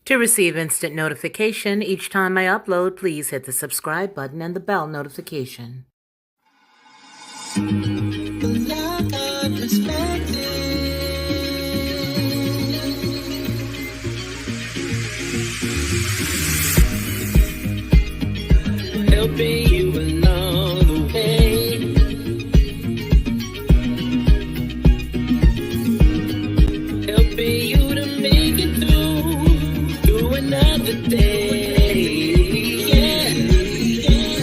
To receive instant notification each time I upload, please hit the subscribe button and the bell notification. Helping you along the way. Helping you to make it through another day. Yeah, yeah.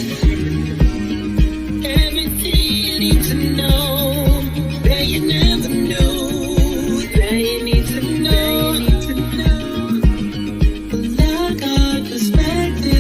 Everything you need to know that you never knew, that you need to know. Black eye perspective.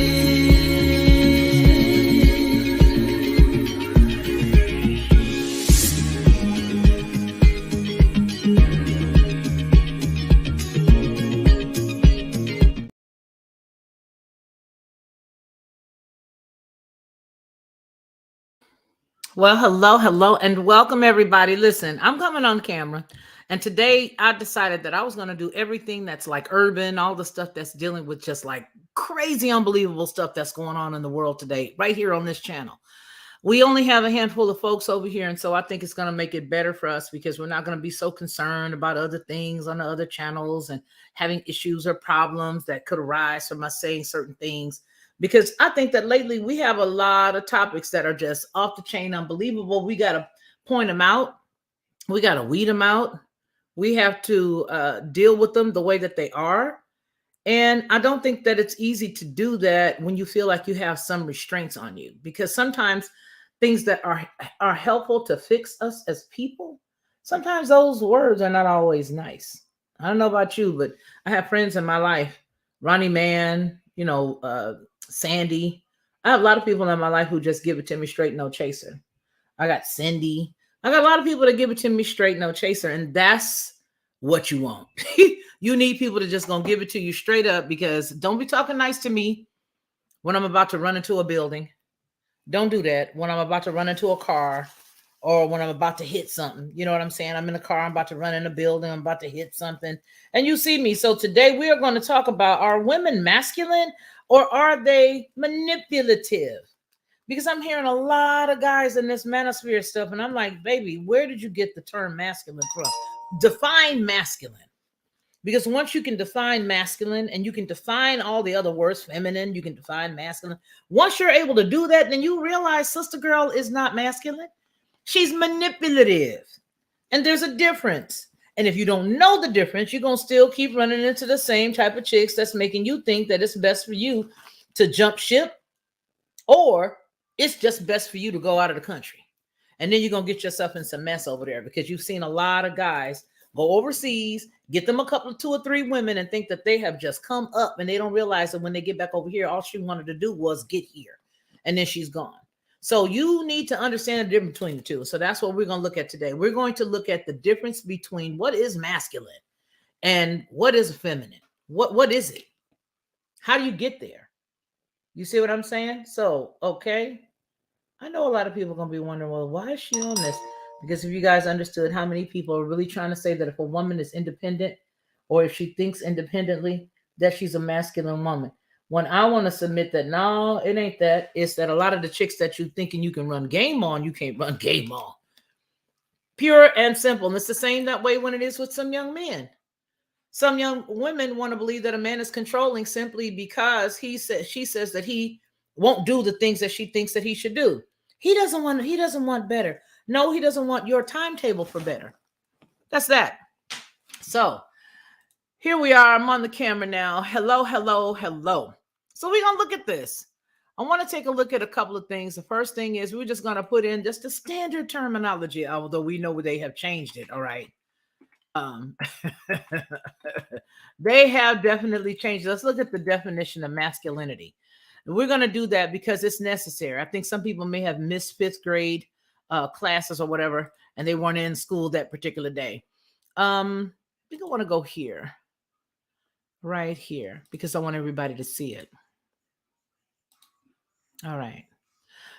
Well, hello, and welcome everybody. Listen, I'm coming on camera, and today I decided that I was going to do everything that's like urban, all the stuff that's dealing with just like crazy, unbelievable stuff that's going on in the world today, right here on this channel. We only have a handful of folks over here, and so I think it's going to make it better for us because we're not going to be so concerned about other things on the other channels and having issues or problems that could arise from us saying certain things. Because I think that lately we have a lot of topics that are just off the chain, unbelievable. We got to point them out. We got to weed them out. We have to deal with them the way that they are. And I don't think that it's easy to do that when you feel like you have some restraints on you, because sometimes things that are helpful to fix us as people, sometimes those words are not always nice. I don't know about you, but I have friends in my life, Ronnie Man, Sandy. I have a lot of people in my life who just give it to me straight, no chaser. I got Cindy. I got a lot of people that give it to me straight, no chaser, and that's what you want. You need people to just gonna give it to you straight up, because don't be talking nice to me when I'm about to run into a building. Don't do that when I'm about to run into a car or when I'm about to hit something. You know what I'm saying? I'm in a car, I'm about to run in a building, I'm about to hit something, and you see me. So today we are going to talk about, are women masculine or are they manipulative? Because I'm hearing a lot of guys in this manosphere stuff, and I'm like, baby, where did you get the term masculine from? Define masculine. Because once you can define masculine and you can define all the other words, feminine, you can define masculine. Once you're able to do that, then you realize sister girl is not masculine. She's manipulative. And there's a difference. And if you don't know the difference, you're going to still keep running into the same type of chicks that's making you think that it's best for you to jump ship, or it's just best for you to go out of the country. And then you're going to get yourself in some mess over there, because you've seen a lot of guys go overseas, get them a couple of 2 or 3 women, and think that they have just come up, and they don't realize that when they get back over here, all she wanted to do was get here, and then she's gone. So you need to understand the difference between the two. So that's what we're going to look at today. We're going to look at the difference between what is masculine and what is feminine. What is it? How do you get there? You see what I'm saying? So, okay. I know a lot of people are going to be wondering, well, why is she on this? Because if you guys understood how many people are really trying to say that if a woman is independent, or if she thinks independently, that she's a masculine woman. When I want to submit that, no, it ain't that. It's that a lot of the chicks that you thinking you can run game on, you can't run game on. Pure and simple. And it's the same that way when it is with some young men. Some young women want to believe that a man is controlling simply because she says that he won't do the things that she thinks that he should do. He doesn't want better. No, he doesn't want your timetable for better. That's that. So here we are. I'm on the camera now. Hello. So we're going to look at this. I want to take a look at a couple of things. The first thing is we're just going to put in just the standard terminology, although we know they have changed it. All right. Um, they have definitely changed. Let's look at the definition of masculinity. We're going to do that because it's necessary. I think some people may have missed 5th grade classes or whatever, and they weren't in school that particular day. We don't want to go here, right here, because I want everybody to see it. All right.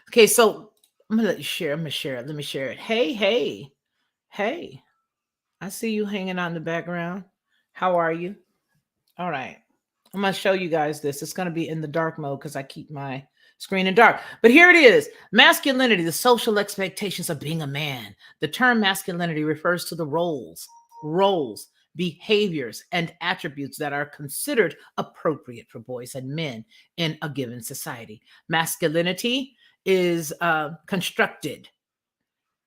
Okay, so I'm going to let you share. I'm going to share it. Let me share it. Hey. I see you hanging out in the background. How are you? All right. I'm going to show you guys this. It's going to be in the dark mode because I keep my screen in dark. But here it is. Masculinity, the social expectations of being a man. The term masculinity refers to the roles, behaviors, and attributes that are considered appropriate for boys and men in a given society. Masculinity is constructed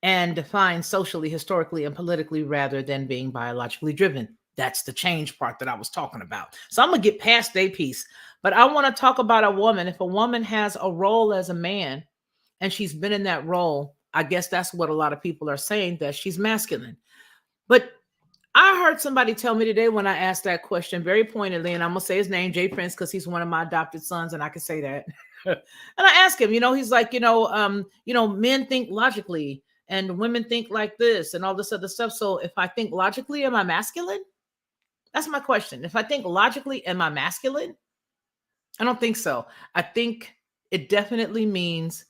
and defined socially, historically, and politically rather than being biologically driven. That's the change part that I was talking about. So I'm going to get past a piece, but I want to talk about a woman. If a woman has a role as a man and she's been in that role, I guess that's what a lot of people are saying, that she's masculine. But I heard somebody tell me today when I asked that question very pointedly, and I'm going to say his name, Jay Prince, because he's one of my adopted sons, and I can say that. And I asked him, he's like, men think logically and women think like this and all this other stuff. So if I think logically, am I masculine? That's my question. If I think logically, am I masculine? I don't think so. I think it definitely means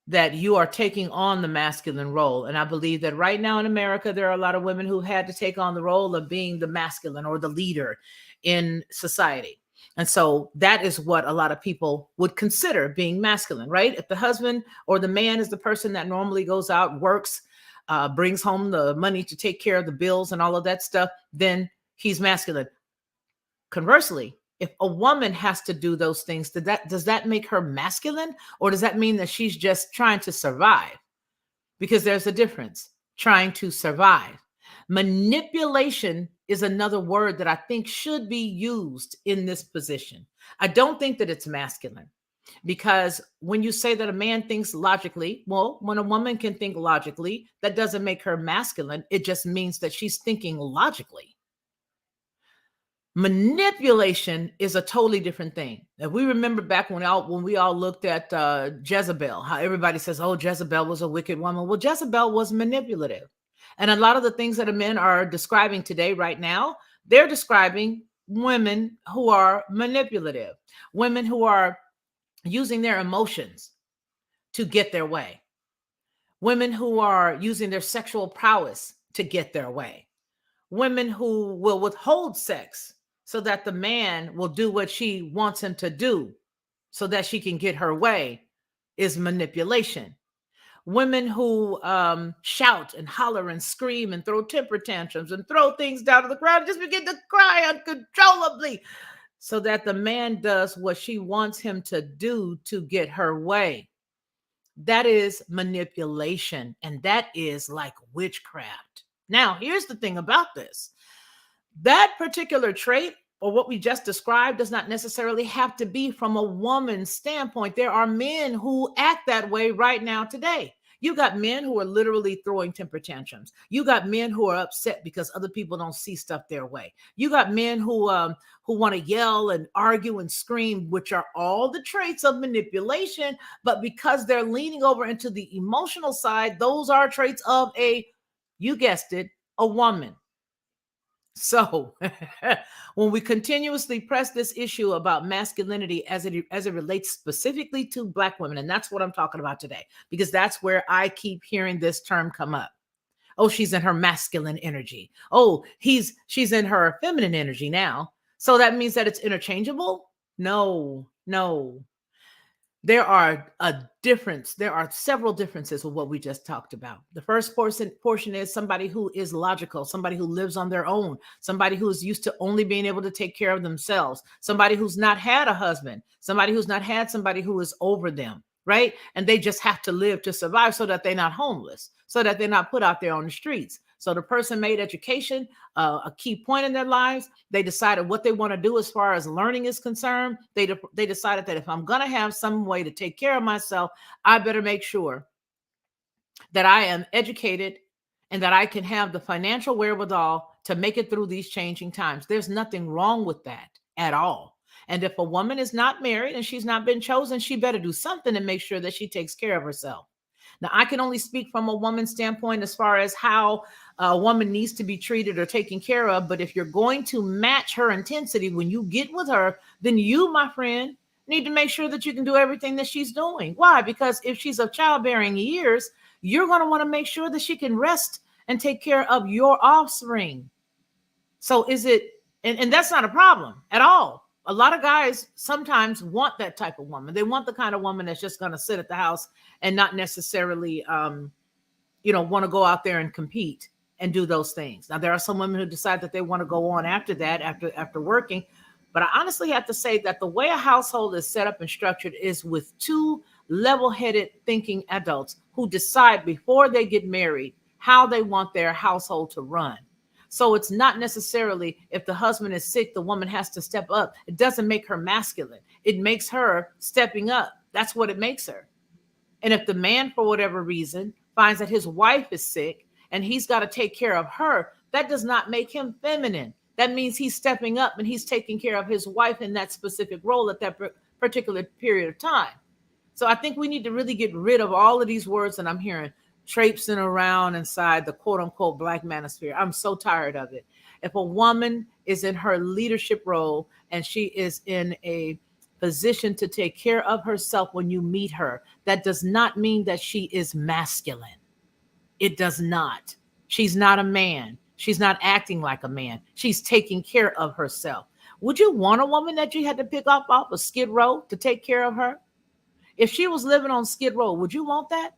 that you are taking on the masculine role. And I believe that right now in America, there are a lot of women who had to take on the role of being the masculine or the leader in society. And so that is what a lot of people would consider being masculine, right? If the husband or the man is the person that normally goes out, works, brings home the money to take care of the bills and all of that stuff, then he's masculine. Conversely, if a woman has to do those things, does that make her masculine? Or does that mean that she's just trying to survive? Because there's a difference. Trying to survive. Manipulation is another word that I think should be used in this position. I don't think that it's masculine, because when you say that a man thinks logically, well, when a woman can think logically, that doesn't make her masculine. It just means that she's thinking logically. Manipulation is a totally different thing. If we remember back when we all looked at Jezebel, how everybody says, oh, Jezebel was a wicked woman. Well, Jezebel was manipulative. And a lot of the things that men are describing today, right now, they're describing women who are manipulative, women who are using their emotions to get their way, women who are using their sexual prowess to get their way, women who will withhold sex so that the man will do what she wants him to do so that she can get her way, is manipulation. Women who shout and holler and scream and throw temper tantrums and throw things down to the ground and just begin to cry uncontrollably so that the man does what she wants him to do to get her way. That is manipulation, and that is like witchcraft. Now, here's the thing about this. That particular trait, or what we just described, does not necessarily have to be from a woman's standpoint. There are men who act that way right now today. You got men who are literally throwing temper tantrums. You got men who are upset because other people don't see stuff their way. You got men who want to yell and argue and scream, which are all the traits of manipulation. But because they're leaning over into the emotional side, those are traits of you guessed it, a woman. So when we continuously press this issue about masculinity as it relates specifically to Black women, and that's what I'm talking about today, because that's where I keep hearing this term come up. Oh, she's in her masculine energy. Oh, she's in her feminine energy now. So that means that it's interchangeable? No. There are several differences with what we just talked about. The first portion is somebody who is logical, somebody who lives on their own, somebody who is used to only being able to take care of themselves, somebody who's not had a husband, somebody who's not had somebody who is over them, right? And they just have to live to survive so that they're not homeless, so that they're not put out there on the streets. So the person made education a key point in their lives. They decided what they want to do as far as learning is concerned. They decided that if I'm going to have some way to take care of myself, I better make sure that I am educated and that I can have the financial wherewithal to make it through these changing times. There's nothing wrong with that at all. And if a woman is not married and she's not been chosen, she better do something to make sure that she takes care of herself. Now, I can only speak from a woman's standpoint as far as how a woman needs to be treated or taken care of. But if you're going to match her intensity when you get with her, then you, my friend, need to make sure that you can do everything that she's doing. Why? Because if she's of childbearing years, you're going to want to make sure that she can rest and take care of your offspring. So is it, and that's not a problem at all. A lot of guys sometimes want that type of woman. They want the kind of woman that's just going to sit at the house and not necessarily, want to go out there and compete and do those things. Now, there are some women who decide that they want to go on after that, after working. But I honestly have to say that the way a household is set up and structured is with two level-headed thinking adults who decide before they get married how they want their household to run. So it's not necessarily if the husband is sick, the woman has to step up. It doesn't make her masculine. It makes her stepping up. That's what it makes her. And if the man, for whatever reason, finds that his wife is sick and he's got to take care of her, that does not make him feminine. That means he's stepping up and he's taking care of his wife in that specific role at that particular period of time. So I think we need to really get rid of all of these words that I'm hearing traipsing around inside the quote unquote black manosphere. I'm so tired of it. If a woman is in her leadership role and she is in a position to take care of herself when you meet her, that does not mean that she is masculine. It does not. She's not a man. She's not acting like a man. She's taking care of herself. Would you want a woman that you had to pick up off a Skid Row to take care of her? If she was living on Skid Row, would you want that?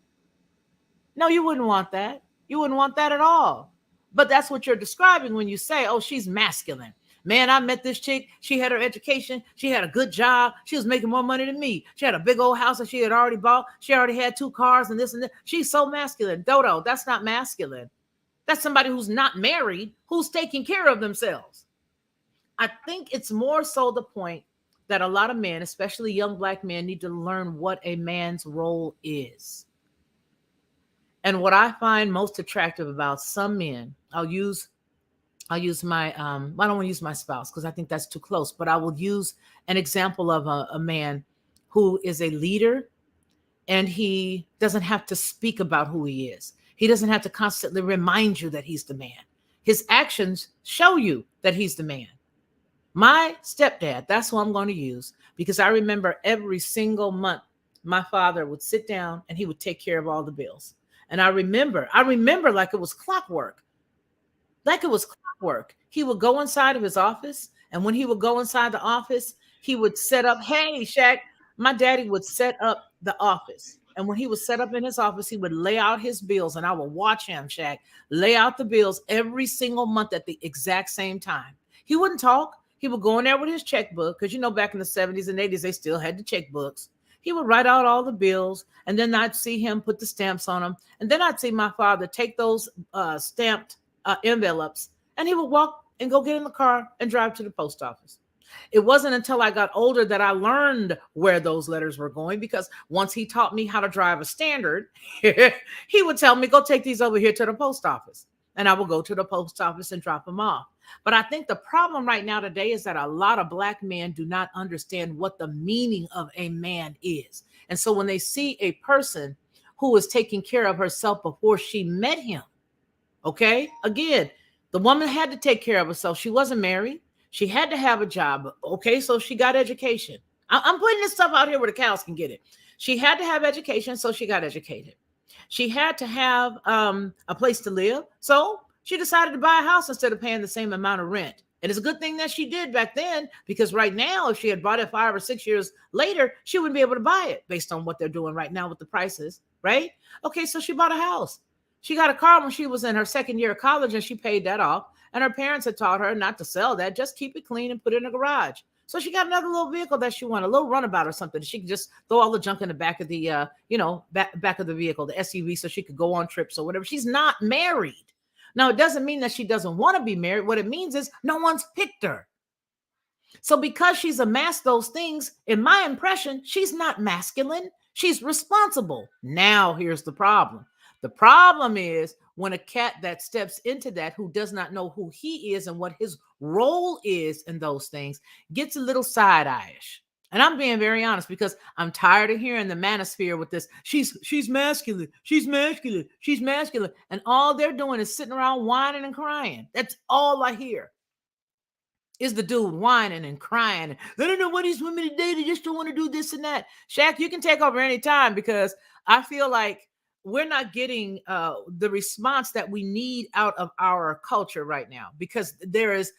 No, you wouldn't want that. You wouldn't want that at all. But that's what you're describing when you say, oh, she's masculine. Man, I met this chick. She had her education. She had a good job. She was making more money than me. She had a big old house that she had already bought. She already had 2 cars and this and that. She's so masculine. Dodo, that's not masculine. That's somebody who's not married, who's taking care of themselves. I think it's more so the point that a lot of men, especially young black men, need to learn what a man's role is. And what I find most attractive about some men, I'll use my I don't want to use my spouse because I think that's too close, but I will use an example of a man who is a leader and he doesn't have to speak about who he is. He doesn't have to constantly remind you that he's the man. His actions show you that he's the man. My stepdad, that's who I'm going to use, because I remember every single month my father would sit down and he would take care of all the bills. And I remember like it was clockwork. Like it was clockwork. He would go inside of his office. And when he would go inside the office, he would set up, hey, Shaq, my daddy would set up the office. And when he was set up in his office, he would lay out his bills. And I would watch him, Shaq, lay out the bills every single month at the exact same time. He wouldn't talk. He would go in there with his checkbook. Because, back in the 70s and 80s, they still had the checkbooks. He would write out all the bills, and then I'd see him put the stamps on them. And then I'd see my father take those stamped envelopes, and he would walk and go get in the car and drive to the post office. It wasn't until I got older that I learned where those letters were going, because once he taught me how to drive a Standard, he would tell me, go take these over here to the post office. And I would go to the post office and drop them off. But I think the problem right now today is that a lot of black men do not understand what the meaning of a man is. And so when they see a person who is taking care of herself before she met him, okay, again, the woman had to take care of herself. She wasn't married. She had to have a job. Okay, so she got education. I'm putting this stuff out here where the cows can get it. She had to have education, so she got educated. She had to have a place to live, so she decided to buy a house instead of paying the same amount of rent. And it's a good thing that she did back then, because right now, if she had bought it 5 or 6 years later, she wouldn't be able to buy it based on what they're doing right now with the prices, right? Okay, so she bought a house. She got a car when she was in her 2nd year of college, and she paid that off. And her parents had taught her not to sell that, just keep it clean and put it in a garage. So she got another little vehicle that she wanted, a little runabout or something. She could just throw all the junk in the back of the, back of the vehicle, the SUV, so she could go on trips or whatever. She's not married. Now, it doesn't mean that she doesn't want to be married. What it means is no one's picked her. So because she's amassed those things, in my impression, she's not masculine. She's responsible. Now, here's the problem. The problem is when a cat that steps into that, who does not know who he is and what his role is in those things, gets a little side-eye-ish. And I'm being very honest, because I'm tired of hearing the manosphere with this. She's masculine. She's masculine. She's masculine. And all they're doing is sitting around whining and crying. That's all I hear. Is the dude whining and crying. They don't know what these women today. They just don't want to do this and that. Shaq, you can take over any time, because I feel like we're not getting the response that we need out of our culture right now, because there's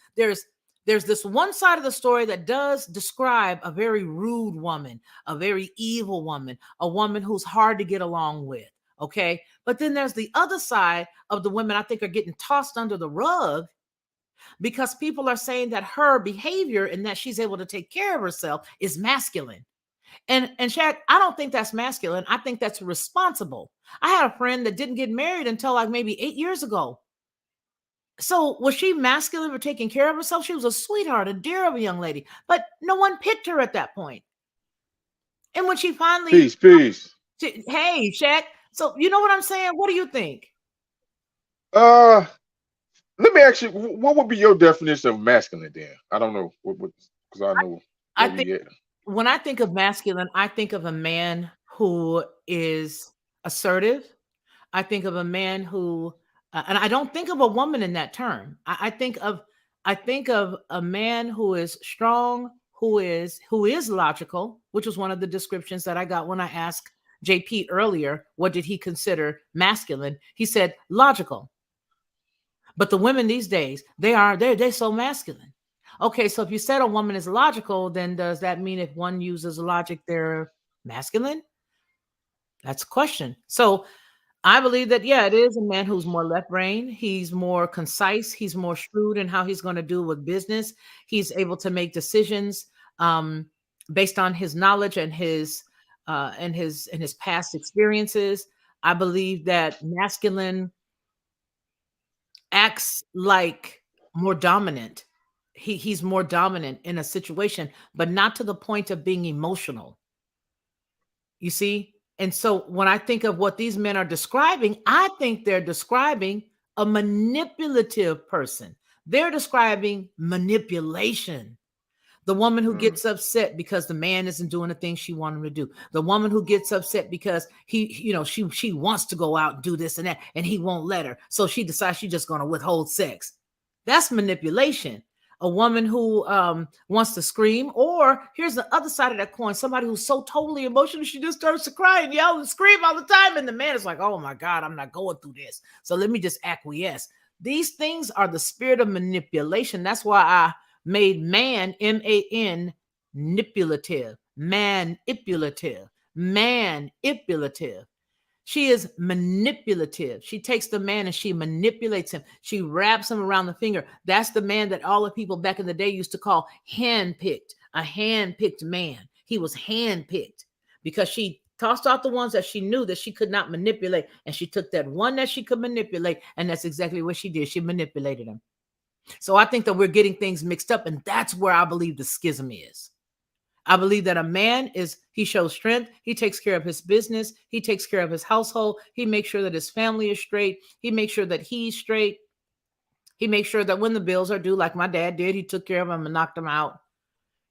There's this one side of the story that does describe a very rude woman, a very evil woman, a woman who's hard to get along with. Okay. But then there's the other side of the women I think are getting tossed under the rug because people are saying that her behavior and that she's able to take care of herself is masculine. And Shaq, I don't think that's masculine. I think that's responsible. I had a friend that didn't get married until like maybe 8 years ago. So was she masculine for taking care of herself? She was a sweetheart, a dear of a young lady, but no one picked her at that point. And when she finally, Peace, peace. hey, Shaq. So you know what I'm saying? What do you think? Uh, Let me ask you, what would be your definition of masculine then? I don't know what because I know I where think we at. when I think of masculine, I think of a man who is assertive. I think of a man who, and I don't think of a woman in that term. I think of a man who is strong, who is logical, which was one of the descriptions that I got when I asked JP earlier, what did he consider masculine? He said logical. But the women these days, they're so masculine. Okay, so if you said a woman is logical, then does that mean if one uses logic, they're masculine? That's a question. So I believe that, yeah, it is a man who's more left brain. He's more concise. He's more shrewd in how he's going to do with business. He's able to make decisions um, based on his knowledge and his past experiences. I believe that masculine acts like more dominant. He's more dominant in a situation, but not to the point of being emotional. You see? And so when I think of what these men are describing, I think they're describing a manipulative person. They're describing manipulation. The woman who Mm, gets upset because the man isn't doing the things she wanted him to do. The woman who gets upset because she wants to go out and do this and that, and he won't let her. So she decides she's just going to withhold sex. That's manipulation. A woman who wants to scream, or here's the other side of that coin: somebody who's so totally emotional she just starts to cry and yell and scream all the time, and the man is like, "Oh my God, I'm not going through this. So let me just acquiesce." These things are the spirit of manipulation. That's why I made man, man, manipulative, manipulative, manipulative. She is manipulative. She takes the man and she manipulates him. She wraps him around the finger. That's the man that all the people back in the day used to call handpicked, a handpicked man. He was handpicked because she tossed out the ones that she knew that she could not manipulate. And she took that one that she could manipulate. And that's exactly what she did. She manipulated him. So I think that we're getting things mixed up. And that's where I believe the schism is. I believe that a man he shows strength. He takes care of his business. He takes care of his household. He makes sure that his family is straight. He makes sure that he's straight. He makes sure that when the bills are due, like my dad did, he took care of them and knocked them out.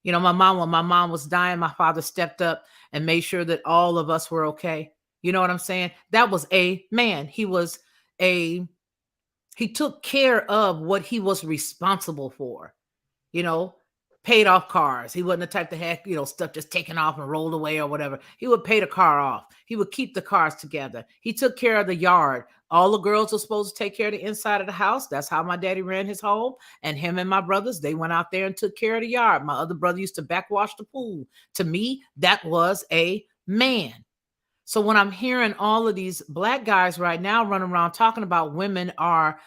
You know, when my mom was dying, my father stepped up and made sure that all of us were okay. You know what I'm saying? That was a man. He took care of what he was responsible for. You know, paid off cars. He wasn't the type to have, stuff just taken off and rolled away or whatever. He would pay the car off. He would keep the cars together. He took care of the yard. All the girls were supposed to take care of the inside of the house. That's how my daddy ran his home. And him and my brothers, they went out there and took care of the yard. My other brother used to backwash the pool. To me, that was a man. So when I'm hearing all of these black guys right now running around talking about women are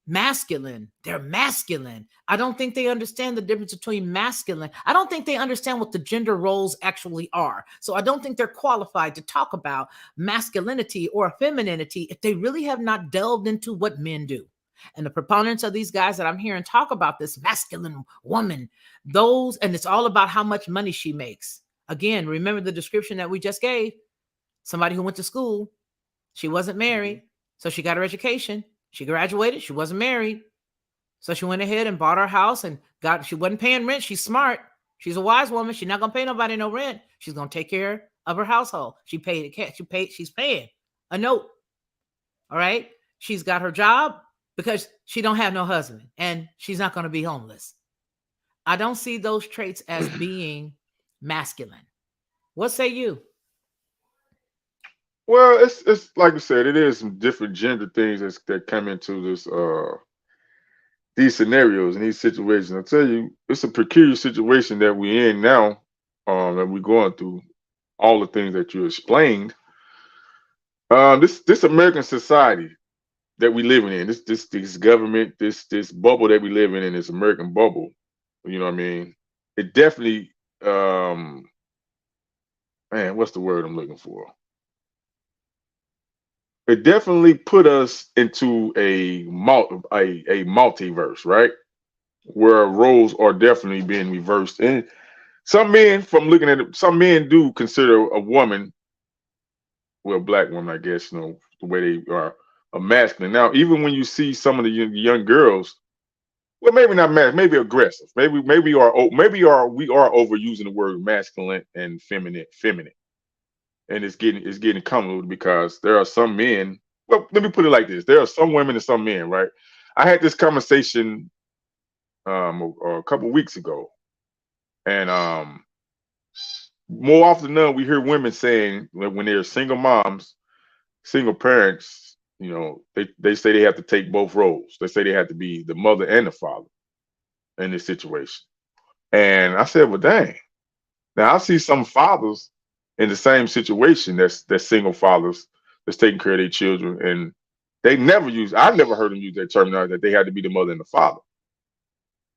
masculine. They're masculine. I don't think they understand the difference between masculine. I don't think they understand what the gender roles actually are. So I don't think they're qualified to talk about masculinity or femininity if they really have not delved into what men do. And the proponents of these guys that I'm hearing talk about this masculine woman, and it's all about how much money she makes. Again, remember the description that we just gave. Somebody who went to school. She wasn't married, so she got her education. She graduated. She wasn't married. So she went ahead and bought her house and she wasn't paying rent. She's smart. She's a wise woman. She's not going to pay nobody no rent. She's going to take care of her household. She's paying a note. All right. She's got her job because she don't have no husband and she's not going to be homeless. I don't see those traits as being masculine. What say you? Well, it's like I said, it is some different gender things that come into these scenarios and these situations. I tell you, it's a peculiar situation that we're in now, that we're going through. All the things that you explained. This American society that we living in, this government, this bubble that we live in this American bubble. You know what I mean? It definitely, man, what's the word I'm looking for? It definitely put us into a multiverse, right? Where roles are definitely being reversed. And some men, from looking at it, some men do consider a woman, well, black woman, I guess, you know, the way they are, a masculine. Now, even when you see some of the young girls, well, maybe not masculine, maybe aggressive. Maybe we are overusing the word masculine and feminine. And it's getting comfortable because there are some men. Well, let me put it like this: there are some women and some men, right? I had this conversation a couple of weeks ago, and more often than not, we hear women saying that when they're single moms, single parents, you know, they say they have to take both roles. They say they have to be the mother and the father in this situation. And I said, well, dang. Now I see some fathers in the same situation that's single fathers that's taking care of their children, and I never heard them use that terminology that they had to be the mother and the father.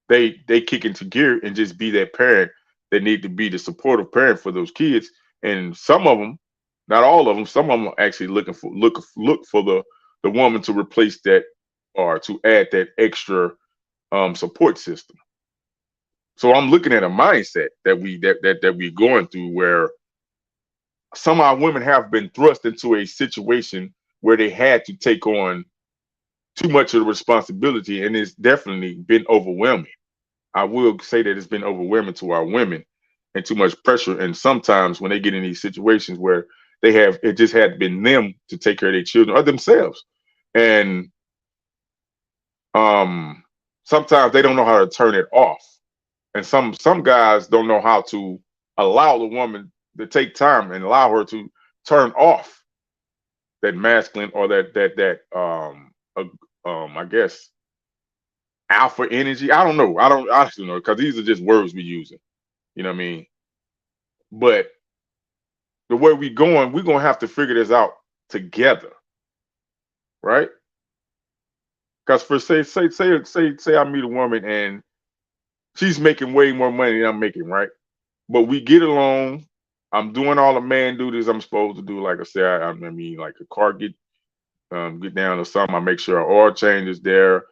They kick into gear and just be that parent that need to be the supportive parent for those kids. And some of them, not all of them, some of them are actually look for the woman to replace that or to add that extra support system. So I'm looking at a mindset that we're going through where some of our women have been thrust into a situation where they had to take on too much of the responsibility, and it's definitely been overwhelming. I will say that it's been overwhelming to our women and too much pressure. And sometimes when they get in these situations where it just had been them to take care of their children or themselves. And sometimes they don't know how to turn it off. And some guys don't know how to allow the woman to take time and allow her to turn off that masculine or that I guess alpha energy. I don't know. I don't know, because these are just words we're using. You know what I mean? But the way we're gonna have to figure this out together, right? Because for say I meet a woman and she's making way more money than I'm making, right? But we get along. I'm doing all the man duties I'm supposed to do. Like I said, I mean, like a car get down or something, I make sure our oil change is there.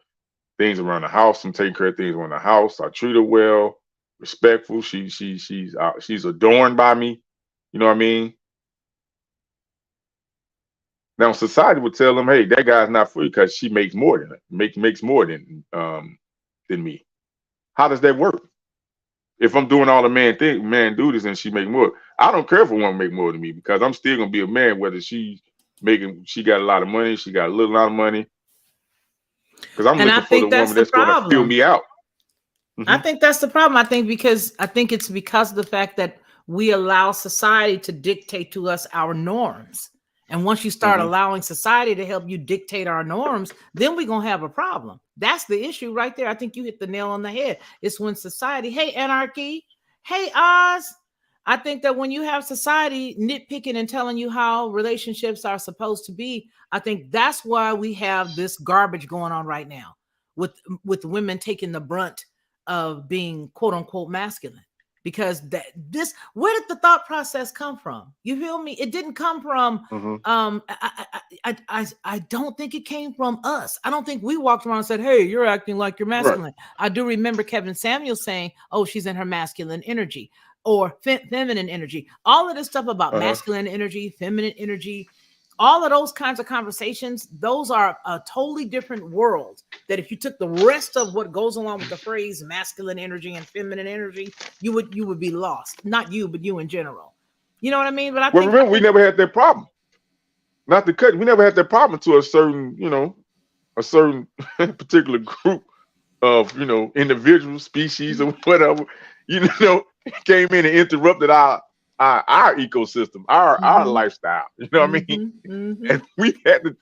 Things around the house, I'm taking care of things around the house. I treat her well, respectful. She's adorned by me. You know what I mean? Now society would tell them, hey, that guy's not for you because she makes more than makes more than me. How does that work? If I'm doing all the man duties and she make more, I don't care if a woman make more than me because I'm still gonna be a man whether she got a lot of money, she got a little amount of money. Because I'm looking for the woman that's gonna fill me out. I think that's the problem. I think it's because of the fact that we allow society to dictate to us our norms. And once you start allowing society to help you dictate our norms, then we're going to have a problem. That's the issue right there. I think you hit the nail on the head. It's when society, hey, Anarchy, hey, Oz. I think that when you have society nitpicking and telling you how relationships are supposed to be, I think that's why we have this garbage going on right now with women taking the brunt of being quote unquote masculine. Because where did the thought process come from? You feel me? It didn't come from I don't think it came from us. I don't think we walked around and said, hey, you're acting like you're masculine. Right. I do remember Kevin Samuel saying, oh, she's in her masculine energy or feminine energy. All of this stuff about masculine energy, feminine energy, all of those kinds of conversations, those are a totally different world. That if you took the rest of what goes along with the phrase masculine energy and feminine energy, you would be lost. Not you, but you in general. You know what I mean? But remember, we never had that problem. Not to cut, we never had that problem to a certain particular group of individual species or whatever. Came in and interrupted our ecosystem, our lifestyle. You know what I mean? And we had to.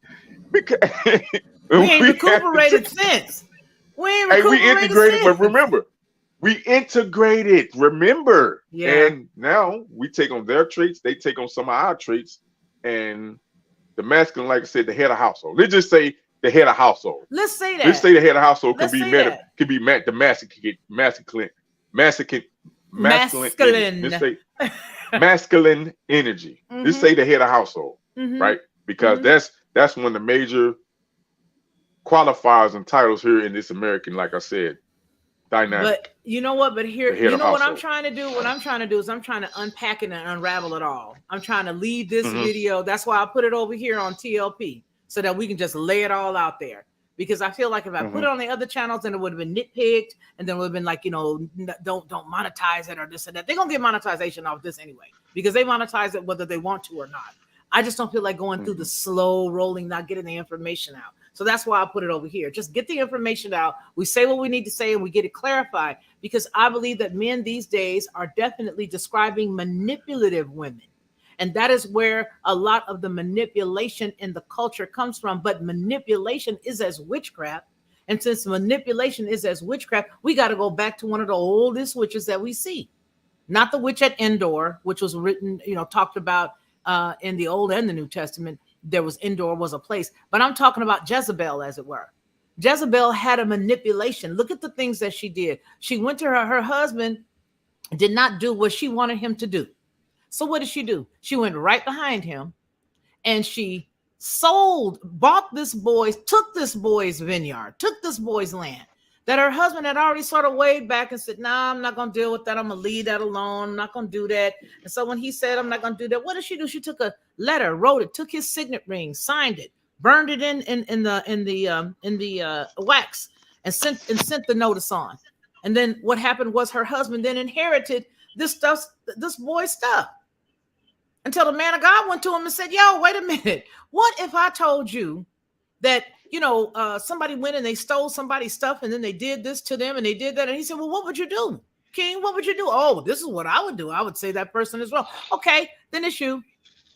We ain't recuperated since. We ain't Hey, we recuperated integrated, but since. remember, we integrated. Remember, Yeah. and now we take on their traits. They take on some of our traits, and the masculine, like I said, the head of household. Let's just say the head of household. Let's say that. Let's say the head of household Let's say that. the masculine energy. Let's say masculine energy. Let's say the head of household, right? Because that's one of the major qualifiers and titles here in this American, like I said, dynamic. But you know what? But here, you know what I'm trying to do? What I'm trying to do is I'm trying to unpack it and unravel it all. I'm trying to leave this video. That's why I put it over here on TLP so that we can just lay it all out there. Because I feel like if I put it on the other channels, then it would have been nitpicked, and then it would have been like, you know, don't monetize it or this and that. They're gonna get monetization off this anyway because they monetize it whether they want to or not. I just don't feel like going through the slow rolling, not getting the information out. So that's why I put it over here. Just get the information out. We say what we need to say and we get it clarified, because I believe that men these days are definitely describing manipulative women. And that is where a lot of the manipulation in the culture comes from. But manipulation is as witchcraft. And since manipulation is as witchcraft, we got to go back to one of the oldest witches that we see. Not the witch at Endor, which was written, you know, talked about in the Old and the New Testament. There was Endor was a place, but I'm talking about Jezebel, as it were. Jezebel had a manipulation. Look at the things that she did. She went to her husband, did not do what she wanted him to do. So what did she do? She went right behind him and she bought this boy's, took this boy's vineyard, took this boy's land that her husband had already sort of waved back and said, nah, I'm not going to deal with that. I'm going to leave that alone. I'm not going to do that. And so when he said, I'm not going to do that, what did she do? She took a letter, wrote it, took his signet ring, signed it, burned it in the wax and sent the notice on. And then what happened was her husband then inherited this boy's stuff, until the man of God went to him and said, yo, wait a minute. What if I told you that, you know, somebody went and they stole somebody's stuff and then they did this to them and they did that? And he said, well, what would you do, King? What would you do? Oh, this is what I would do. I would say that person as well. Okay, then it's you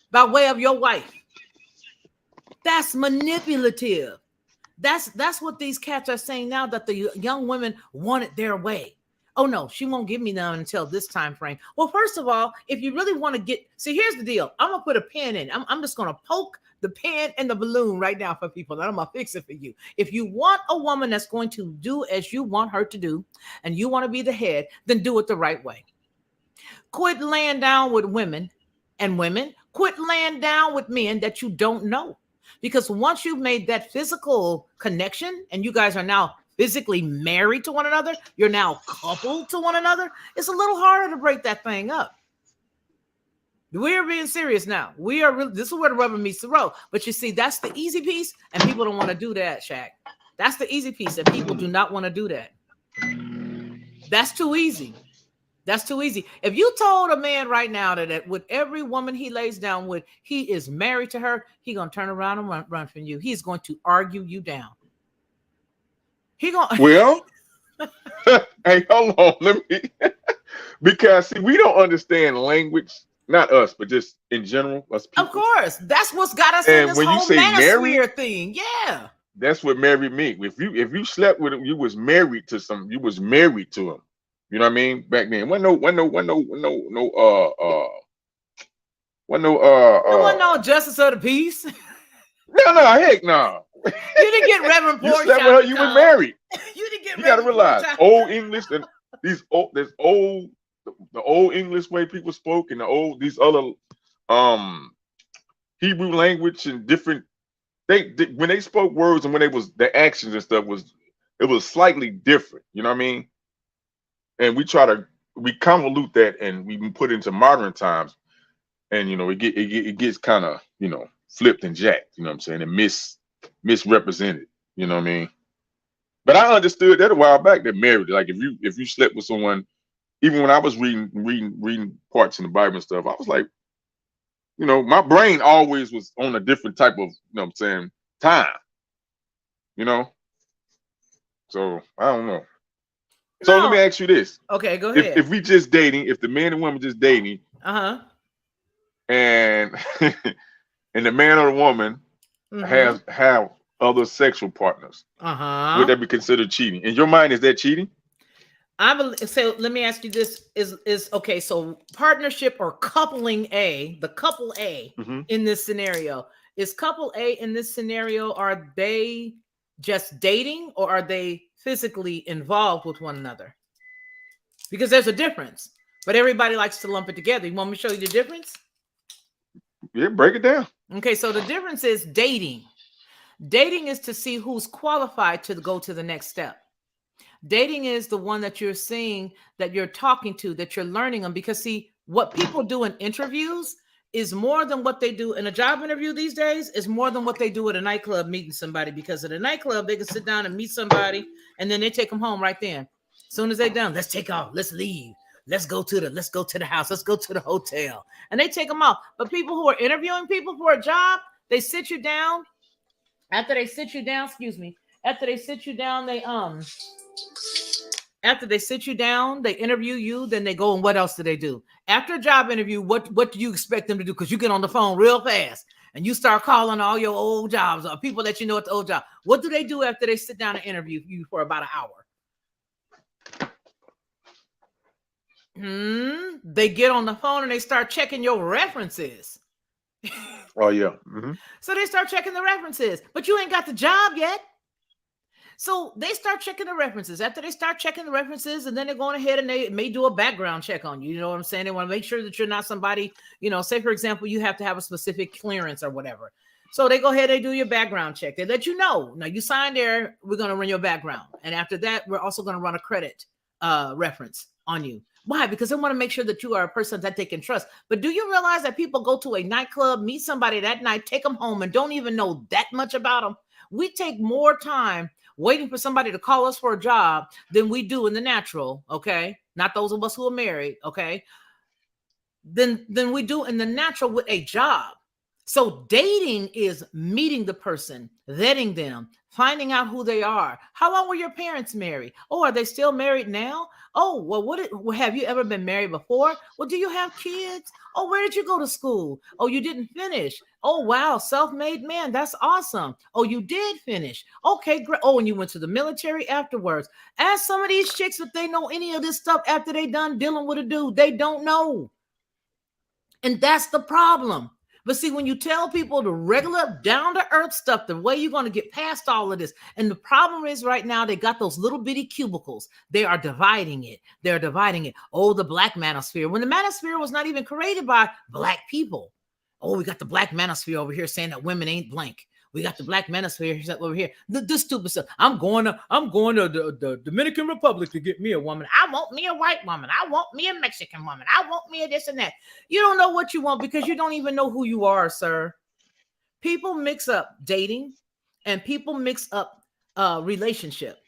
by way of your wife. That's manipulative. That's what these cats are saying now, that the young women want it their way. Oh, no, she won't give me none until this time frame. Well, first of all, if you really want to see, here's the deal. I'm going to put a pin in. I'm just going to poke the pin and the balloon right now for people, and I'm going to fix it for you. If you want a woman that's going to do as you want her to do, and you want to be the head, then do it the right way. Quit laying down with women, and women, quit laying down with men that you don't know. Because once you've made that physical connection and you guys are now physically married to one another, you're now coupled to one another, it's a little harder to break that thing up. We're being serious now. This is where the rubber meets the road. But you see, that's the easy piece, and people don't want to do that, Shaq. That's the easy piece, and people do not want to do that. That's too easy. That's too easy. If you told a man right now that with every woman he lays down with, he is married to her, he's going to turn around and run from you. He's going to argue you down. Well, hey, hold on. Let me, because see, we don't understand language. Not us, but just in general, us people. Of course, that's what's got us in this whole manosphere thing. Yeah, that's what married means. If you slept with him, you was married to him. You know what I mean? Back then, wasn't no justice of the peace. No, heck no. You didn't get Reverend Pork. You slept with her, you were married. You didn't get. You got to realize old English and the old English way people spoke, and these other Hebrew language and different. When they spoke words and when the actions and stuff it was slightly different. You know what I mean? And we convolute that and we put it into modern times, and you know it gets kind of, you know, flipped and jacked. You know what I'm saying? And misrepresented. You know what I mean? But I understood that a while back, that married, like if you slept with someone, even when I was reading parts in the Bible and stuff, I was like, you know, my brain always was on a different type of, you know what I'm saying, time. You know? So I don't know. So let me ask you this. Okay, go ahead. If we just dating, if the man and woman just dating, and and the man or the woman have other sexual partners. Would Uh-huh. that be considered cheating? In your mind, is that cheating? I believe. So let me ask you this: is okay? So partnership or coupling A, the couple A Hmm. in this scenario, is couple A in this scenario? Are they just dating, or are they physically involved with one another? Because there's a difference, but everybody likes to lump it together. You want me to show you the difference? Yeah, break it down. Okay, so the difference is dating. Dating is to see who's qualified to go to the next step. Dating is the one that you're seeing, that you're talking to, that you're learning them. Because see, what people do in interviews is more than what they do in a job interview these days, is more than what they do at a nightclub meeting somebody. Because at a nightclub, they can sit down and meet somebody and then they take them home right then. As soon as they're done, let's take off, let's leave. Let's go to the house, let's go to the hotel. And they take them off. But people who are interviewing people for a job, they sit you down. After they sit you down, after they sit you down, after they sit you down, they interview you, then they go, and what else do they do? After a job interview, what do you expect them to do? Because you get on the phone real fast and you start calling all your old jobs or people that you know at the old job. What do they do after they sit down and interview you for about an hour? They get on the phone and they start checking your references. Oh yeah. Mm-hmm. So they start checking the references, but you ain't got the job yet. So they start checking the references. After they start checking the references, and then they're going ahead and they may do a background check on you. You know what I'm saying? They want to make sure that you're not somebody, say, for example, you have to have a specific clearance or whatever. So they go ahead, they do your background check. They let you know. Now you signed there, we're going to run your background. And after that, we're also going to run a credit reference on you. Why? Because they want to make sure that you are a person that they can trust. But do you realize that people go to a nightclub, meet somebody that night, take them home, and don't even know that much about them? We take more time waiting for somebody to call us for a job than we do in the natural, okay? Not those of us who are married, okay? Than we do in the natural with a job. So dating is meeting the person, vetting them, finding out who they are. How long were your parents married? Oh, are they still married now? Oh, well, have you ever been married before? Well, do you have kids? Oh, where did you go to school? Oh, you didn't finish. Oh, wow, self-made man. That's awesome. Oh, you did finish. Okay, great. Oh, and you went to the military afterwards. Ask some of these chicks if they know any of this stuff after they done dealing with a dude. They don't know. And that's the problem. But see, when you tell people the regular down-to-earth stuff, the way you're going to get past all of this, and the problem is right now they got those little bitty cubicles. They are dividing it. They're dividing it. Oh, the black manosphere. When the manosphere was not even created by black people. Oh, we got the black manosphere over here saying that women ain't blank. We got the black manosphere over here. This stupid stuff. I'm going to the Dominican Republic to get me a woman. I want me a white woman. I want me a Mexican woman. I want me a this and that. You don't know what you want because you don't even know who you are, sir. People mix up dating and people mix up relationship.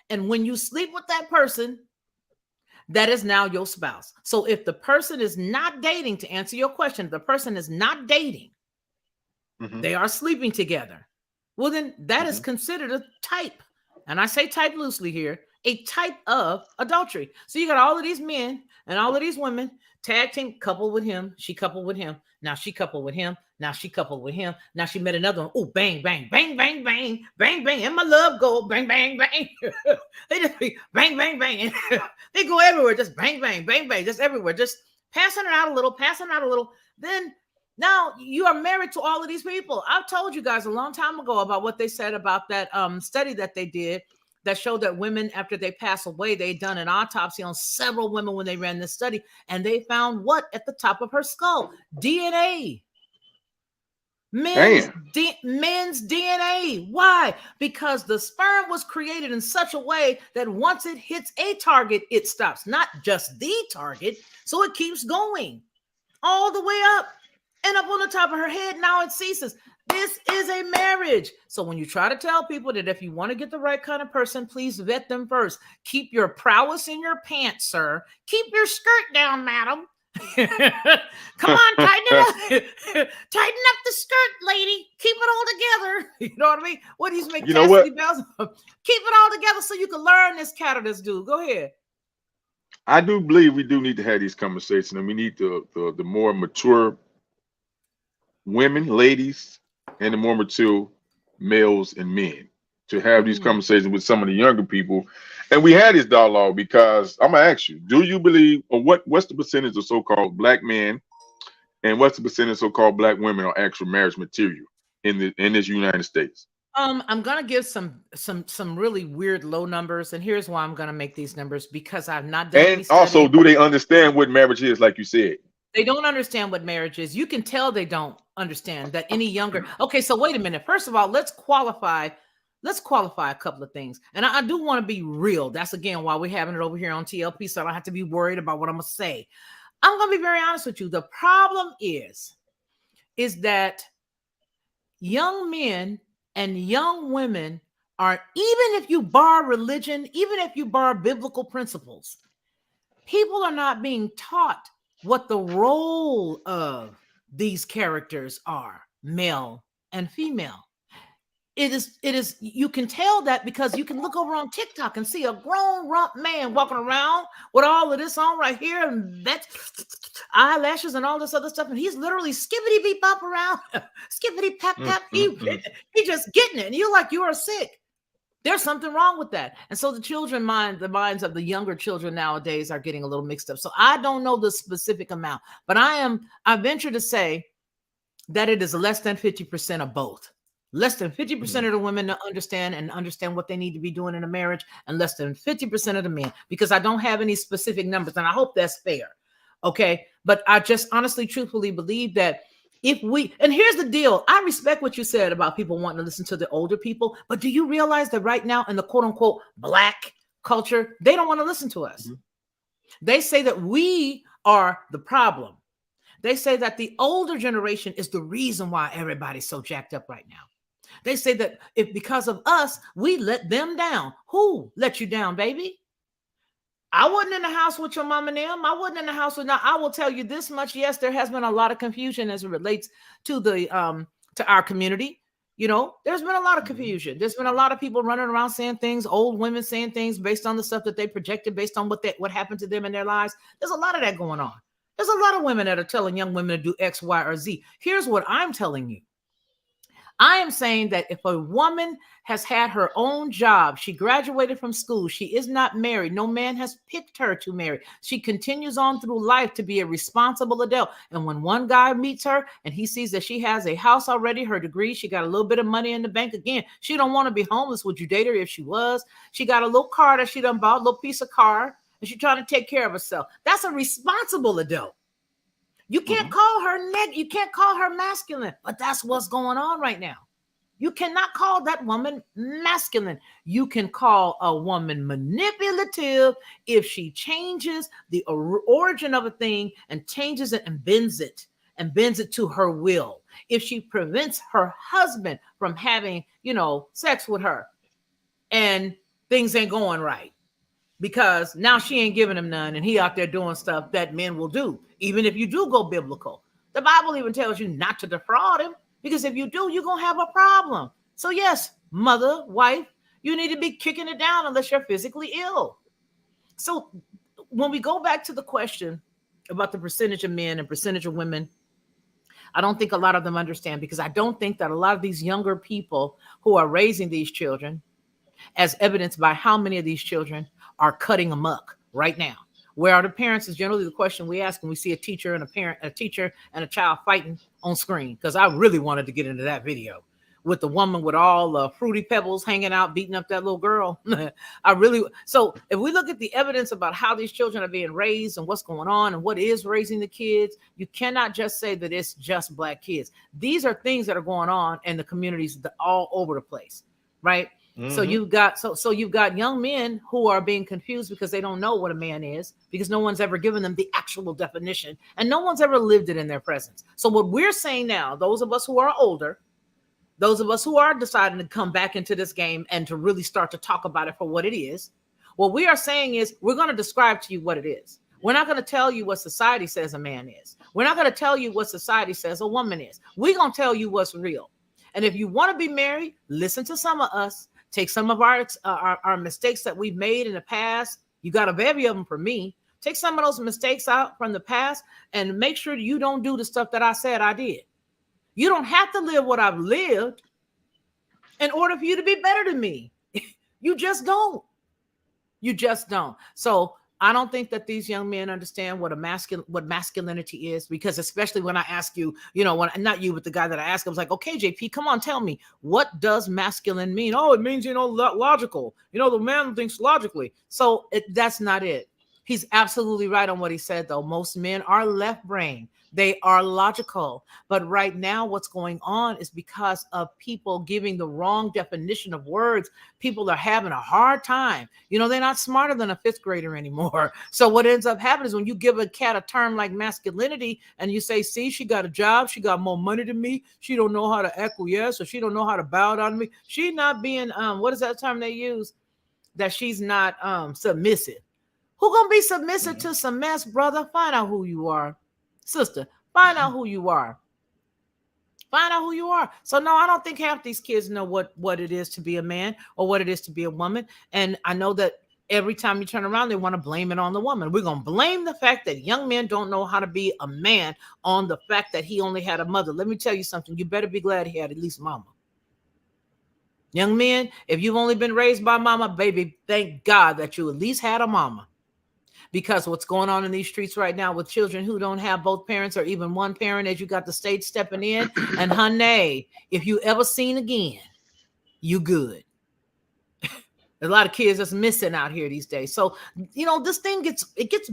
And when you sleep with that person, that is now your spouse. So if the person is not dating, to answer your question, the person is not dating, they are sleeping together. Well, then that is considered a type. And I say type loosely here, a type of adultery. So you got all of these men and all of these women tag team, coupled with him. She coupled with him. Now she coupled with him. Now she coupled with him. Now she met another one. Oh, bang, bang, bang, bang, bang, bang, bang. And my love go bang, bang, bang. They just be bang, bang, bang. They go everywhere. Just bang, bang, bang, bang. Just everywhere. Just passing it out a little, passing out a little. Then now you are married to all of these people. I've told you guys a long time ago about what they said about that study that they did that showed that women, after they pass away, they done an autopsy on several women when they ran this study, and they found what at the top of her skull? DNA. Men's DNA. Why? Because the sperm was created in such a way that once it hits a target, it stops. Not just the target, so it keeps going all the way up. And up on the top of her head, now it ceases. This is a marriage. So when you try to tell people that if you want to get the right kind of person, please vet them first. Keep your prowess in your pants, sir. Keep your skirt down, madam. Come on, tighten it up. Tighten up the skirt, lady. Keep it all together. You know what I mean? What do you make? You know what? Keep it all together so you can learn this cat or this dude. Go ahead. I do believe we do need to have these conversations, and we need the more mature women, ladies, and the more mature males and men, to have these conversations with some of the younger people. And we had this dialogue because I'm gonna ask you, do you believe, or what's the percentage of so-called black men and what's the percentage of so-called black women on actual marriage material in this United States? I'm gonna give some really weird low numbers, and here's why I'm gonna make these numbers, because I've not done any And also, studying. do they understand what marriage is, like you said? They don't understand what marriage is. You can tell they don't understand that any younger. Okay, so wait a minute. First of all, let's qualify a couple of things. And I do want to be real. That's again why we're having it over here on TLP, so I don't have to be worried about what I'm gonna say. I'm gonna be very honest with you. The problem is that young men and young women are, even if you bar religion, even if you bar biblical principles, people are not being taught what the role of these characters are, male and female. It is, you can tell that because you can look over on TikTok and see a grown rump man walking around with all of this on right here and that's eyelashes and all this other stuff, and he's literally skippity beep up around, skippity pap tap. He just getting it, and you're like, you are sick. There's something wrong with that. And so the minds of the younger children nowadays are getting a little mixed up. So I don't know the specific amount, but I venture to say that it is less than 50% of both. Less than 50% of the women understand what they need to be doing in a marriage, and less than 50% of the men, because I don't have any specific numbers, and I hope that's fair. Okay. But I just honestly, truthfully believe that and here's the deal. I respect what you said about people wanting to listen to the older people, but do you realize that right now in the quote unquote black culture, they don't want to listen to us. They say that we are the problem. They say that the older generation is the reason why everybody's so jacked up right now. They say that if because of us, we let them down. Who let you down, baby? I wasn't in the house with your mom and them. I wasn't in the house with. Now, I will tell you this much. Yes, there has been a lot of confusion as it relates to to our community. You know, there's been a lot of confusion. There's been a lot of people running around saying things, old women saying things based on the stuff that they projected, based on what happened to them in their lives. There's a lot of that going on. There's a lot of women that are telling young women to do X, Y, or Z. Here's what I'm telling you. I am saying that if a woman has had her own job, she graduated from school, she is not married, no man has picked her to marry, she continues on through life to be a responsible adult. And when one guy meets her and he sees that she has a house already, her degree, she got a little bit of money in the bank, again, she don't want to be homeless. Would you date her if she was? She got a little car that she done bought, a little piece of car, and she's trying to take care of herself. That's a responsible adult. You can't call her you can't call her masculine, but that's what's going on right now. You cannot call that woman masculine. You can call a woman manipulative if she changes the origin of a thing and changes it and bends it to her will. If she prevents her husband from having, sex with her and things ain't going right, because now she ain't giving him none and he out there doing stuff that men will do. Even if you do go biblical, the Bible even tells you not to defraud him, because if you do, you're going to have a problem. So yes, mother, wife, you need to be kicking it down unless you're physically ill. So when we go back to the question about the percentage of men and percentage of women, I don't think a lot of them understand, because I don't think that a lot of these younger people who are raising these children, as evidenced by how many of these children are cutting amok right now. Where are the parents is generally the question we ask when we see a teacher and a teacher and a child fighting on screen. Because I really wanted to get into that video with the woman with all the fruity pebbles hanging out, beating up that little girl. So if we look at the evidence about how these children are being raised and what's going on and what is raising the kids, you cannot just say that it's just black kids. These are things that are going on in the communities all over the place, right? So you've got young men who are being confused because they don't know what a man is, because no one's ever given them the actual definition and no one's ever lived it in their presence. So what we're saying now, those of us who are older, those of us who are deciding to come back into this game and to really start to talk about it for what it is, what we are saying is we're going to describe to you what it is. We're not going to tell you what society says a man is. We're not going to tell you what society says a woman is. We're going to tell you what's real. And if you want to be married, listen to some of us. Take some of our mistakes that we've made in the past. You got a bevy of them from me. Take some of those mistakes out from the past and make sure you don't do the stuff that I said I did. You don't have to live what I've lived. in order for you to be better than me. You just don't. You just don't. So I don't think that these young men understand what masculinity is, because especially when I ask you, when not you, but the guy that I asked, I was like, okay, JP, come on, tell me, what does masculine mean? Oh, it means, logical. The man thinks logically. So that's not it. He's absolutely right on what he said, though. Most men are left brain. They are logical. But right now, what's going on is because of people giving the wrong definition of words, people are having a hard time. They're not smarter than a fifth grader anymore. So what ends up happening is when you give a cat a term like masculinity and you say, see, she got a job, she got more money than me, she don't know how to acquiesce, or she don't know how to bow down to me. She's not being, what is that term they use? That she's not submissive. Who gonna be submissive to some mess, brother? Find out who you are. Sister, find out who you are. Find out who you are. So no, I don't think half these kids know what it is to be a man or what it is to be a woman. And I know that every time you turn around, they want to blame it on the woman. We're going to blame the fact that young men don't know how to be a man on the fact that he only had a mother. Let me tell you something. You better be glad he had at least mama. Young men, if you've only been raised by mama, baby, thank God that you at least had a mama. Because what's going on in these streets right now with children who don't have both parents or even one parent, as you got the state stepping in, and honey, if you ever seen again, you good. There's a lot of kids that's missing out here these days. So, this thing gets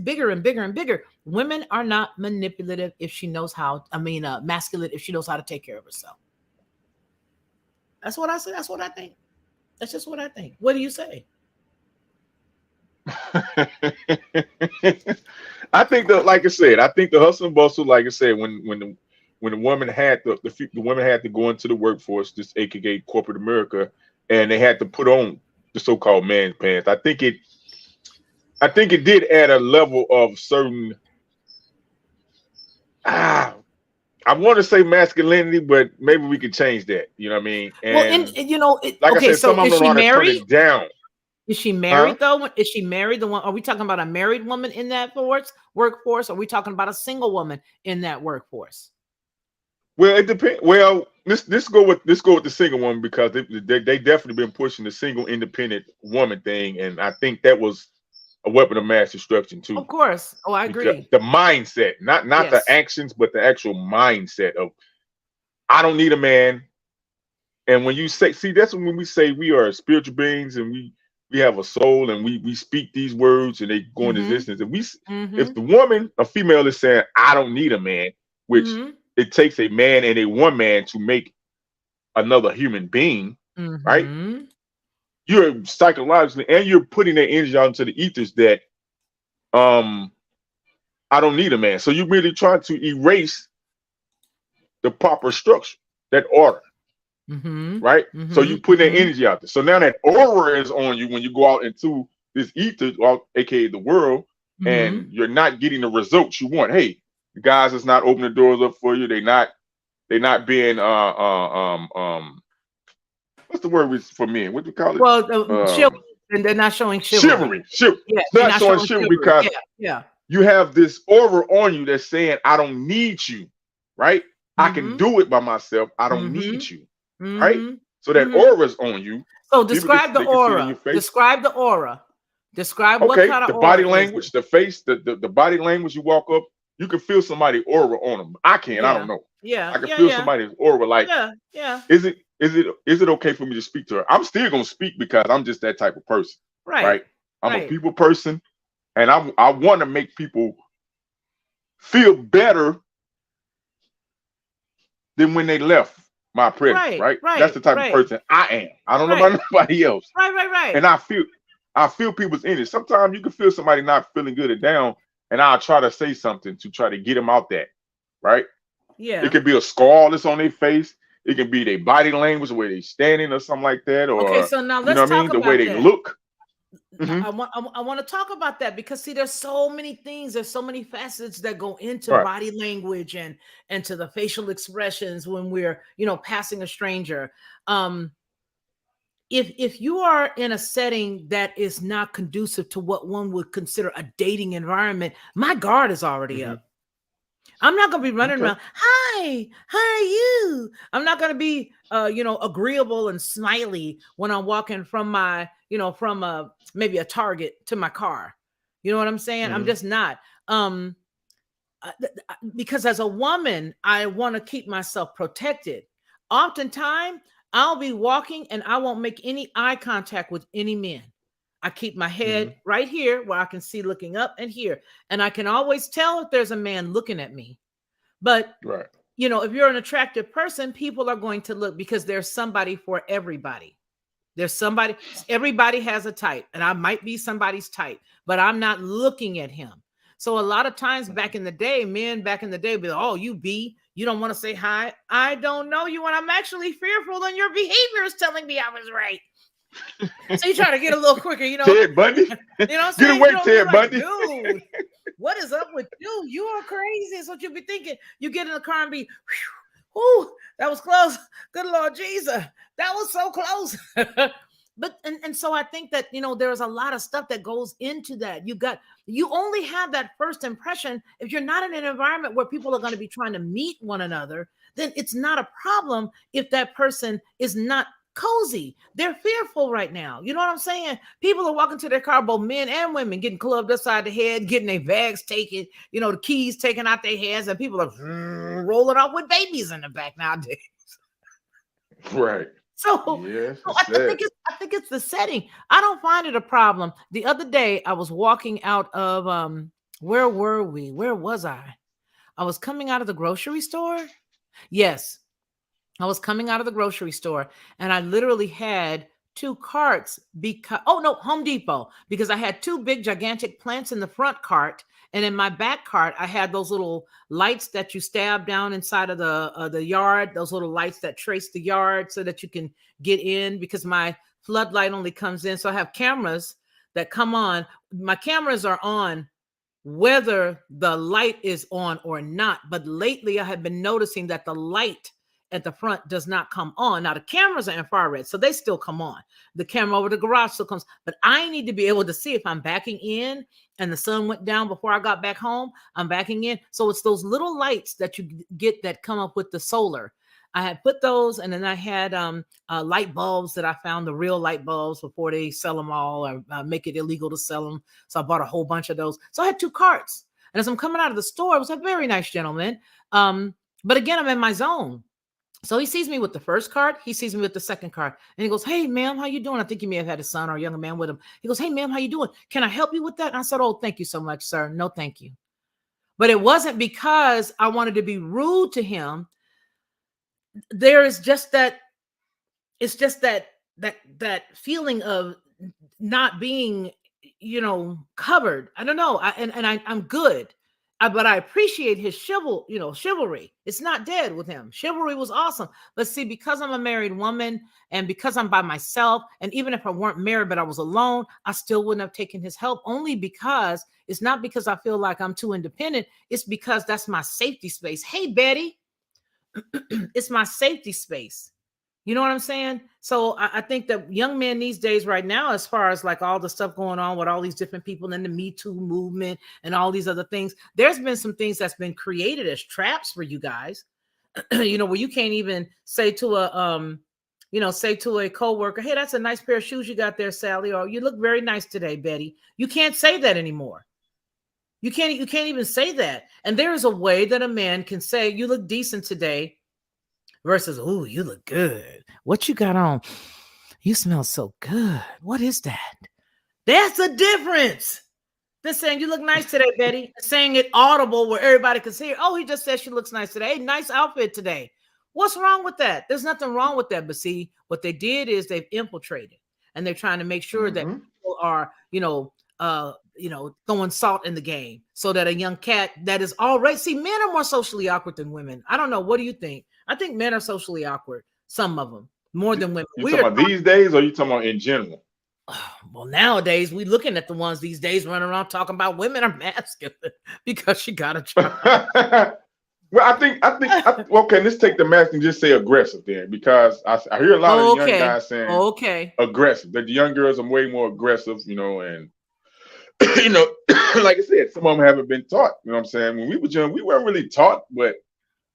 bigger and bigger and bigger. Women are not manipulative if she knows how, masculine if she knows how to take care of herself. That's what I say. That's what I think. That's just what I think. What do you say? I think that, like I said, the hustle and bustle, like I said, when the woman had the women had to go into the workforce, this aka corporate America, and they had to put on the so-called man's pants. I think it did add a level of certain I want to say masculinity, but maybe we could change that. You know what I mean? And like I said, some of them know how to turn it down. Is she married though? Is she married? The one? Are we talking about a married woman in that workforce? Or are we talking about a single woman in that workforce? Well, it depends. Well, let's go with the single woman, because they definitely been pushing the single independent woman thing, and I think that was a weapon of mass destruction too. Of course. Oh, I agree. The mindset, not yes. The actions, but the actual mindset of I don't need a man. And when you say, see, that's when we say we are spiritual beings and we have a soul, and we speak these words and they go into existence. And if the woman, a female, is saying, I don't need a man, which it takes a man and a woman to make another human being, right? You're psychologically, and you're putting that energy out into the ethers that I don't need a man. So you're really trying to erase the proper structure, that order. Right? So you put that energy out there. So now that aura is on you when you go out into this ether, aka the world, and you're not getting the results you want. Hey, the guys is not opening the doors up for you. They're not being what's the word for men? What do you call it? Well, and they're not showing chivalry. Yeah, not showing chivalry because you have this aura on you that's saying, I don't need you, right? I can do it by myself. I don't need you. Right, so that aura's on you. So describe the aura. Describe the aura. Describe what kind of the body language, the face, the body language. You walk up, you can feel somebody's aura on them. I can. I don't know. Yeah, I can feel somebody's aura. Like, is it okay for me to speak to her? I'm still gonna speak because I'm just that type of person. Right. I'm a people person, and I want to make people feel better than when they left my presence, right? That's the type of person I am. I don't know about nobody else. Right. And I feel people's energy. Sometimes you can feel somebody not feeling good or down, and I'll try to say something to try to get them out that, right? Yeah. It could be a scar that's on their face. It can be their body language, where they're standing or something like that. Or so now let's talk about the way they look. I want to talk about that because see, there's so many things, there's so many facets that go into body language and to the facial expressions when we're passing a stranger. If you are in a setting that is not conducive to what one would consider a dating environment, my guard is already up. I'm not gonna be running Okay. around. Hi, how are you? I'm not gonna be, agreeable and smiley when I'm walking from my, from maybe a Target to my car. You know what I'm saying? I'm Hmm. just not. Um, because as a woman, I want to keep myself protected. Oftentimes, I'll be walking and I won't make any eye contact with any men. I keep my Hmm. head right here where I can see looking up and here. And I can always tell if there's a man looking at me. But, Right. if you're an attractive person, people are going to look because there's somebody for everybody. There's somebody, everybody has a type, and I might be somebody's type, but I'm not looking at him. So a lot of times back in the day, men back in the day be like, oh, you don't want to say hi. I don't know you, and I'm actually fearful, and your behavior is telling me I was right. So you try to get a little quicker, Ted Bundy. You know what I'm Get saying? away, You're Ted like, Bundy. dude, what is up with you? You are crazy. That's what you'll be thinking. You get in the car and be, whew, that was close. Good Lord Jesus. That was so close. But so I think that there's a lot of stuff that goes into that. You only have that first impression. If you're not in an environment where people are going to be trying to meet one another, then it's not a problem if that person is not cozy. They're fearful right now. You know what I'm saying? People are walking to their car, both men and women, getting clubbed upside the head, getting their bags taken, the keys taken out their hands, and people are rolling off with babies in the back nowadays. Right. So, Yes, so it's I think sad. it's the setting. I don't find it a problem. The other day I was walking out of where were we? Where was I? I was coming out of the grocery store. Yes, I was coming out of the grocery store and I literally had two carts because, oh no, Home Depot, because I had two big gigantic plants in the front cart. And in my back cart, I had those little lights that you stab down inside of the yard, those little lights that trace the yard so that you can get in because my floodlight only comes in. So I have cameras that come on. My cameras are on whether the light is on or not. But lately, I have been noticing that the light at the front does not come on. Now, the cameras are infrared, so they still come on. The camera over the garage still comes, but I need to be able to see if I'm backing in and the sun went down before I got back home. I'm backing in. So it's those little lights that you get that come up with the solar. I had put those, and then I had light bulbs that I found, the real light bulbs before they sell them all or make it illegal to sell them. So I bought a whole bunch of those. So I had two carts. And as I'm coming out of the store, it was a very nice gentleman. But again, I'm in my zone. So he sees me with the first cart. He sees me with the second cart. And he goes, hey, ma'am, how you doing? I think he may have had a son or a younger man with him. He goes, hey, ma'am, how you doing? Can I help you with that? And I said, oh, thank you so much, sir. No, thank you. But it wasn't because I wanted to be rude to him. There is just that, it's just that feeling of not being, covered. I don't know. I'm good. But I appreciate his chivalry. It's not dead with him. Chivalry was awesome. But see, because I'm a married woman and because I'm by myself, and even if I weren't married, but I was alone, I still wouldn't have taken his help only because it's not because I feel like I'm too independent. It's because that's my safety space. Hey, Betty, it's my safety space. You know what I'm saying? So I think that young men these days right now, as far as like all the stuff going on with all these different people in the Me Too movement and all these other things, there's been some things that's been created as traps for you guys, where you can't even say to a coworker, hey, that's a nice pair of shoes you got there, Sally, or you look very nice today, Betty. You can't say that anymore. You can't even say that. And there is a way that a man can say, you look decent today, versus, oh, you look good. What you got on? You smell so good. What is that? That's the difference. They're saying, you look nice today, Betty. Saying it audible where everybody can hear. Oh, he just said she looks nice today. Hey, nice outfit today. What's wrong with that? There's nothing wrong with that. But see, what they did is they've infiltrated and they're trying to make sure that Hmm. people are, throwing salt in the game so that a young cat that is already, see, men are more socially awkward than women. I don't know. What do you think? I think men are socially awkward. Some of them more than women. You talking about these days, or you talking about in general? Well, nowadays we looking at the ones these days running around talking about women are masculine because she got a job. Well, okay, let's take the mask and just say aggressive then, because I hear a lot of young Okay. guys saying Okay. aggressive, that the young girls are way more aggressive, and you know, like I said, some of them haven't been taught. You know what I'm saying? When we were young, we weren't really taught, but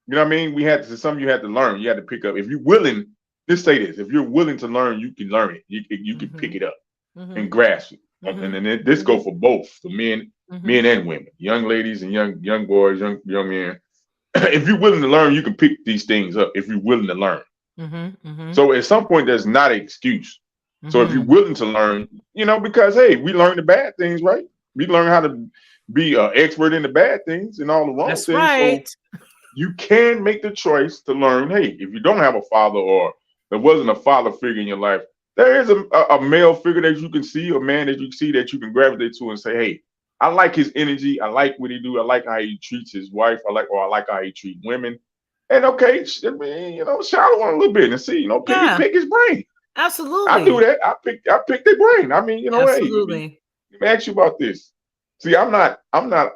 you know what I mean? We had to, some you had to learn. You had to pick up. If you're willing, just say this: if you're willing to learn, you can learn it. You can pick it up and grasp it. And then this go for both, for men and women, young ladies and young boys, young men. If you're willing to learn, you can pick these things up. If you're willing to learn. So at some point, there's not an excuse. So if you're willing to learn, you know, because hey, we learn the bad things, right? We learn how to be an expert in the bad things and all the wrong That's things. right. So you can make the choice to learn. Hey, if you don't have a father or there wasn't a father figure in your life, there is a male figure that you can see, a man that you see that you can gravitate to and say, hey, I like his energy. I like what he do. I like how he treats his wife. I like how he treats women. And okay, I mean, you know, shout on a little bit and see, you know, pick his brain. Absolutely. I do that. I pick their brain. I mean, you know, absolutely. Hey, let me ask you about this. See, I'm not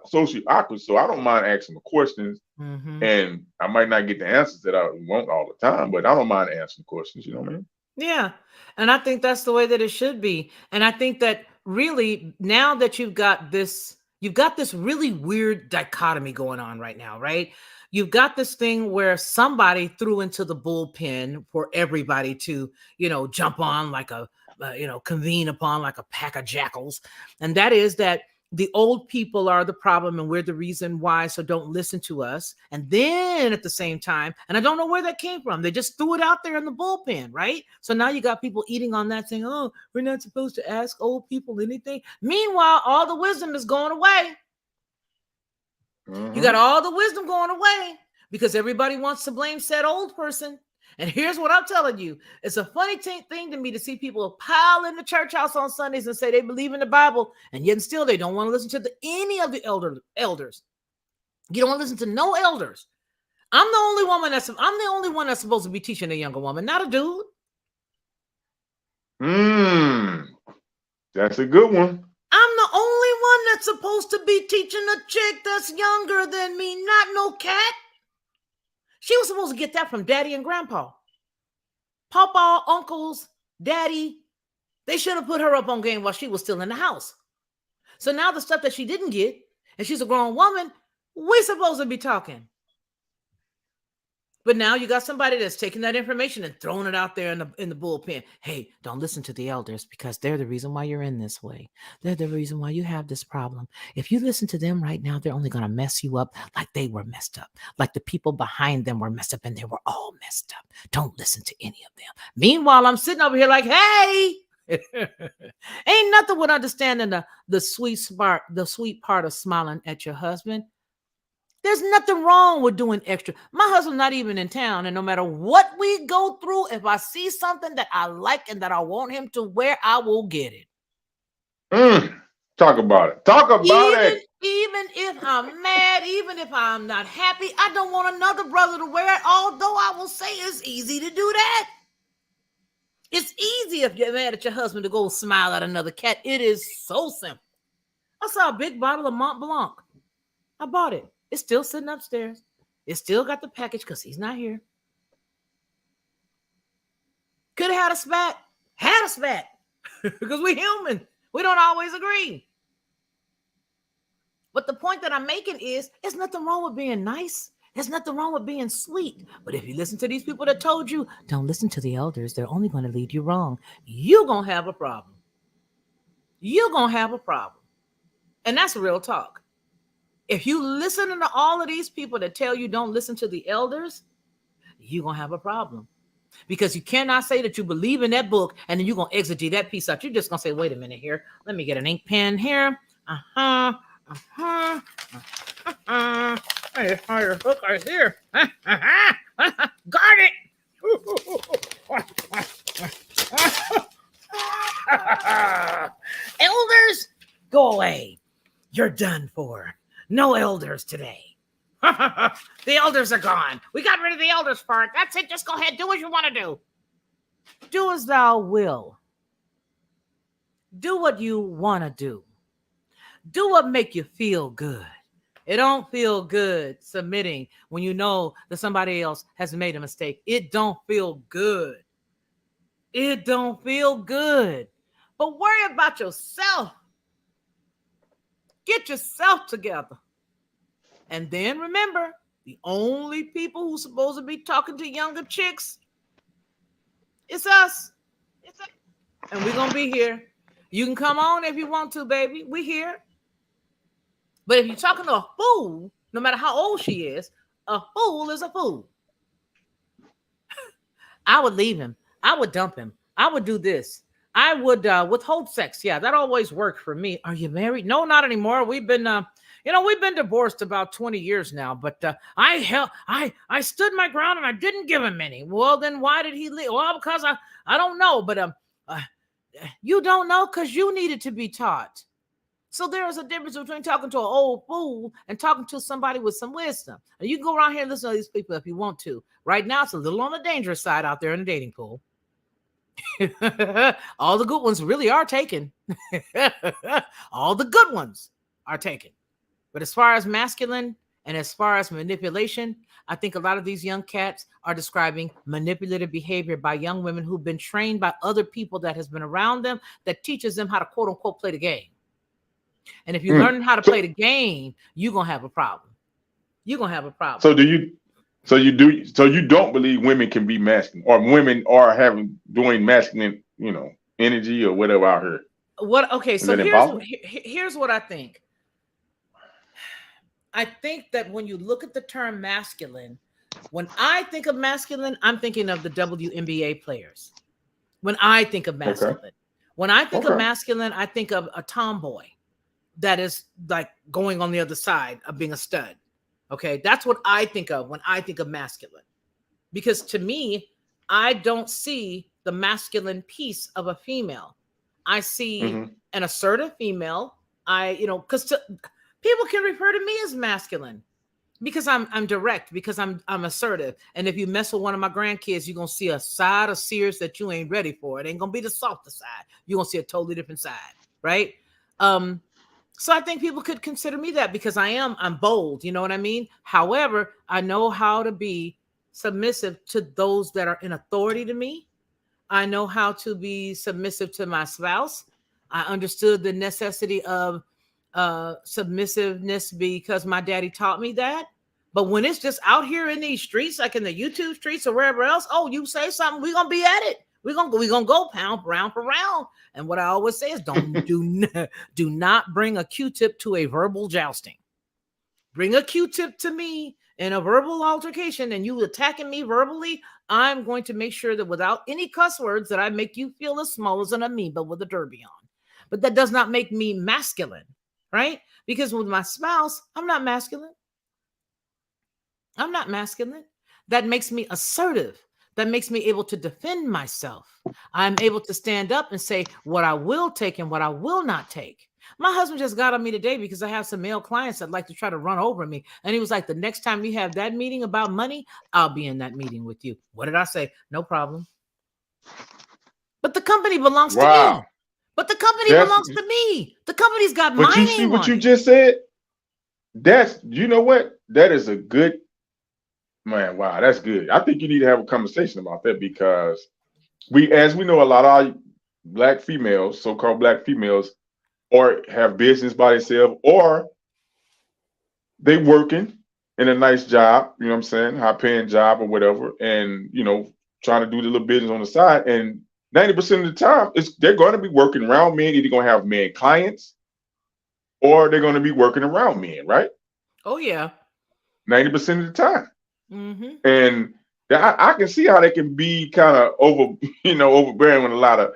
socially awkward, so I don't mind asking the questions. And I might not get the answers that I want all the time, but I don't mind answering questions. You know what I mean? Yeah. And I think that's the way that it should be. And I think that really now that you've got this really weird dichotomy going on right now, right? You've got this thing where somebody threw into the bullpen for everybody to, you know, jump on like convene upon like a pack of jackals. And that is that the old people are the problem and we're the reason why, so don't listen to us. And then at the same time, and I don't know where that came from, they just threw it out there in the bullpen, right? So now you got people eating on that saying, oh, we're not supposed to ask old people anything. Meanwhile, all the wisdom is going away. You got all the wisdom going away because everybody wants to blame said old person. And here's what I'm telling you. It's a funny thing to me to see people pile in the church house on Sundays and say they believe in the Bible, and yet still they don't want to listen to any of the elders. You don't want to listen to no elders. I'm the only one that's supposed to be teaching a younger woman, not a dude. That's a good one. I'm the only one that's supposed to be teaching a chick that's younger than me, not no cat. She was supposed to get that from daddy and grandpa. Papa, uncles, daddy. They should have put her up on game while she was still in the house. So now the stuff that she didn't get, and she's a grown woman, we're supposed to be talking. But now you got somebody that's taking that information and throwing it out there in the bullpen. Hey, don't listen to the elders because they're the reason why you're in this way. They're the reason why you have this problem. If you listen to them right now, they're only going to mess you up like they were messed up, like the people behind them were messed up and they were all messed up. Don't listen to any of them. Meanwhile, I'm sitting over here like, hey, ain't nothing with understanding the sweet part of smiling at your husband. There's nothing wrong with doing extra. My husband's not even in town, and no matter what we go through, if I see something that I like and that I want him to wear, I will get it. Talk about it. Even if I'm mad, even if I'm not happy, I don't want another brother to wear it, although I will say it's easy to do that. It's easy if you're mad at your husband to go smile at another cat. It is so simple. I saw a big bottle of Mont Blanc. I bought it. It's still sitting upstairs. It still got the package because he's not here. Could have had a spat. Had a spat. Because we're human. We don't always agree. But the point that I'm making is, there's nothing wrong with being nice. There's nothing wrong with being sweet. But if you listen to these people that told you, don't listen to the elders, they're only going to lead you wrong, you're going to have a problem. You're going to have a problem. And that's real talk. If you listen to all of these people that tell you don't listen to the elders, you're going to have a problem. Because you cannot say that you believe in that book and then you're going to exegete that piece out. You're just going to say, wait a minute here. Let me get an ink pen here. Hey, fire hook right here. Got it. Elders, go away. You're done for. No elders today. The elders are gone. We got rid of the elders part. That's it. Just go ahead. Do what you want to do. Do as thou will. Do what you want to do. Do what make you feel good. It don't feel good submitting when you know that somebody else has made a mistake. It don't feel good. It don't feel good. But worry about yourself. Get yourself together. And then remember, the only people who's supposed to be talking to younger chicks, it's us. And we're going to be here. You can come on if you want to, baby. We here. But if you're talking to a fool, no matter how old she is, a fool is a fool. I would leave him. I would dump him. I would do this. I would withhold sex. Yeah, that always worked for me. Are you married? No, not anymore. We've been we've been divorced about 20 years now, but I stood my ground and I didn't give him any. Well, then why did he leave? Well, because I don't know, but you don't know because you needed to be taught. So there is a difference between talking to an old fool and talking to somebody with some wisdom. And you can go around here and listen to these people if you want to. Right now, it's a little on the dangerous side out there in the dating pool. All the good ones really are taken. All the good ones are taken. But as far as masculine and as far as manipulation, I think a lot of these young cats are describing manipulative behavior by young women who've been trained by other people that has been around them that teaches them how to quote unquote play the game. And if you learn how to play the game, you're gonna have a problem. You're gonna have a problem. So you don't believe women can be masculine, or women are doing masculine, energy or whatever out here? What? Okay, so here's what I think. I think that when you look at the term masculine, when I think of masculine, I'm thinking of the WNBA players. When I think of masculine, when I think of masculine, I think of a tomboy that is like going on the other side of being a stud. Okay, that's what I think of when I think of masculine. Because to me, I don't see the masculine piece of a female. I see an assertive female. Because people can refer to me as masculine because I'm direct, because I'm assertive. And if you mess with one of my grandkids, you're gonna see a side of Sears that you ain't ready for. It ain't gonna be the softer side. You're gonna see a totally different side, right? So I think people could consider me that because I'm bold, you know what I mean? However, I know how to be submissive to those that are in authority to me. I know how to be submissive to my spouse. I understood the necessity of submissiveness because my daddy taught me that. But when it's just out here in these streets, like in the YouTube streets or wherever else, oh, you say something, we're gonna be at it. We're gonna go round for round. And what I always say is do not bring a Q-tip to a verbal jousting. Bring a Q-tip to me in a verbal altercation and you attacking me verbally, I'm going to make sure that without any cuss words that I make you feel as small as an amoeba with a derby on. But that does not make me masculine, right? Because with my spouse, I'm not masculine. I'm not masculine. That makes me assertive. That makes me able to defend myself. I'm able to stand up and say what I will take and what I will not take. My husband just got on me today because I have some male clients that like to try to run over me. And he was like, the next time you have that meeting about money, I'll be in that meeting with you. What did I say? No problem. But the company belongs to me. But the company belongs to me. The company's got my name on it. But you see what you just said? You know what? That is a good, man, wow, that's good. I think you need to have a conversation about that because as we know, a lot of our black females, so-called black females, or have business by themselves, or they working in a nice job, you know what I'm saying, high-paying job or whatever, and, trying to do the little business on the side. And 90% of the time, they're going to be working around men. Either going to have men clients or they're going to be working around men, right? Oh, yeah. 90% of the time. And I can see how they can be kind of overbearing with a lot of,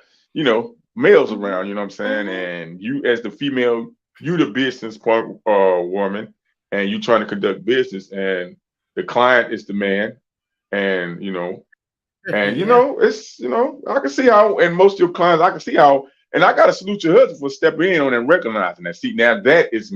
males around, you know what I'm saying? And you as the female, you the business part woman, and you trying to conduct business, and the client is the man, and it's I can see how, and most of your clients, I can see how, and I gotta salute your husband for stepping in on and recognizing that. See, now that is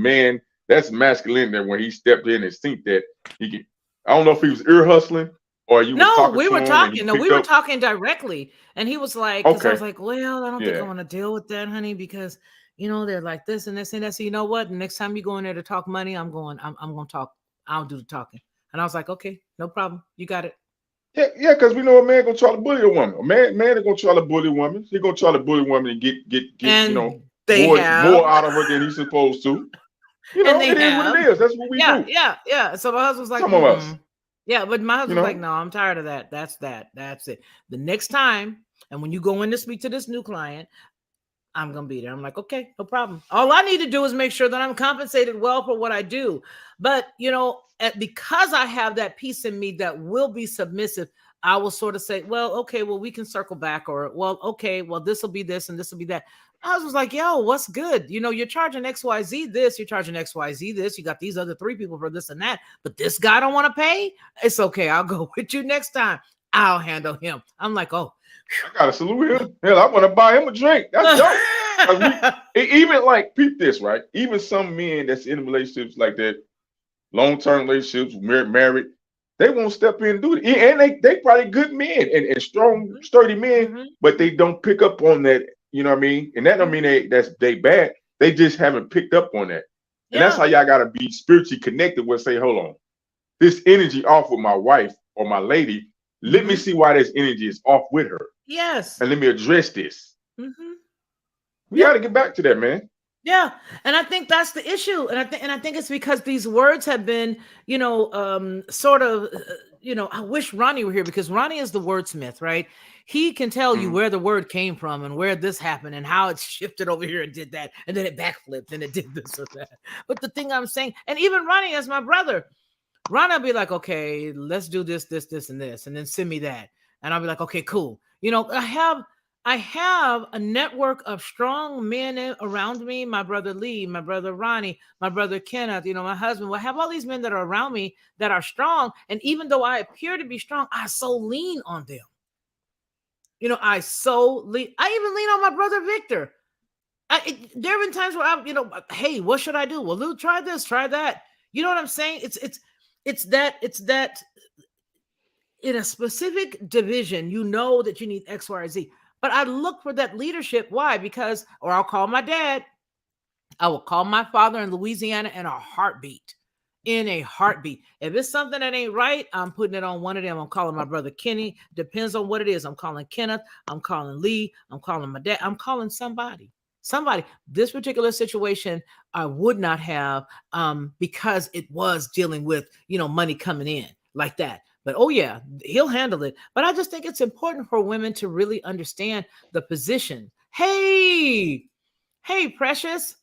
that's masculine. That when he stepped in and seen that he can, I don't know if he was ear hustling or you. No, we were talking. No, we were talking directly, and he was like, "Because I was like, well, I don't think I want to deal with that, honey, because they're like this and this and that. So you know what? Next time you go in there to talk money, I'm going to talk. I'll do the talking." And I was like, "Okay, no problem. You got it." Yeah, because we know a man gonna try to bully a woman. A man is gonna try to bully a woman. He's gonna try to bully a woman and get more out of her than he's supposed to. You And know, they it is what have. it is. That's what we Yeah, do. yeah, yeah. So my husband's like, Some of us, Yeah, but my you husband's like, know. no, I'm tired of that. That's that. That's it. The next time, and when you go in to speak to this new client, I'm gonna be there. I'm like, okay, no problem. All I need to do is make sure that I'm compensated well for what I do. But because I have that piece in me that will be submissive, I will sort of say, well, okay, well, we can circle back, or well, okay, well, this will be this and this will be that. I was like, yo, what's good? You're charging XYZ this, you're charging XYZ this, you got these other 3 people for this and that, but this guy don't want to pay. It's okay, I'll go with you next time. I'll handle him. I'm like, oh. I gotta salute him. Hell, I want to buy him a drink. That's dope. 'Cause even like peep this, right? Even some men that's in relationships like that, long-term relationships, married, they won't step in and do it. And they probably good men and strong, sturdy men, but they don't pick up on that. You know what I mean? And that don't mean they bad. They just haven't picked up on that. And that's how y'all gotta be spiritually connected with. Say, hold on, this energy off with my wife or my lady. Let me see why this energy is off with her. Yes. And let me address this. We got to get back to that, man. Yeah, and I think that's the issue, and I think it's because these words have been, sort of, I wish Ronnie were here, because Ronnie is the wordsmith, right? He can tell you where the word came from and where this happened and how it's shifted over here and did that, and then it backflipped and it did this or that. But the thing I'm saying, and even Ronnie as my brother, Ronnie will be like, okay, let's do this, this, this, and this, and then send me that, and I'll be like, okay, cool. I have a network of strong men around me. My brother Lee, my brother Ronnie, my brother Kenneth, my husband. I have all these men that are around me that are strong. And even though I appear to be strong, I so lean on them. I even lean on my brother Victor. There have been times where hey, what should I do? Well, Lou, try this, try that. You know what I'm saying? It's that in a specific division, that you need X, Y, or Z. But I look for that leadership. Why? Because, or I'll call my dad. I will call my father in Louisiana in a heartbeat. In a heartbeat. If it's something that ain't right, I'm putting it on one of them. I'm calling my brother Kenny. Depends on what it is. I'm calling Kenneth. I'm calling Lee. I'm calling my dad. I'm calling somebody. This particular situation I would not have because it was dealing with, money coming in like that. But oh yeah, he'll handle it. But I just think it's important for women to really understand the position. Hey, Precious,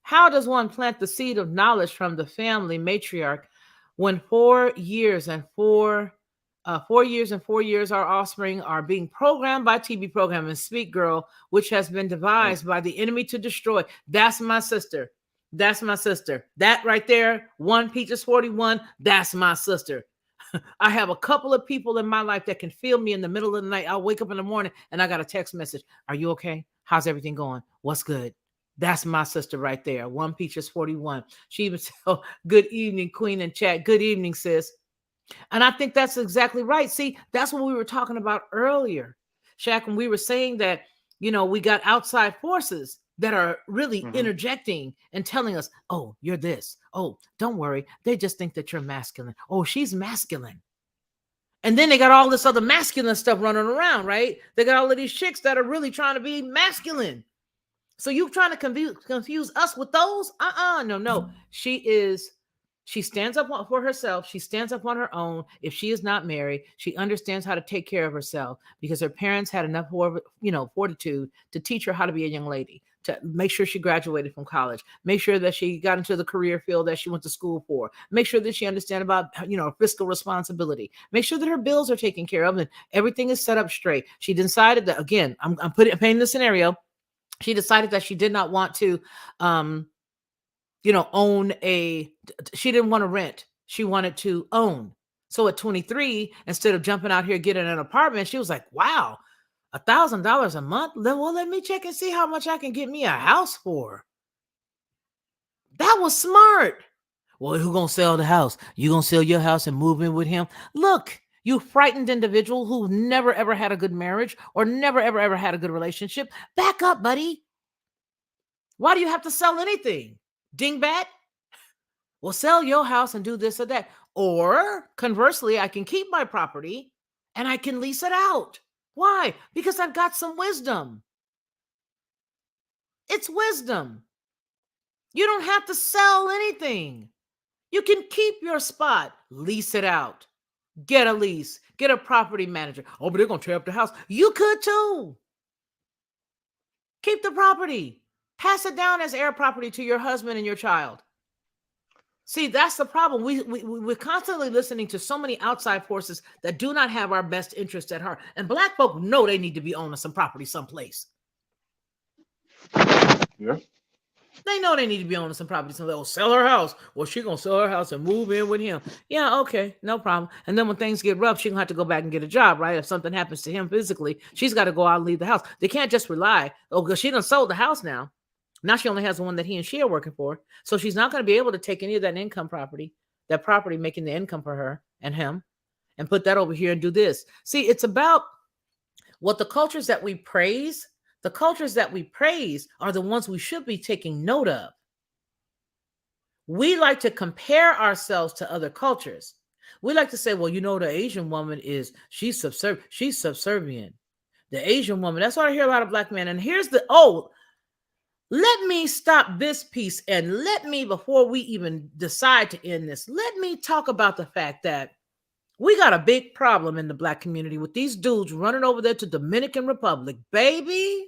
how does one plant the seed of knowledge from the family matriarch when 4 years and 4 years our offspring are being programmed by TV program and Speak Girl, which has been devised by the enemy to destroy? That's my sister. That's my sister. That right there, 1 Peaches 41, that's my sister. I have a couple of people in my life that can feel me in the middle of the night. I'll wake up in the morning and I got a text message. Are you okay? How's everything going? What's good? That's my sister right there. 1 Peaches 41. She even said, good evening, Queen in chat. Good evening, sis. And I think that's exactly right. See, that's what we were talking about earlier, Shaq, when we were saying that, we got outside forces that are really interjecting and telling us, oh, you're this. Oh, don't worry. They just think that you're masculine. Oh, she's masculine. And then they got all this other masculine stuff running around, right? They got all of these chicks that are really trying to be masculine. So you trying to confuse us with those? No. She stands up for herself. She stands up on her own. If she is not married, she understands how to take care of herself because her parents had enough, fortitude to teach her how to be a young lady, to make sure she graduated from college, make sure that she got into the career field that she went to school for, make sure that she understands about, fiscal responsibility, make sure that her bills are taken care of and everything is set up straight. She decided that, again, I'm painting the scenario. She decided that she did not want to, she didn't want to rent. She wanted to own. So at 23, instead of jumping out here getting an apartment, she was like, wow, $1,000 a month? Well, let me check and see how much I can get me a house for. That was smart. Well, who gonna sell the house? You gonna sell your house and move in with him? Look, you frightened individual who never ever had a good marriage or never ever had a good relationship. Back up, buddy. Why do you have to sell anything? Dingbat? Well, sell your house and do this or that. Or conversely, I can keep my property and I can lease it out. Why? Because I've got some wisdom. It's wisdom. You don't have to sell anything. You can keep your spot, lease it out, get a lease, get a property manager. Oh, but they're going to tear up the house. You could too. Keep the property. Pass it down as heir property to your husband and your child. See, that's the problem. We're constantly listening to so many outside forces that do not have our best interest at heart. And Black folk know they need to be owning some property someplace. Yeah. They know they need to be owning some property. So they'll sell her house. Well, she's going to sell her house and move in with him. Yeah, okay, no problem. And then when things get rough, she's going to have to go back and get a job, right? If something happens to him physically, she's got to go out and leave the house. They can't just rely. Oh, because she done sold the house now. Now she only has the one that he and she are working for. So she's not going to be able to take any of that income property, that property making the income for her and him, and put that over here and do this. See, it's about what the cultures that we praise. The cultures that we praise are the ones we should be taking note of. We like to compare ourselves to other cultures. We like to say, well, you know, the Asian woman she's subservient. The Asian woman, that's what I hear a lot of Black men. And here's let me stop this piece and before we even decide to end this, let me talk about the fact that we got a big problem in the Black community with these dudes running over there to Dominican Republic, baby.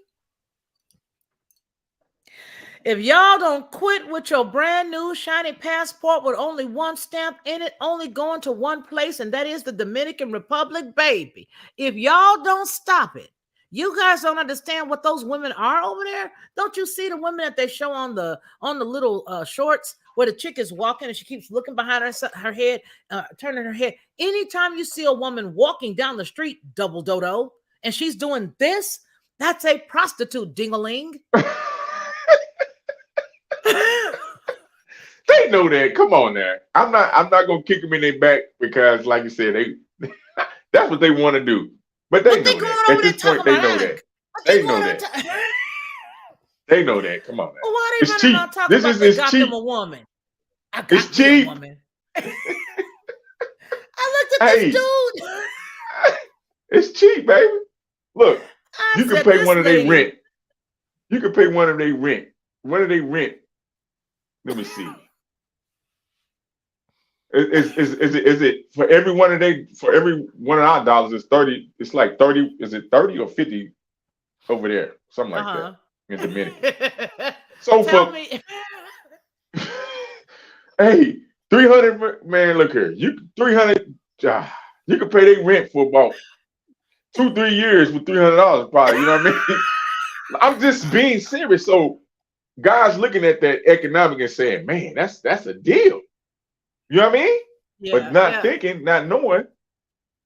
If y'all don't quit with your brand new shiny passport with only one stamp in it, only going to one place, and that is the Dominican Republic, baby. If y'all don't stop it, you guys don't understand what those women are over there. Don't you see the women that they show on the little shorts where the chick is walking and she keeps looking behind her head, turning her head. Anytime you see a woman walking down the street, double dodo, and she's doing this, that's a prostitute, ding-a-ling. They know that. Come on now. I'm not gonna kick them in their back because, like you said, that's what they want to do. But they know that. At this point, they know that. They know that. They know that. Come on now. Well, why they running around talking about they got them a woman? I got it's cheap. A woman. I looked at this dude. It's cheap, baby. Look, you can pay one of their rent. You can pay one of their rent. One of their rent. Let me see. Is it for every one of our dollars is 30? It's like 30. Is it 30 or 50 over there? Something like that in Dominican. So for hey, 300, man, look here. 300. You can pay their rent for about 2-3 years with $300 probably. You know what I mean? I'm just being serious. So guys looking at that economic and saying, man, that's a deal. You know what I mean? Yeah, but not thinking, not knowing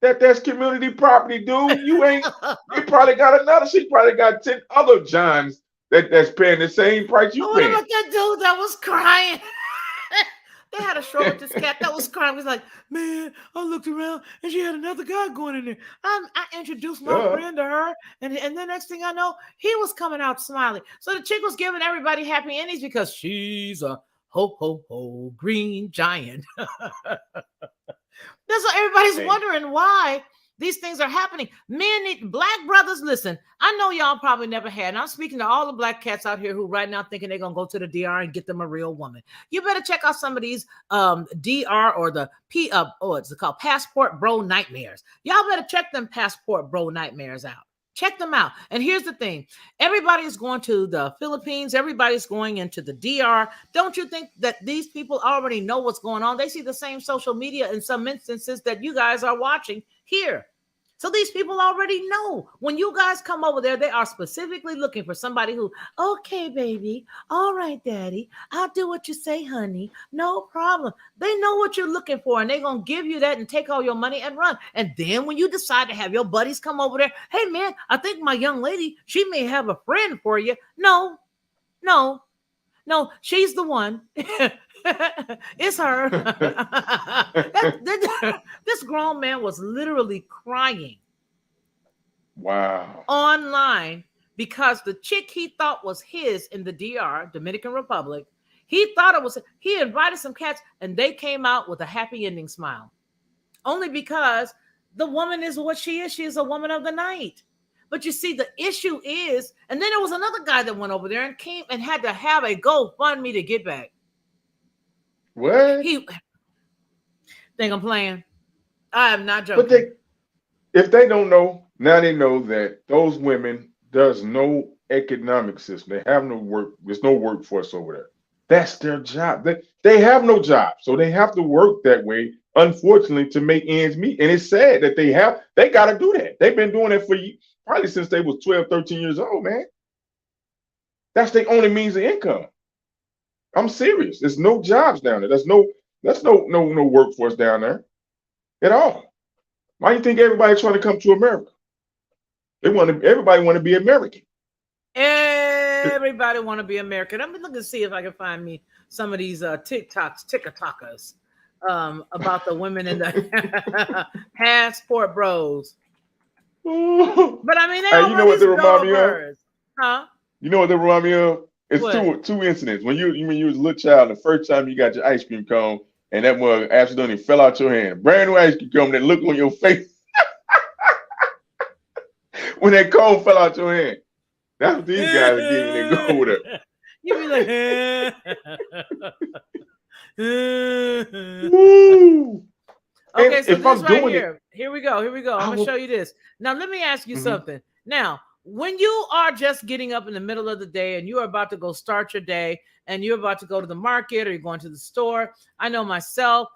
that that's community property, dude. You probably got another. She probably got 10 other Johns that's paying the same price you paying. What about that dude that was crying? They had a show with this cat that was crying. He was like, man, I looked around and she had another guy going in there. I introduced my friend to her, and the next thing I know, he was coming out smiling. So the chick was giving everybody happy endings because she's a ho, ho, ho, green giant. That's what everybody's wondering why these things are happening. Black brothers, listen, I know y'all probably never had, and I'm speaking to all the Black cats out here who right now thinking they're going to go to the DR and get them a real woman. You better check out some of these DR or the it's called passport bro nightmares. Y'all better check them passport bro nightmares out. Check them out. And here's the thing. Everybody's going to the Philippines. Everybody's going into the DR. Don't you think that these people already know what's going on? They see the same social media in some instances that you guys are watching here. So these people already know when you guys come over there, they are specifically looking for somebody who, okay, baby. All right, daddy. I'll do what you say, honey. No problem. They know what you're looking for, and they're going to give you that and take all your money and run. And then when you decide to have your buddies come over there, hey, man, I think my young lady, she may have a friend for you. No, she's the one. It's her. This grown man was literally crying. Wow. Online because the chick he thought was his in the DR, Dominican Republic, he invited some cats and they came out with a happy ending smile. Only because the woman is what she is. She is a woman of the night. But you see, the issue is, and then there was another guy that went over there and came and had to have a GoFundMe to get back. What? He think I'm playing. I am not joking. But if they don't know, now they know that those women, there's no economic system. They have no work. There's no workforce over there. That's their job. They have no job. So they have to work that way, unfortunately, to make ends meet. And it's sad that they got to do that. They've been doing it for probably since they was 12, 13 years old, man. That's their only means of income. I'm serious. There's no jobs down there. There's no workforce down there at all. Why do you think everybody's trying to come to America? Everybody want to be American. Everybody want to be American. I'm looking to see if I can find me some of these TikTokers about the women in the passport bros. But I mean, hey, you know what they remind me of? Huh? You know what they remind me of? It's two incidents. When you was a little child, the first time you got your ice cream cone, and that mug accidentally fell out your hand. Brand new ice cream cone, that look on your face when that cone fell out your hand. That's what these guys are getting when they go over there. You be like, okay, so this right here. Here we go. I'm gonna show you this. Now, let me ask you something. Now, when you are just getting up in the middle of the day and you are about to go start your day and you're about to go to the market or you're going to the store, I know myself,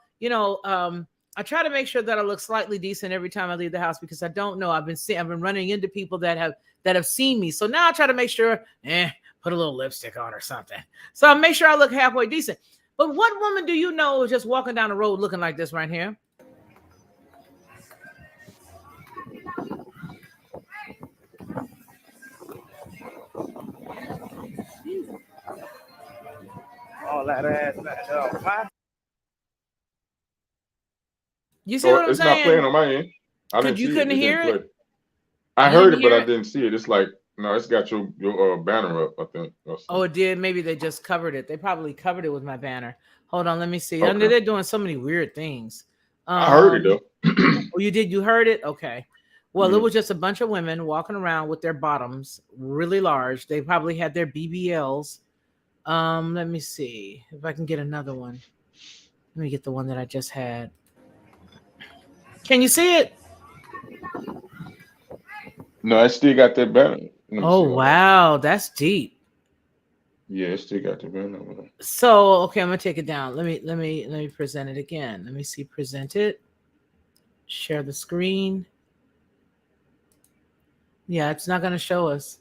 I try to make sure that I look slightly decent every time I leave the house because I don't know. I've been running into people that have seen me. So now I try to make sure, put a little lipstick on or something. So I make sure I look halfway decent. But what woman do you know is just walking down the road looking like this right here? All that ass. You see what I'm saying? It's not playing on my end. You couldn't hear it? I heard it, but I didn't see it. It's like, no, it's got your banner up, I think. Oh, it did. Maybe they just covered it. They probably covered it with my banner. Hold on, let me see. Okay. I know they're doing so many weird things. I heard it though. Oh, you did? You heard it? Okay. Well, It was just a bunch of women walking around with their bottoms really large. They probably had their BBLs. Let me see if I can get another one. Let me get the one that I just had. Can you see it? No, I still got that banner. Oh, wow. That's deep. Yeah, it still got the banner. So, okay, I'm gonna take it down. Let me present it again. Let me see. Present it. Share the screen. Yeah, it's not gonna show us.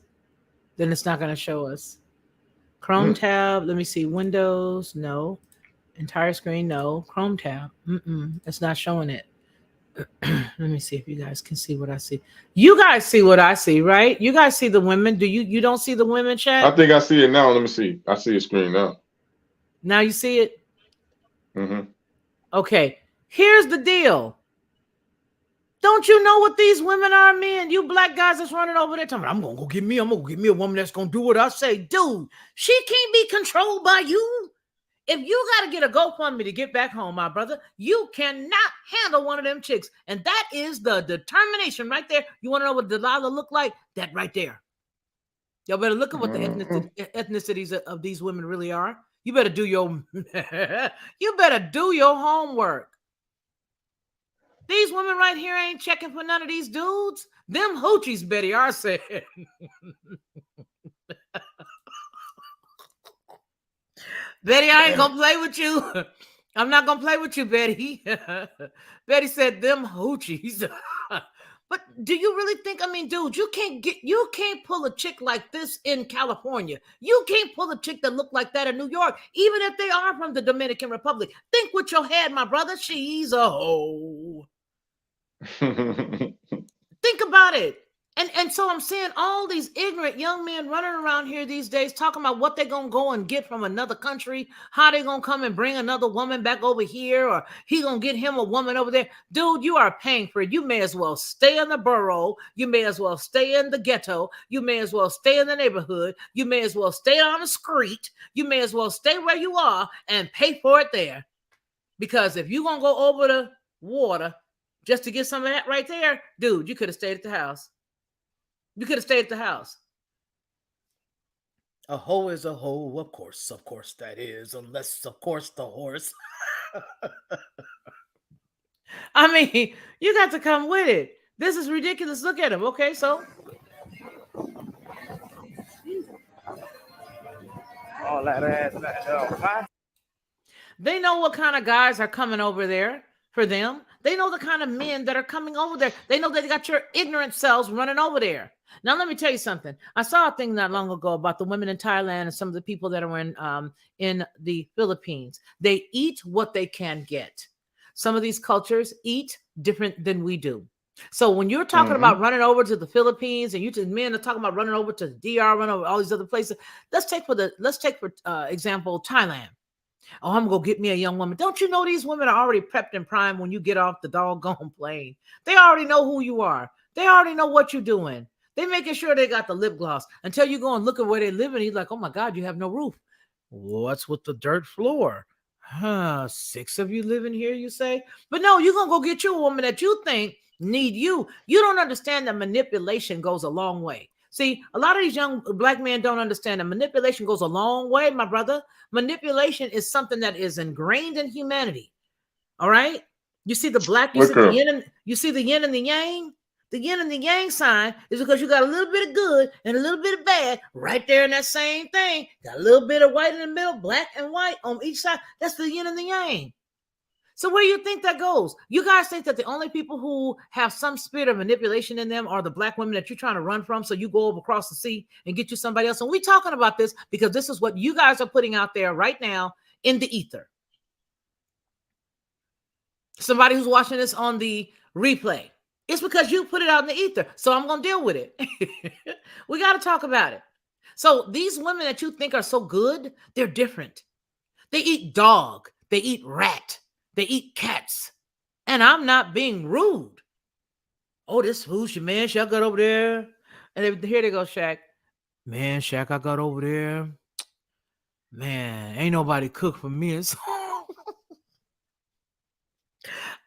Then it's not gonna show us. Chrome tab. Let me see. Windows. No. Entire screen. No. Chrome tab. It's not showing it. Let me see if you guys can see what I see. You guys see what I see, right? You guys see the women. Do you don't see the women, chat? I think I see it now. Let me see. I see a screen now. Now you see it? Okay. Here's the deal. Don't you know what these women are, men? You black guys that's running over there telling me, I'm gonna go get me a woman that's gonna do what I say. Dude, she can't be controlled by you. If you got to get a GoFundMe to get back home, my brother, you cannot handle one of them chicks. And that is the determination right there. You want to know what Delilah look like? That right there. Y'all better look at what the ethnicities of these women really are. You better do your homework. These women right here ain't checking for none of these dudes. Them hoochies, Betty, are saying. Betty, I ain't gonna play with you. I'm not gonna play with you, Betty. Betty said them hoochies. But do you really think, dude, you can't pull a chick like this in California. You can't pull a chick that look like that in New York, even if they are from the Dominican Republic. Think with your head, my brother. She's a hoe. Think about it. And so I'm saying all these ignorant young men running around here these days talking about what they're going to go and get from another country, how they're going to come and bring another woman back over here, or he going to get him a woman over there. Dude, you are paying for it. You may as well stay in the borough. You may as well stay in the ghetto. You may as well stay in the neighborhood. You may as well stay on the street. You may as well stay where you are and pay for it there. Because if you're going to go over the water just to get some of that right there, dude, you could have stayed at the house. You could have stayed at the house. A hoe is a hoe, of course that is, unless, of course, the horse. I mean, you got to come with it. This is ridiculous. Look at him. Okay, so All that ass. they know what kind of guys are coming over there for them. They know the kind of men that are coming over there. They know that they got your ignorant selves running over there. Now, let me tell you something. I saw a thing not long ago about the women in Thailand and some of the people that are in the Philippines. They eat what they can get. Some of these cultures eat different than we do. So when you're talking about running over to the Philippines, and you two men are talking about running over to the DR, run over all these other places, let's take for example Thailand. Oh, I'm gonna go get me a young woman. Don't you know these women are already prepped and primed when you get off the doggone plane? They already know who you are. They already know what you're doing. They making sure they got the lip gloss until you go and look at where they live, and he's like, "Oh my God, you have no roof. What's with the dirt floor? Huh? 6 of you living here, you say? But no, you're gonna go get you a woman that you think need you. You don't understand that manipulation goes a long way. See, a lot of these young black men don't understand that manipulation goes a long way, my brother. Manipulation is something that is ingrained in humanity. All right. You see the black, you see the yin and the yang. The yin and the yang sign is because you got a little bit of good and a little bit of bad right there in that same thing. Got a little bit of white in the middle, black and white on each side. That's the yin and the yang. So where do you think that goes? You guys think that the only people who have some spirit of manipulation in them are the black women that you're trying to run from, so you go over across the sea and get you somebody else? And we're talking about this because this is what you guys are putting out there right now in the ether. Somebody who's watching this on the replay, it's because you put it out in the ether. So I'm going to deal with it. We got to talk about it. So these women that you think are so good, they're different. They eat dog. They eat rat. They eat cats. And I'm not being rude. Oh, this who's your man Shaq got over there? And here they go, Shaq. Man, Shaq, I got over there. Man, ain't nobody cook for me.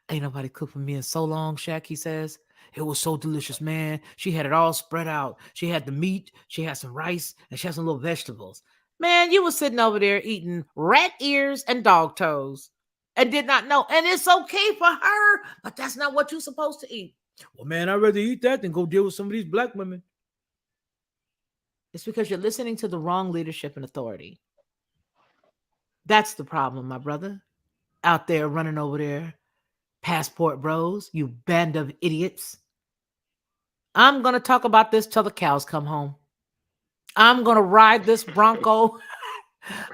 Ain't nobody cooked for me in so long, Shaq, he says. It was so delicious, man. She had it all spread out. She had the meat, she had some rice, and she had some little vegetables. Man, you were sitting over there eating rat ears and dog toes and did not know. And it's okay for her, but that's not what you're supposed to eat. Well, man, I'd rather eat that than go deal with some of these black women. It's because you're listening to the wrong leadership and authority. That's the problem, my brother. Out there running over there. Passport bros, you band of idiots. I'm going to talk about this till the cows come home. I'm going to ride this Bronco.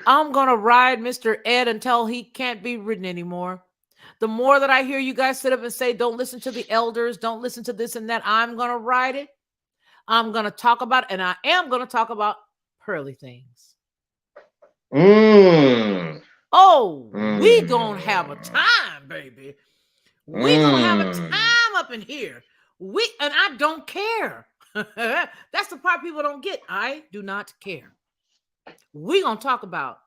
I'm going to ride Mr. Ed until he can't be ridden anymore. The more that I hear you guys sit up and say, don't listen to the elders, don't listen to this and that, I'm going to ride it. I'm going to talk about it, and I am going to talk about pearly things. Oh, we going to have a time, baby. We gonna have a time up in here. And I don't care. That's the part people don't get. I do not care. We gonna talk about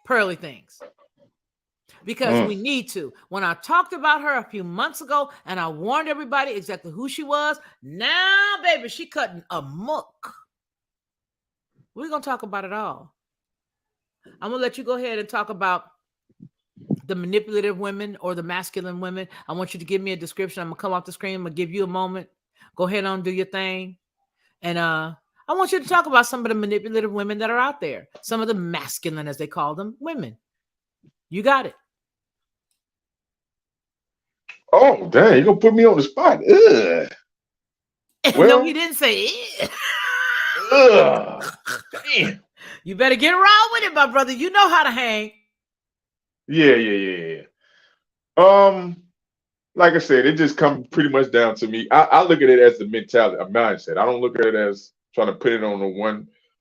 pearly things because we need to. When I talked about her a few months ago and I warned everybody exactly who she was, now, baby, she cutting amok. We're gonna talk about it all. I'm gonna let you go ahead and talk about the manipulative women or the masculine women. I want you to give me a description. I'm gonna come off the screen. I'm gonna give you a moment. Go ahead and do your thing. And I want you to talk about some of the manipulative women that are out there. Some of the masculine, as they call them, women. You got it. Oh, dang, you're gonna put me on the spot. Well, no, he didn't say it. Damn. You better get around with it, my brother. You know how to hang. Yeah. Like I said, it just comes pretty much down to me. I look at it as the mentality, a mindset. I don't look at it as trying to put it on a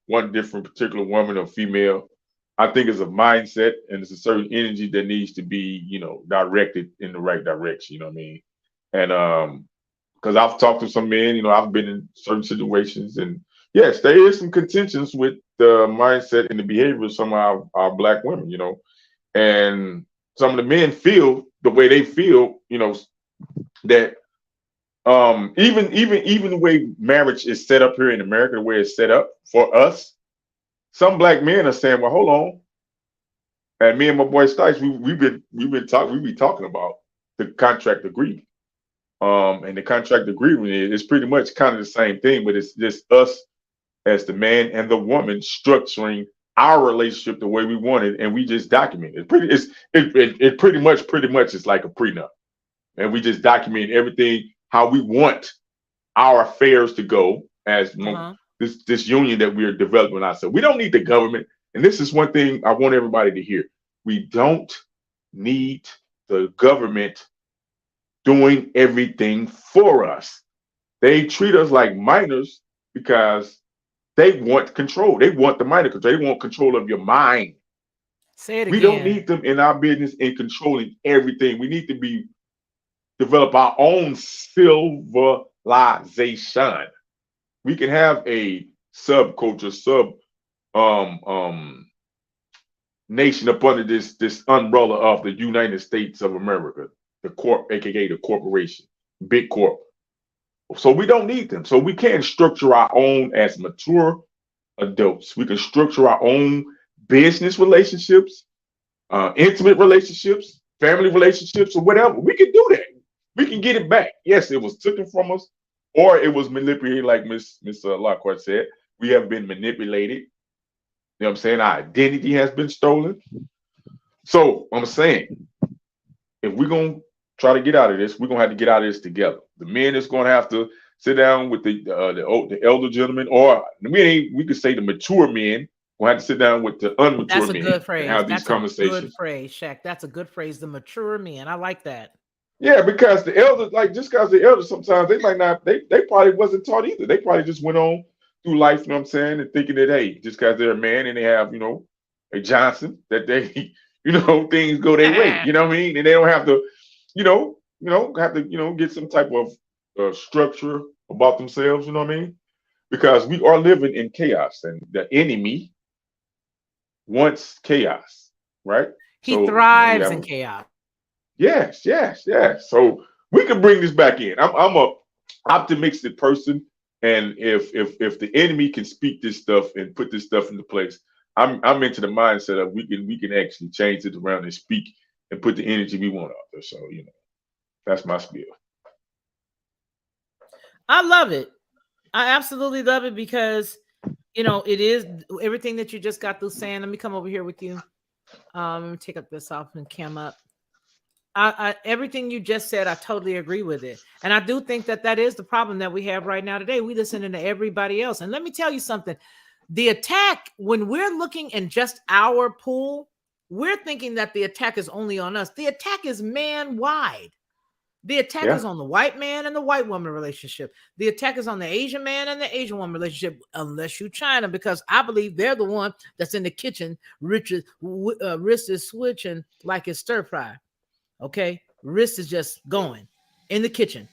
one different particular woman or female. I think it's a mindset and it's a certain energy that needs to be, directed in the right direction. You know what I mean? And because I've talked to some men, I've been in certain situations, and yes, there is some contentions with the mindset and the behavior of some of our black women, and some of the men feel the way they feel, that Even the way marriage is set up here in America, the way it's set up for us, some black men are saying, "Well, hold on." And me and my boy Stice, we be talking about the contract agreement. And the contract agreement is pretty much kind of the same thing, but it's just us as the man and the woman structuring our relationship the way we want it, and we just document it. It pretty much is like a prenup, and we just document everything how we want our affairs to go as this union that we are developing ourselves. We don't need the government, and this is one thing I want everybody to hear. We don't need the government doing everything for us. They treat us like minors because they want control. They want the minor control. They want control of your mind. Say it again. We don't need them in our business and controlling everything. We need to develop our own civilization. We can have a subculture, nation up under this umbrella of the United States of America, the corp, aka the corporation, big corp. So we don't need them. So we can structure our own as mature adults. We can structure our own business relationships, intimate relationships, family relationships, or whatever. We can do that. We can get it back. Yes, it was taken from us, or it was manipulated, like Miss Lockhart said. We have been manipulated. You know what I'm saying? Our identity has been stolen. So I'm saying, if we're going to try to get out of this, we're going to have to get out of this together. The men is going to have to sit down with the elder gentlemen, or we could say the mature men will have to sit down with the unmature That's a men good phrase. and have these That's conversations. a good phrase, Shaq. That's a good phrase. The mature men. I like that. Yeah, because the elders, just because the elders, sometimes they might not, they probably wasn't taught either. They probably just went on through life, you know what I'm saying, and thinking that, hey, just because they're a man and they have, a Johnson, that they, things go their way, you know what I mean? And they don't have to, get some type of structure about themselves, you know what I mean? Because we are living in chaos, and the enemy wants chaos, right? He thrives in chaos. Yes. So we can bring this back in. I'm a optimistic person, and if the enemy can speak this stuff and put this stuff into place, I'm into the mindset of we can actually change it around and speak and put the energy we want out there. So that's my spiel. I love it. I absolutely love it because it is everything that you just got through saying. Let me come over here with you. Let me take up this off and cam up. Everything you just said, I totally agree with it. And I do think that is the problem that we have right now today. We listening to everybody else. And let me tell you something. The attack, when we're looking in just our pool, we're thinking that the attack is only on us. The attack is man-wide. The attack is on the white man and the white woman relationship. The attack is on the Asian man and the Asian woman relationship, unless you China, because I believe they're the one that's in the kitchen. Wrist is switching like it's stir fry. Okay, wrist is just going in the kitchen.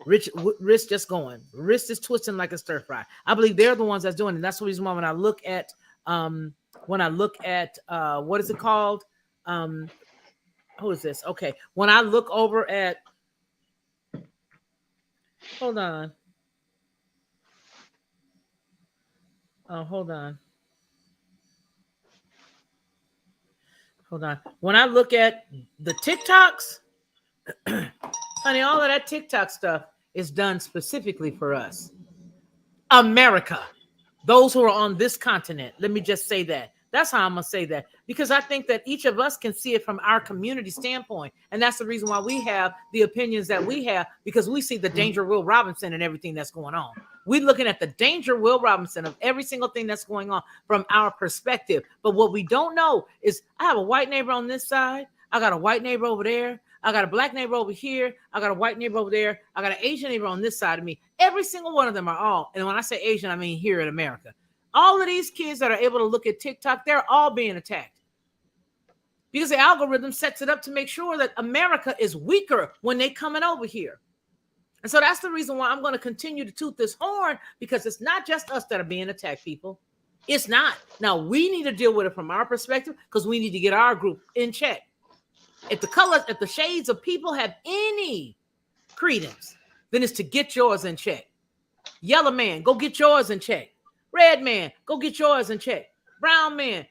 Wrist just going. Wrist is twisting like a stir fry. I believe they're the ones that's doing it. That's the reason why when I look at what is it called? Who is this? Okay, when I look over at, hold on. Oh, hold on. Hold on. When I look at the TikToks, honey, all of that TikTok stuff is done specifically for us. America. Those who are on this continent. Let me just say that. That's how I'm going to say that. Because I think that each of us can see it from our community standpoint. And that's the reason why we have the opinions that we have, because we see the danger Will Robinson and everything that's going on. We're looking at the danger Will Robinson of every single thing that's going on from our perspective. But what we don't know is I have a white neighbor on this side. I got a white neighbor over there. I got a black neighbor over here. I got a white neighbor over there. I got an Asian neighbor on this side of me. Every single one of them are all, and when I say Asian, I mean here in America. All of these kids that are able to look at TikTok, they're all being attacked. Because the algorithm sets it up to make sure that America is weaker when they coming over here. And so that's the reason why I'm going to continue to toot this horn, because it's not just us that are being attacked, people. It's not. Now, we need to deal with it from our perspective, because we need to get our group in check. If the colors, if the shades of people have any credence, then it's to get yours in check. Yellow man, go get yours in check. Red man, go get yours in check. Brown man,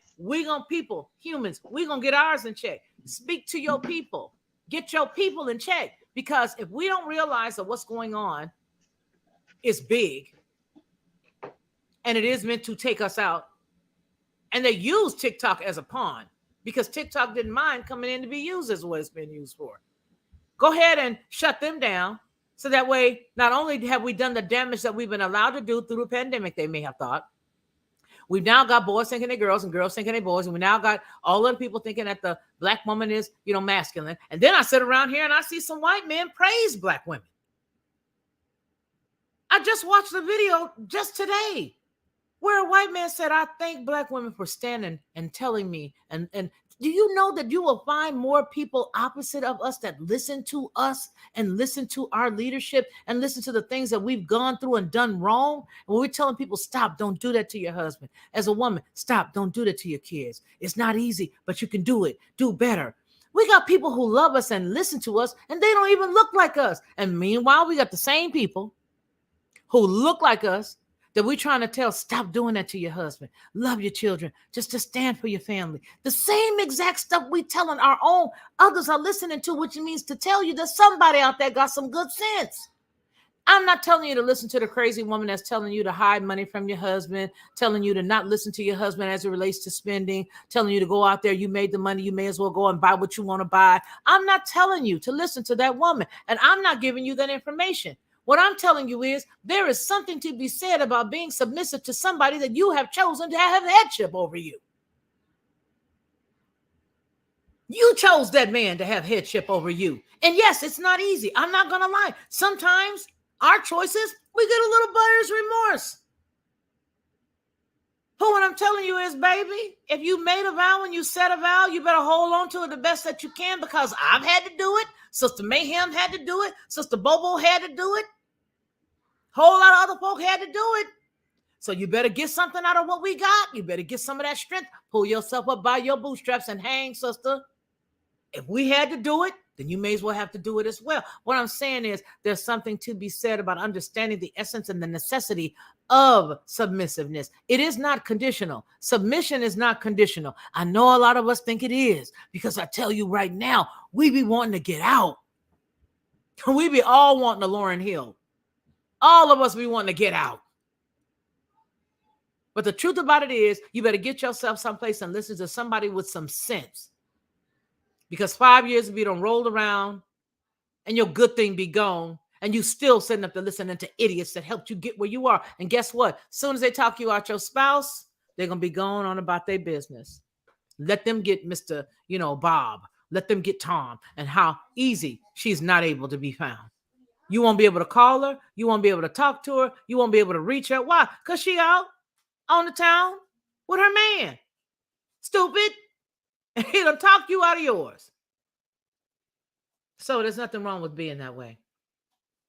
humans, we gonna get ours in check. Speak to your people. Get your people in check. Because if we don't realize that what's going on is big and it is meant to take us out, and they use TikTok as a pawn because TikTok didn't mind coming in to be used as what it's been used for. Go ahead and shut them down. So that way, not only have we done the damage that we've been allowed to do through the pandemic, they may have thought, we've now got boys thinking they're girls and girls thinking they're boys. And we now got all of the people thinking that the black woman is, masculine. And then I sit around here and I see some white men praise black women. I just watched the video just today where a white man said, I thank black women for standing and telling me. And do you know that you will find more people opposite of us that listen to us and listen to our leadership and listen to the things that we've gone through and done wrong? And we're telling people, stop, don't do that to your husband. As a woman, stop, don't do that to your kids. It's not easy, but you can do it. Do better. We got people who love us and listen to us, and they don't even look like us. And meanwhile, we got the same people who look like us that we're trying to tell, stop doing that to your husband. Love your children. Just to stand for your family. The same exact stuff we telling our own. Others are listening to, which means to tell you that somebody out there got some good sense. I'm not telling you to listen to the crazy woman that's telling you to hide money from your husband, telling you to not listen to your husband as it relates to spending, telling you to go out there, you made the money, you may as well go and buy what you want to buy. I'm not telling you to listen to that woman, and I'm not giving you that information. What I'm telling you is there is something to be said about being submissive to somebody that you have chosen to have headship over you. You chose that man to have headship over you. And yes, it's not easy. I'm not going to lie. Sometimes our choices, we get a little buyer's remorse. But what I'm telling you is, baby, if you made a vow and you said a vow, you better hold on to it the best that you can, because I've had to do it. Sister Mayhem had to do it. Sister Bobo had to do it. Whole lot of other folk had to do it. So you better get something out of what we got. You better get some of that strength. Pull yourself up by your bootstraps and hang, sister. If we had to do it, then you may as well have to do it as well. What I'm saying is there's something to be said about understanding the essence and the necessity of submissiveness. It is not conditional. Submission is not conditional. I know a lot of us think it is, because I tell you right now, we be wanting to get out. We be all wanting to Lauryn Hill. All of us be wanting to get out. But the truth about it is, you better get yourself someplace and listen to somebody with some sense. Because 5 years will be done rolled around and your good thing be gone, and you still sitting up there listening to idiots that helped you get where you are. And guess what? As soon as they talk you out your spouse, they're going to be going on about their business. Let them get Mr. Bob. Let them get Tom, and how easy she's not able to be found. You won't be able to call her. You won't be able to talk to her. You won't be able to reach her. Why? Because she out on the town with her man. Stupid. And he'll talk you out of yours. So there's nothing wrong with being that way.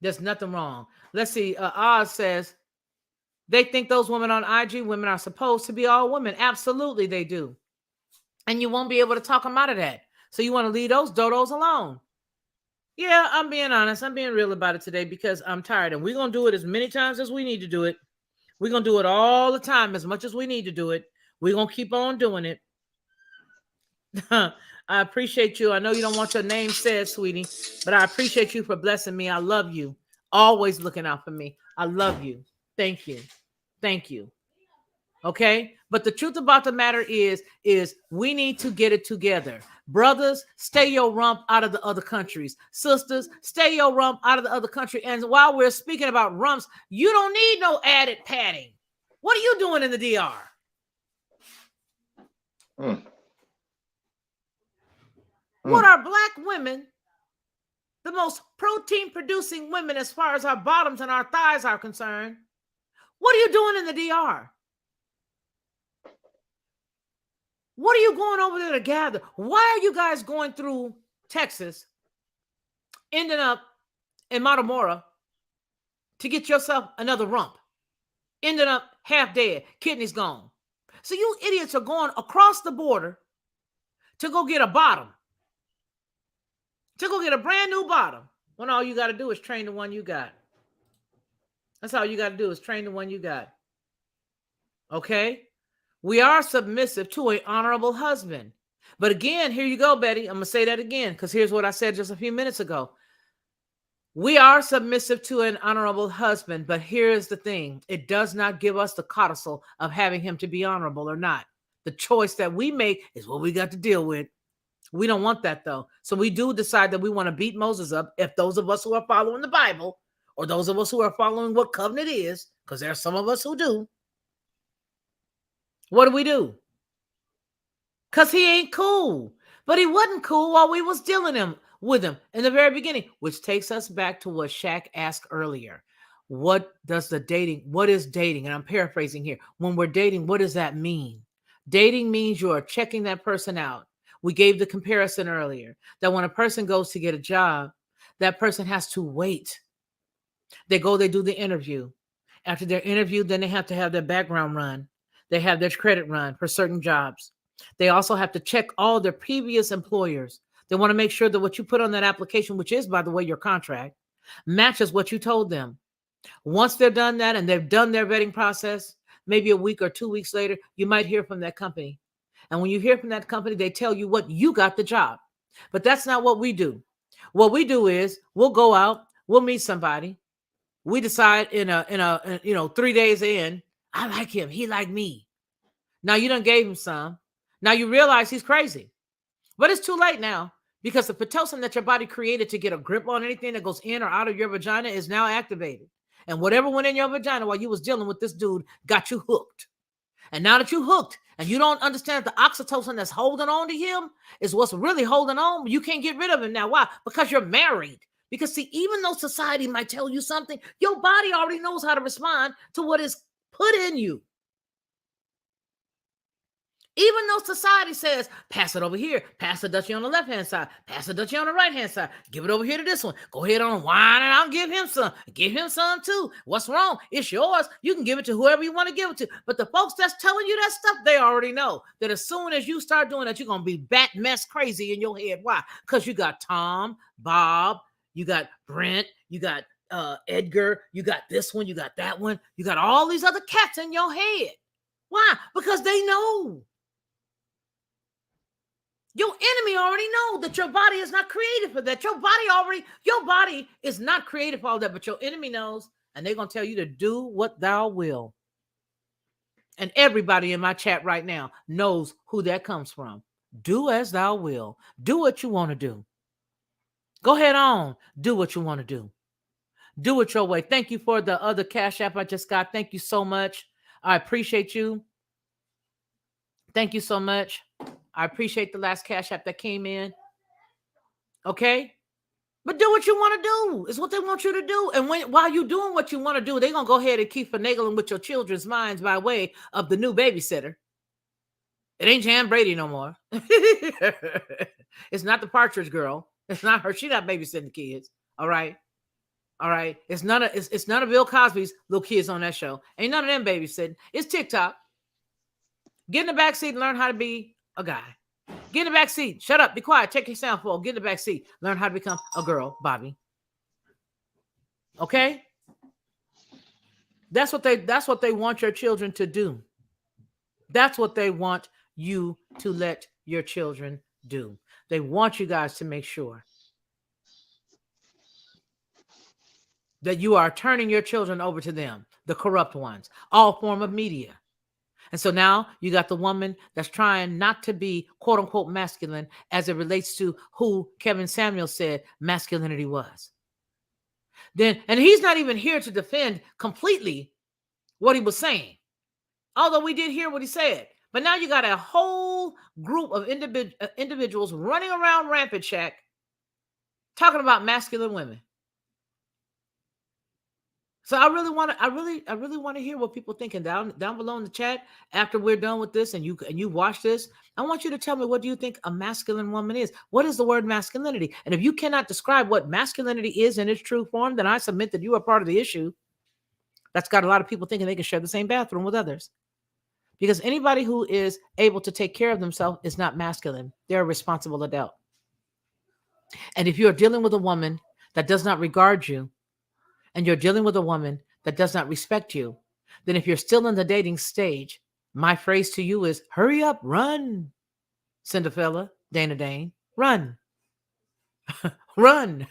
There's nothing wrong. Let's see. Oz says they think those women on IG, women are supposed to be all women. Absolutely, they do. And you won't be able to talk them out of that. So you want to leave those dodos alone. Yeah, I'm being honest. I'm being real about it today because I'm tired. And we're going to do it as many times as we need to do it. We're going to do it all the time, as much as we need to do it. We're going to keep on doing it. I appreciate you. I know you don't want your name said, sweetie, but I appreciate you for blessing me. I love you. Always looking out for me. I love you. Thank you. Thank you. Okay? But the truth about the matter is we need to get it together. Brothers, stay your rump out of the other countries. Sisters, stay your rump out of the other country. And while we're speaking about rumps, you don't need no added padding. What are you doing in the DR? What are black women, the most protein producing women as far as our bottoms and our thighs are concerned? What are you doing in the DR? What are you going over there to gather? Why are you guys going through Texas, ending up in Matamora to get yourself another rump, ending up half dead, kidneys gone? So you idiots are going across the border to go get a bottom, to go get a brand new bottom, When all you got to do is train the one you got. That's all you got to do is train the one you got. Okay? We are submissive to an honorable husband. But again, here you go, Betty. I'm going to say that again because here's what I said just a few minutes ago. We are submissive to an honorable husband, but here's the thing. It does not give us the codicil of having him to be honorable or not. The choice that we make is what we got to deal with. We don't want that, though. So we do decide that we want to beat Moses up if those of us who are following the Bible or those of us who are following what covenant is, because there are some of us who do. What do? Because he ain't cool. But he wasn't cool while we was dealing with him in the very beginning, which takes us back to what Shaq asked earlier. What is dating? And I'm paraphrasing here. When we're dating, what does that mean? Dating means you are checking that person out. We gave the comparison earlier that when a person goes to get a job, that person has to wait. They do the interview. After their interview, then they have to have their background run. They have their credit run for certain jobs. They also have to check all their previous employers. They want to make sure that what you put on that application, which is, by the way, your contract, matches what you told them. Once they're done that and they've done their vetting process, maybe a week or 2 weeks later, you might hear from that company. And when you hear from that company, they tell you what you got the job. But that's not what we do. What we do is we'll go out, we'll meet somebody. We decide in 3 days in, I like him, he like me. Now you done gave him some. Now you realize he's crazy. But it's too late now because the Pitocin that your body created to get a grip on anything that goes in or out of your vagina is now activated. And whatever went in your vagina while you was dealing with this dude got you hooked. And now that you hooked and you don't understand that the oxytocin that's holding on to him is what's really holding on, you can't get rid of him now. Why? Because you're married. Because see, even though society might tell you something, your body already knows how to respond to what is put in you. Even though society says, pass it over here, pass the Dutchie on the left-hand side, pass the Dutchie on the right-hand side, give it over here to this one, go ahead on wine and I'll give him some too. What's wrong? It's yours. You can give it to whoever you want to give it to. But the folks that's telling you that stuff, they already know that as soon as you start doing that, you're going to be bat mess crazy in your head. Why? Because you got Tom, Bob, you got Brent, you got Edgar, you got this one, you got that one, you got all these other cats in your head. Why? Because they know. Your enemy already know that your body is not created for that. Your body is not created for all that, but your enemy knows, and they're going to tell you to do what thou will. And everybody in my chat right now knows who that comes from. Do as thou will. Do what you want to do. Go ahead on. Do what you want to do. Do it your way. Thank you for the other Cash App I just got. Thank you so much. I appreciate you. Thank you so much. I appreciate the last Cash App that came in. Okay? But do what you want to do. It's what they want you to do. And while you're doing what you want to do, they're going to go ahead and keep finagling with your children's minds by way of the new babysitter. It ain't Jan Brady no more. It's not the Partridge Girl. It's not her. She's not babysitting kids. All right? All right? It's none of Bill Cosby's little kids on that show. Ain't none of them babysitting. It's TikTok. Get in the back seat and learn how to be a guy. Get in the back seat. Shut up. Be quiet. Check your sound for. Get in the back seat. Learn how to become a girl, Bobby. Okay? That's what they want your children to do. That's what they want you to let your children do. They want you guys to make sure that you are turning your children over to them, the corrupt ones, all form of media. And so now you got the woman that's trying not to be quote unquote masculine as it relates to who Kevin Samuel said masculinity was. And he's not even here to defend completely what he was saying, although we did hear what he said. But now you got a whole group of individuals running around Rampant Shack talking about masculine women. So I really want to hear what people thinking down below in the chat after we're done with this and you watch this. I want you to tell me, what do you think a masculine woman is? What is the word masculinity? And if you cannot describe what masculinity is in its true form, then I submit that you are part of the issue. That's got a lot of people thinking they can share the same bathroom with others. Because anybody who is able to take care of themselves is not masculine. They're a responsible adult. And if you're dealing with a woman that does not regard you, and you're dealing with a woman that does not respect you, then if you're still in the dating stage, my phrase to you is hurry up, run, Cinderella, Dana Dane, run, run.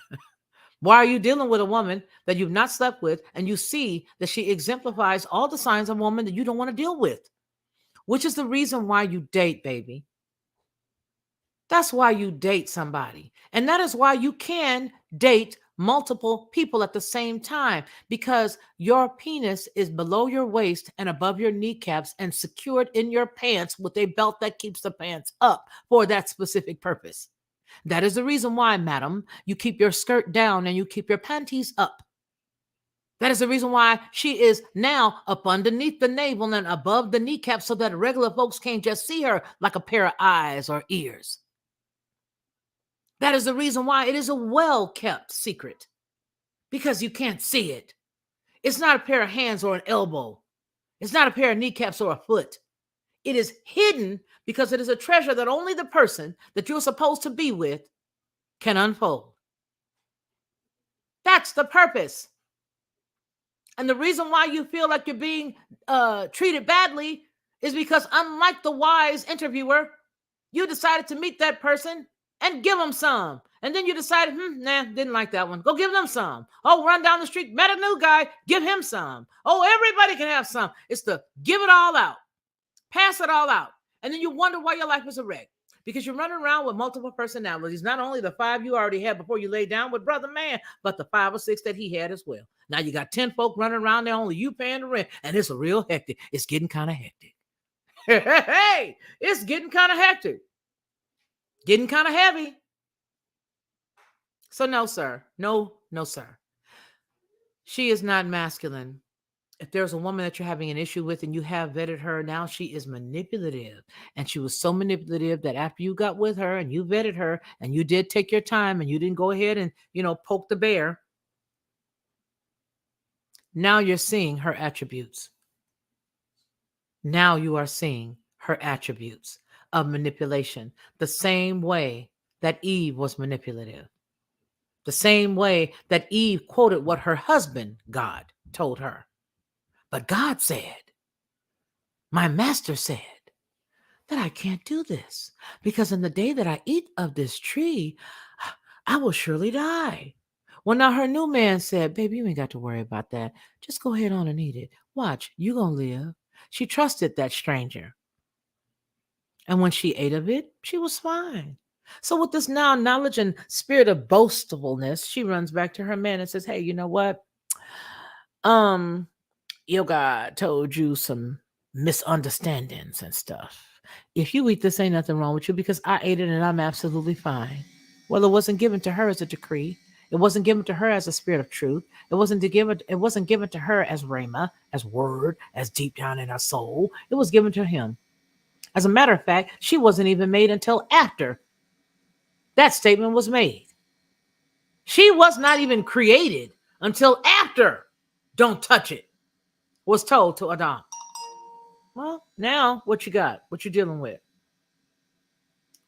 Why are you dealing with a woman that you've not slept with and you see that she exemplifies all the signs of a woman that you don't want to deal with? Which is the reason why you date, baby. That's why you date somebody. And that is why you can date multiple people at the same time, because your penis is below your waist and above your kneecaps and secured in your pants with a belt that keeps the pants up for that specific purpose. That is the reason why, madam, you keep your skirt down and you keep your panties up. That is the reason why she is now up underneath the navel and above the kneecap so that regular folks can't just see her like a pair of eyes or ears. That is the reason why it is a well-kept secret, because you can't see it. It's not a pair of hands or an elbow. It's not a pair of kneecaps or a foot. It is hidden because it is a treasure that only the person that you're supposed to be with can unfold. That's the purpose. And the reason why you feel like you're being treated badly is because, unlike the wise interviewer, you decided to meet that person and give them some. And then you decided, nah, didn't like that one. Go give them some. Oh, run down the street, met a new guy, give him some. Oh, everybody can have some. It's to give it all out. Pass it all out. And then you wonder why your life is a wreck. Because you're running around with multiple personalities, not only the 5 you already had before you lay down with Brother Man, but the 5 or 6 that he had as well. Now you got 10 folk running around there, only you paying the rent, and it's a real hectic. It's getting kind of hectic. Hey, it's getting kind of hectic. Getting kind of heavy. So no, sir. No, sir. She is not masculine. If there's a woman that you're having an issue with and you have vetted her, now she is manipulative. And she was so manipulative that after you got with her and you vetted her and you did take your time and you didn't go ahead and, poke the bear, now you're seeing her attributes. Now you are seeing her attributes of manipulation, the same way that Eve was manipulative. The same way that Eve quoted what her husband, God, told her. But God said, my master said that I can't do this because in the day that I eat of this tree, I will surely die. Well, now her new man said, baby, you ain't got to worry about that. Just go ahead on and eat it. Watch, you gonna live. She trusted that stranger. And when she ate of it, she was fine. So with this now knowledge and spirit of boastfulness, she runs back to her man and says, hey, you know what? Your God told you some misunderstandings and stuff. If you eat this, ain't nothing wrong with you because I ate it and I'm absolutely fine. Well, it wasn't given to her as a decree. It wasn't given to her as a spirit of truth. It wasn't given to her as rhema, as word, as deep down in her soul. It was given to him. As a matter of fact, she wasn't even made until after that statement was made. She was not even created until after don't touch it was told to Adam. Well, now what you got? What you dealing with?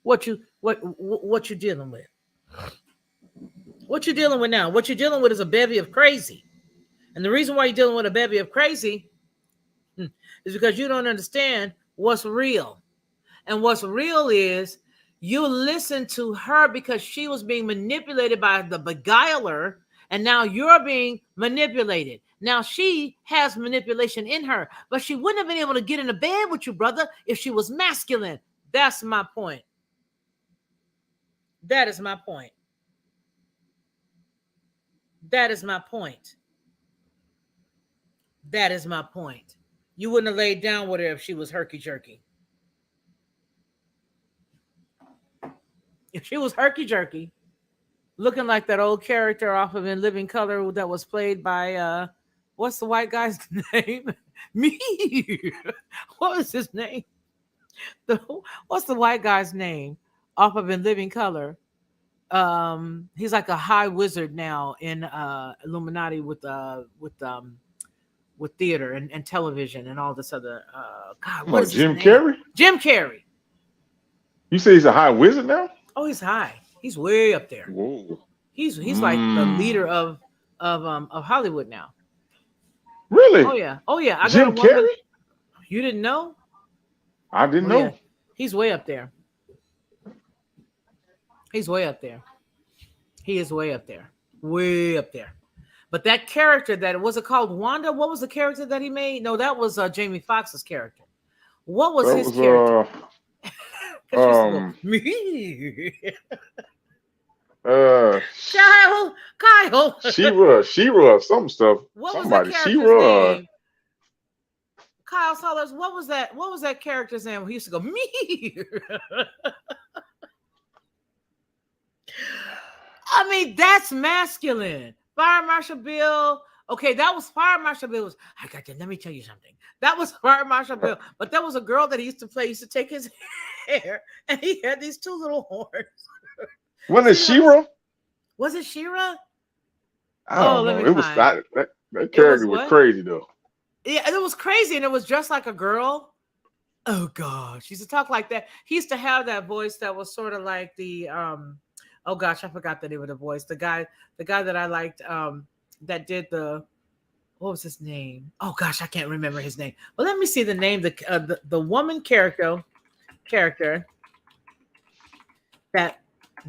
What you dealing with? What you dealing with now? What you're dealing with is a bevy of crazy. And the reason why you're dealing with a bevy of crazy is because you don't understand what's real. And what's real is you listen to her because she was being manipulated by the beguiler, and now you're being manipulated. Now she has manipulation in her, but she wouldn't have been able to get into bed with you, brother, if she was masculine. That's my point. That is my point. That is my point. That is my point. You wouldn't have laid down with her if she was herky-jerky. If she was herky-jerky, looking like that old character off of In Living Color that was played by, what's the white guy's name? Me. What was his name? What's the white guy's name off of In Living Color? He's like a high wizard now in Illuminati with theater and television and all this other. God, what is Jim his name? Carrey? Jim Carrey. You say he's a high wizard now? Oh, he's high. He's way up there. Whoa. He's like the leader of Hollywood now. Really? Oh yeah. Oh yeah. I got Jim a woman. Carrey? You didn't know? I didn't Oh yeah. know. He's way up there. He's way up there. He is way up there. Way up there. But that character that was it called Wanda? What was the character that he made? No, that was Jamie Foxx's character. What was That his was character? Because she used to go, me. Kyle. She-Ra, some stuff. What was Somebody, that character's She-Ra. name? Kyle Sellers, what was that character's name? He used to go, me. I mean, that's masculine. Fire Marshal Bill. Okay, that was Fire Marshal Bill. I got to let me tell you something. That was Fire Marshal Bill. But there was a girl that he used to play, used to take his hair, and he had these two little horns. Wasn't it She-Ra? Was it She-Ra? I don't know. It was that character was crazy though. Yeah, it was crazy, and it was just like a girl. Oh gosh, she used to talk like that. He used to have that voice that was sort of like the oh gosh, I forgot the name of the voice. The guy that I liked that did the what was his name? Oh gosh, I can't remember his name. But let me see the name. The woman character that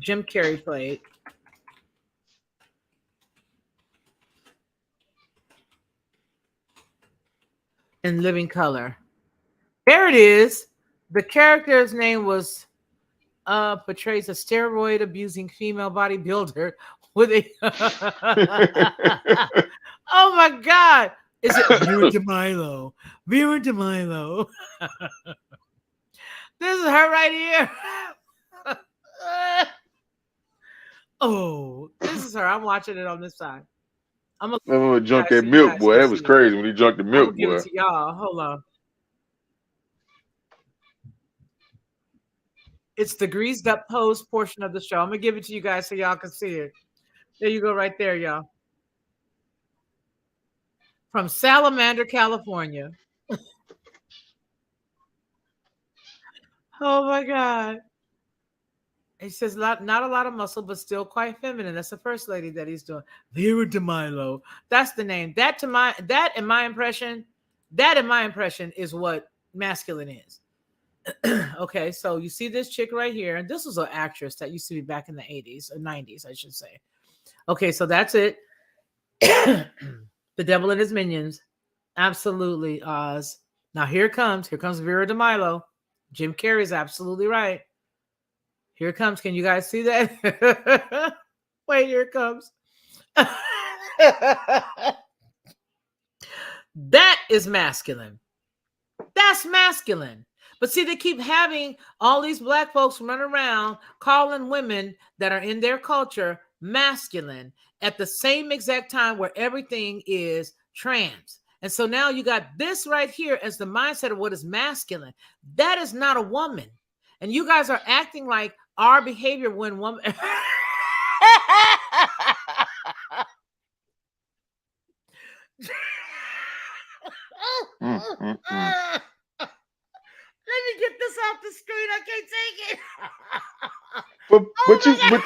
Jim Carrey played. In Living Color. There it is. The character's name was portrays a steroid abusing female bodybuilder with a oh my god. Is it Vera DeMilo? Vera DeMilo. This is her right here. Oh, this is her. I'm watching it on this side. I'm gonna drunk that milk, boy. That was crazy when he drunk the milk, boy. Give it to y'all. Hold on. It's the greased up pose portion of the show. I'm gonna give it to you guys so y'all can see it. There you go, right there, y'all. From Salamander, California. Oh my God. He says not a lot of muscle, but still quite feminine. That's the first lady that he's doing. Vera DeMilo. That's the name. That in my impression is what masculine is. Okay, so you see this chick right here, and this was an actress that used to be back in the 80s or 90s, I should say. Okay, so that's it. The Devil and His Minions. Absolutely, Oz. Now here comes Vera DeMilo. Jim Carrey's absolutely right. Here it comes. Can you guys see that? Wait, here it comes. That is masculine. That's masculine. But see, they keep having all these black folks run around calling women that are in their culture masculine at the same exact time where everything is trans. And so now you got this right here as the mindset of what is masculine. That is not a woman. And you guys are acting like our behavior when woman. Let me get this off the screen. I can't take it.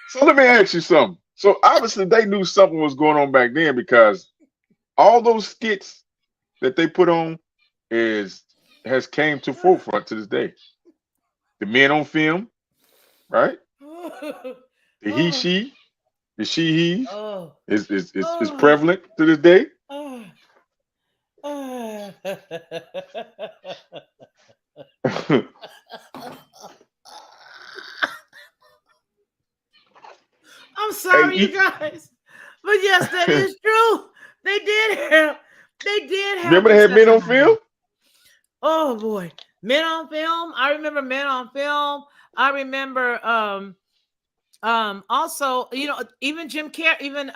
So let me ask you something. So obviously they knew something was going on back then because all those skits that they put on has came to forefront to this day. The men on film, right? The he, she, the she, he's is prevalent to this day. I'm sorry, you guys, but yes, that is true. They did have. Remember they had Men on Film? Oh boy, Men on Film. I remember Men on Film. I remember also, you know, even Jim Carrey, even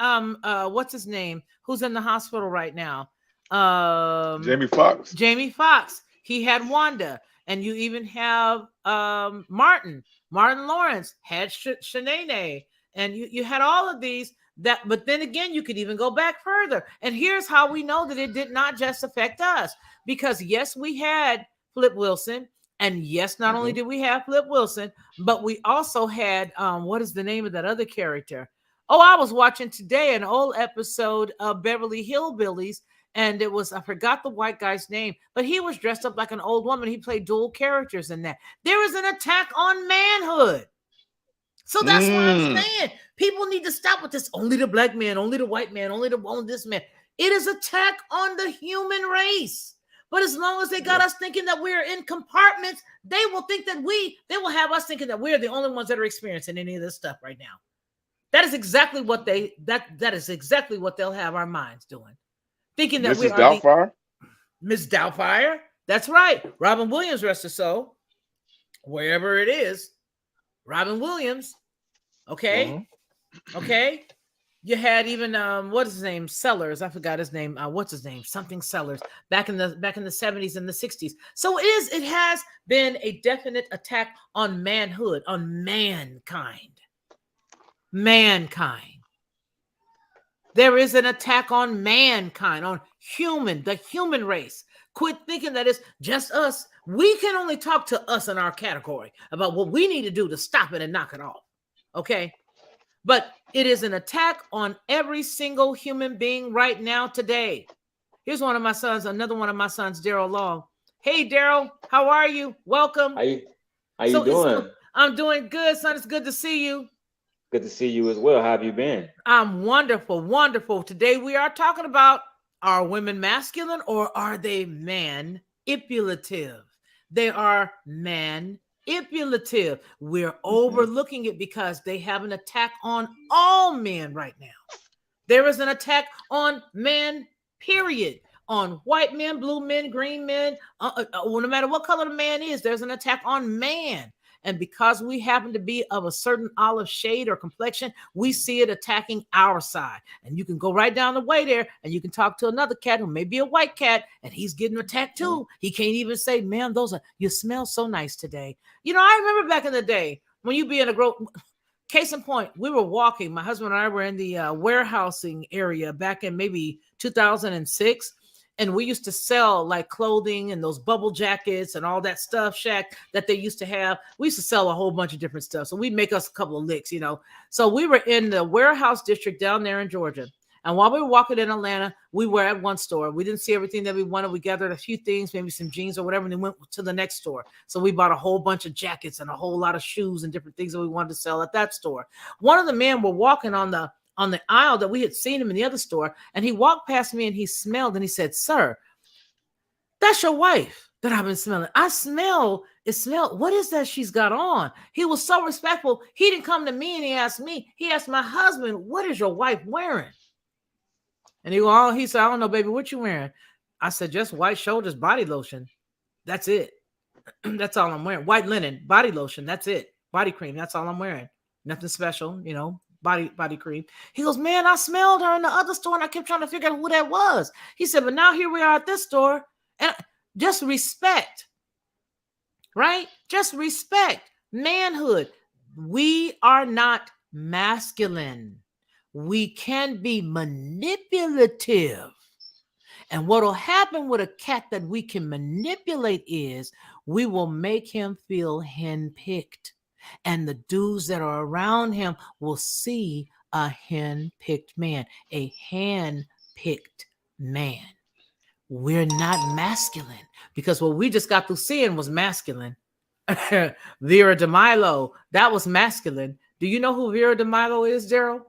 what's his name? Who's in the hospital right now? Jamie Foxx. Jamie Foxx. He had Wanda, and you even have Martin Lawrence had Shanae, and you had all of these. But then again, you could even go back further. And here's how we know that it did not just affect us. Because yes, we had Flip Wilson. And yes, not only did we have Flip Wilson, but we also had what is the name of that other character? Oh, I was watching today an old episode of Beverly Hillbillies, and it was, I forgot the white guy's name, but he was dressed up like an old woman. He played dual characters in that. There is an attack on manhood. So that's what I'm saying. People need to stop with this. Only the black man, only the white man, only this man. It is attack on the human race. But as long as they got us thinking that we're in compartments, they will think that they will have us thinking that we're the only ones that are experiencing any of this stuff right now. That is exactly what that is exactly what they'll have our minds doing. Thinking that we are Doubtfire? Miss Doubtfire. That's right. Robin Williams, rest her soul. Wherever it is. Robin Williams. Okay. Okay. You had even what is his name? Sellers. I forgot his name. What's his name? Something Sellers. Back in the 70s and the 60s. So it has been a definite attack on manhood, on mankind. Mankind. There is an attack on mankind, on the human race. Quit thinking that it's just us. We can only talk to us in our category about what we need to do to stop it and knock it off. Okay? But it is an attack on every single human being right now today. Here's one of my sons, another one of my sons, Daryl Long. Hey, Daryl, how are you? Welcome. How you doing? I'm doing good, son. It's good to see you. Good to see you as well. How have you been? I'm wonderful, wonderful. Today we are talking about, are women masculine or are they man-ipulative? They are man-ipulative. We're overlooking it because they have an attack on all men right now. There is an attack on men, period. On white men, blue men, green men, no matter what color the man is, there's an attack on man. And because we happen to be of a certain olive shade or complexion, we see it attacking our side. And you can go right down the way there and you can talk to another cat who may be a white cat and he's getting attacked too. He can't even say, man, you smell so nice today. You know, I remember back in the day when you be in a case in point, we were walking. My husband and I were in the warehousing area back in maybe 2006. And we used to sell like clothing and those bubble jackets and all that stuff, Shaq, that they used to have. We used to sell a whole bunch of different stuff. So we'd make us a couple of licks, you know. So we were in the warehouse district down there in Georgia. And while we were walking in Atlanta, we were at one store. We didn't see everything that we wanted. We gathered a few things, maybe some jeans or whatever, and then went to the next store. So we bought a whole bunch of jackets and a whole lot of shoes and different things that we wanted to sell at that store. One of the men were walking on the aisle that we had seen him in the other store, and he walked past me and he smelled and he said, "Sir, that's your wife that I've been smelling. It smelled. What is that she's got on?" He was so respectful. He didn't come to me and he asked me. He asked my husband, "What is your wife wearing?" And he said, "I don't know, baby, what you wearing?" I said, "Just white shoulders, body lotion. That's it. That's all I'm wearing. White linen, body lotion. That's it. Body cream. That's all I'm wearing. Nothing special, you know." Body cream. He goes, "Man, I smelled her in the other store and I kept trying to figure out who that was." He said, "But now here we are at this store." And just respect, right? Just respect manhood. We are not masculine. We can be manipulative. And what will happen with a cat that we can manipulate is we will make him feel handpicked. And the dudes that are around him will see a hand-picked man, a hand-picked man. We're not masculine because what we just got through seeing was masculine. Vera DeMilo, that was masculine. Do you know who Vera DeMilo is, Daryl?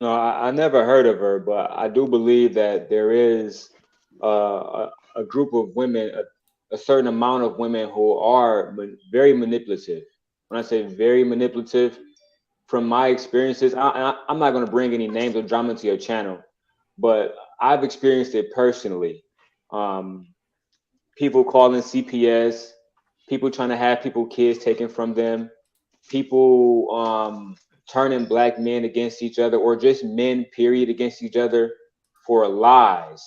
No, I never heard of her, but I do believe that there is a group of women, a certain amount of women who are very manipulative. When I say very manipulative, from my experiences, I'm not going to bring any names or drama to your channel, but I've experienced it personally. People calling CPS, people trying to have kids taken from them, people turning black men against each other, or just men, period, against each other for lies.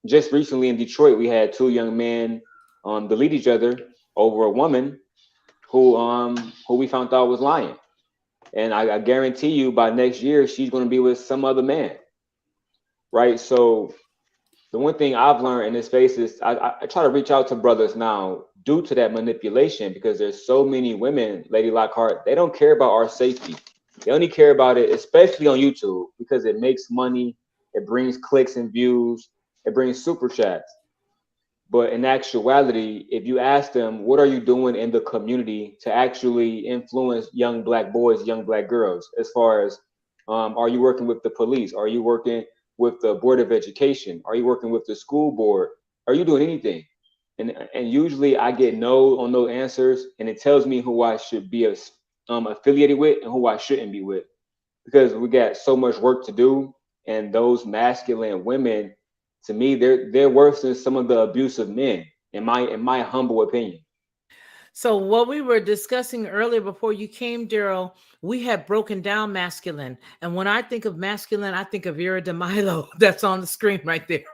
Just recently in Detroit, we had two young men delete each other over a woman who we found out was lying. And I guarantee you by next year, she's going to be with some other man. Right? So the one thing I've learned in this space is I try to reach out to brothers now due to that manipulation, because there's so many women, Lady Lockhart, they don't care about our safety. They only care about it, especially on YouTube, because it makes money, it brings clicks and views, it brings super chats. But in actuality, if you ask them, what are you doing in the community to actually influence young Black boys, young Black girls, as far as are you working with the police? Are you working with the Board of Education? Are you working with the school board? Are you doing anything? And usually I get no on those answers, and it tells me who I should be affiliated with and who I shouldn't be with, because we got so much work to do. And those masculine women, to me, they're worse than some of the abusive men, in my humble opinion. So what we were discussing earlier before you came, Daryl, we had broken down masculine. And when I think of masculine, I think of Vera DeMilo. That's on the screen right there.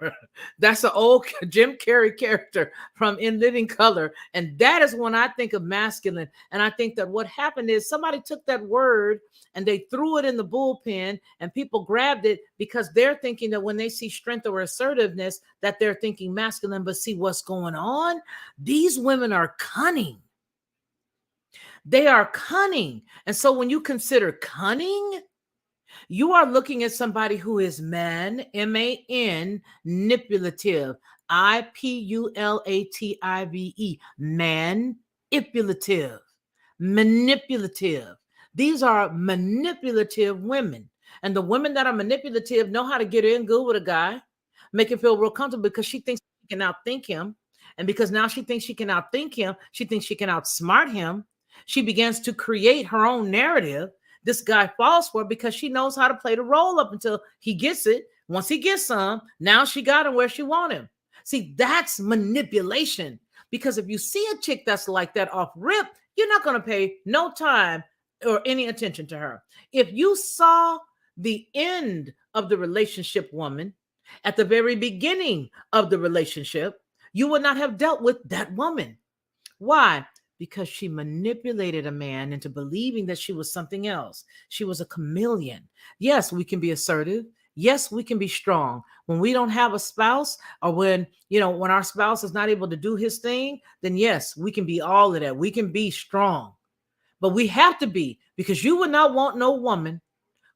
That's an old Jim Carrey character from In Living Color. And that is when I think of masculine. And I think that what happened is somebody took that word and they threw it in the bullpen, and people grabbed it because they're thinking that when they see strength or assertiveness, that they're thinking masculine. But see what's going on? These women are cunning. They are cunning. And so when you consider cunning, you are looking at somebody who is man, manipulative, IPULATIVE, man-ipulative, manipulative. These are manipulative women. And the women that are manipulative know how to get in good with a guy, make him feel real comfortable because she thinks she can outthink him. And because now she thinks she can outthink him, she thinks she can outsmart him. She begins to create her own narrative. This guy falls for it because she knows how to play the role up until he gets it. Once he gets some, now she got him where she want him. See, that's manipulation. Because if you see a chick that's like that off rip, you're not going to pay no time or any attention to her. If you saw the end of the relationship woman at the very beginning of the relationship, you would not have dealt with that woman. Why? Because she manipulated a man into believing that she was something else. She was a chameleon. Yes, we can be assertive. Yes, we can be strong. When we don't have a spouse, or when our spouse is not able to do his thing, then yes, we can be all of that. We can be strong. But we have to be, because you would not want no woman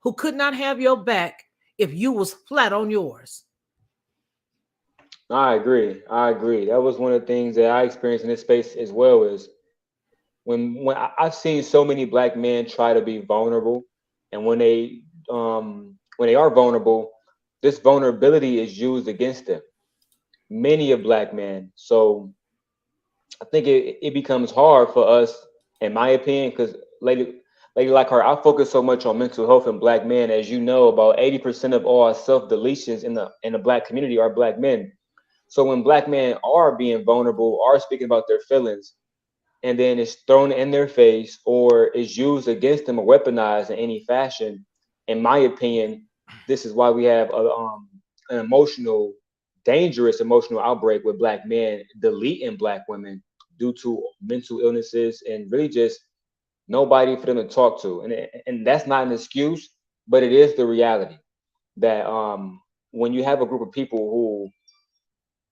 who could not have your back if you was flat on yours. I agree. That was one of the things that I experienced in this space as well, is when I've seen so many Black men try to be vulnerable, and when they are vulnerable, this vulnerability is used against them. Many of Black men. So I think it becomes hard for us, in my opinion, because lady like her, I focus so much on mental health in Black men. As you know, about 80% of all self deletions in the Black community are Black men. So when Black men are being vulnerable, are speaking about their feelings, and then it's thrown in their face or is used against them or weaponized in any fashion, in my opinion, this is why we have an dangerous emotional outbreak with Black men deleting Black women due to mental illnesses and really just nobody for them to talk to. And that's not an excuse, but it is the reality that when you have a group of people who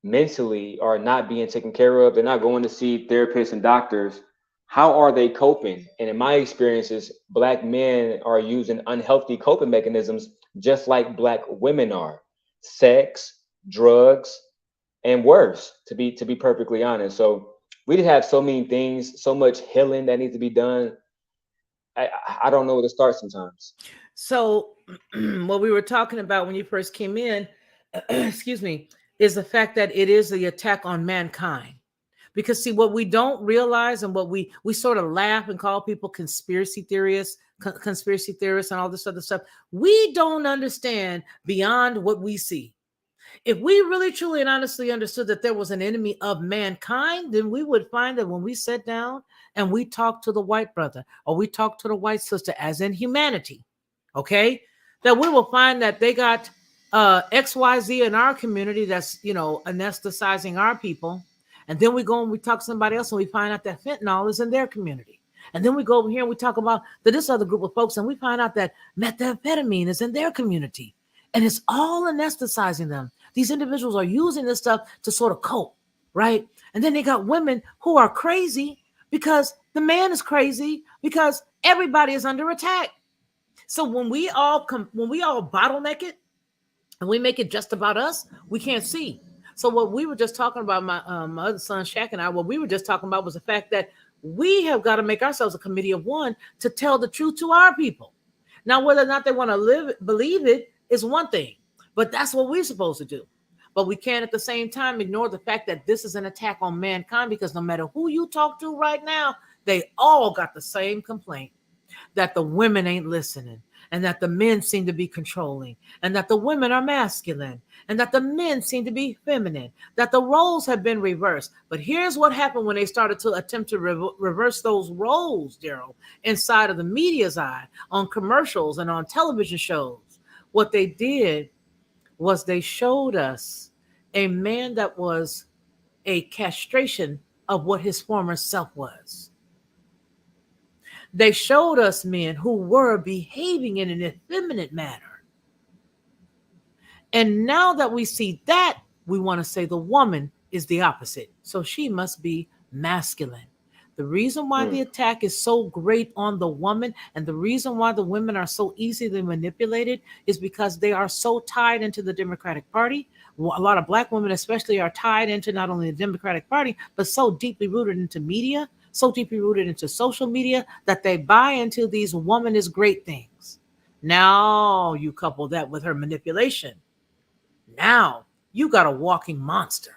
mentally are not being taken care of, they're not going to see therapists and doctors, how are they coping? And in my experiences, Black men are using unhealthy coping mechanisms just like Black women are: sex, drugs, and worse, to be perfectly honest. So we just have so many things, so much healing that needs to be done. I don't know where to start sometimes. So what we were talking about when you first came in, excuse me, is the fact that it is the attack on mankind. Because see, what we don't realize, and what we sort of laugh and call people conspiracy theorists and all this other stuff, we don't understand beyond what we see. If we really truly and honestly understood that there was an enemy of mankind, then we would find that when we sat down and we talked to the white brother or we talked to the white sister, as in humanity, okay, that we will find that they got XYZ in our community that's, anesthetizing our people. And then we go and we talk to somebody else and we find out that fentanyl is in their community. And then we go over here and we talk about this other group of folks and we find out that methamphetamine is in their community. And it's all anesthetizing them. These individuals are using this stuff to sort of cope, right? And then they got women who are crazy because the man is crazy because everybody is under attack. So when we all bottleneck it and we make it just about us, we can't see. So what we were just talking about, my other son Shaq and I, what we were just talking about was the fact that we have got to make ourselves a committee of one to tell the truth to our people. Now, whether or not they want to believe it is one thing, but that's what we're supposed to do. But we can't at the same time ignore the fact that this is an attack on mankind, because no matter who you talk to right now, they all got the same complaint, that the women ain't listening, and that the men seem to be controlling, and that the women are masculine, and that the men seem to be feminine, that the roles have been reversed. But here's what happened when they started to attempt to reverse those roles, Daryl, inside of the media's eye, on commercials and on television shows. What they did was they showed us a man that was a castration of what his former self was. They showed us men who were behaving in an effeminate manner. And now that we see that, we want to say the woman is the opposite. So she must be masculine. The reason why the attack is so great on the woman, and the reason why the women are so easily manipulated, is because they are so tied into the Democratic Party. A lot of Black women especially are tied into not only the Democratic Party, but so deeply rooted into media, so deeply rooted into social media, that they buy into these woman is great things. Now you couple that with her manipulation. Now you got a walking monster.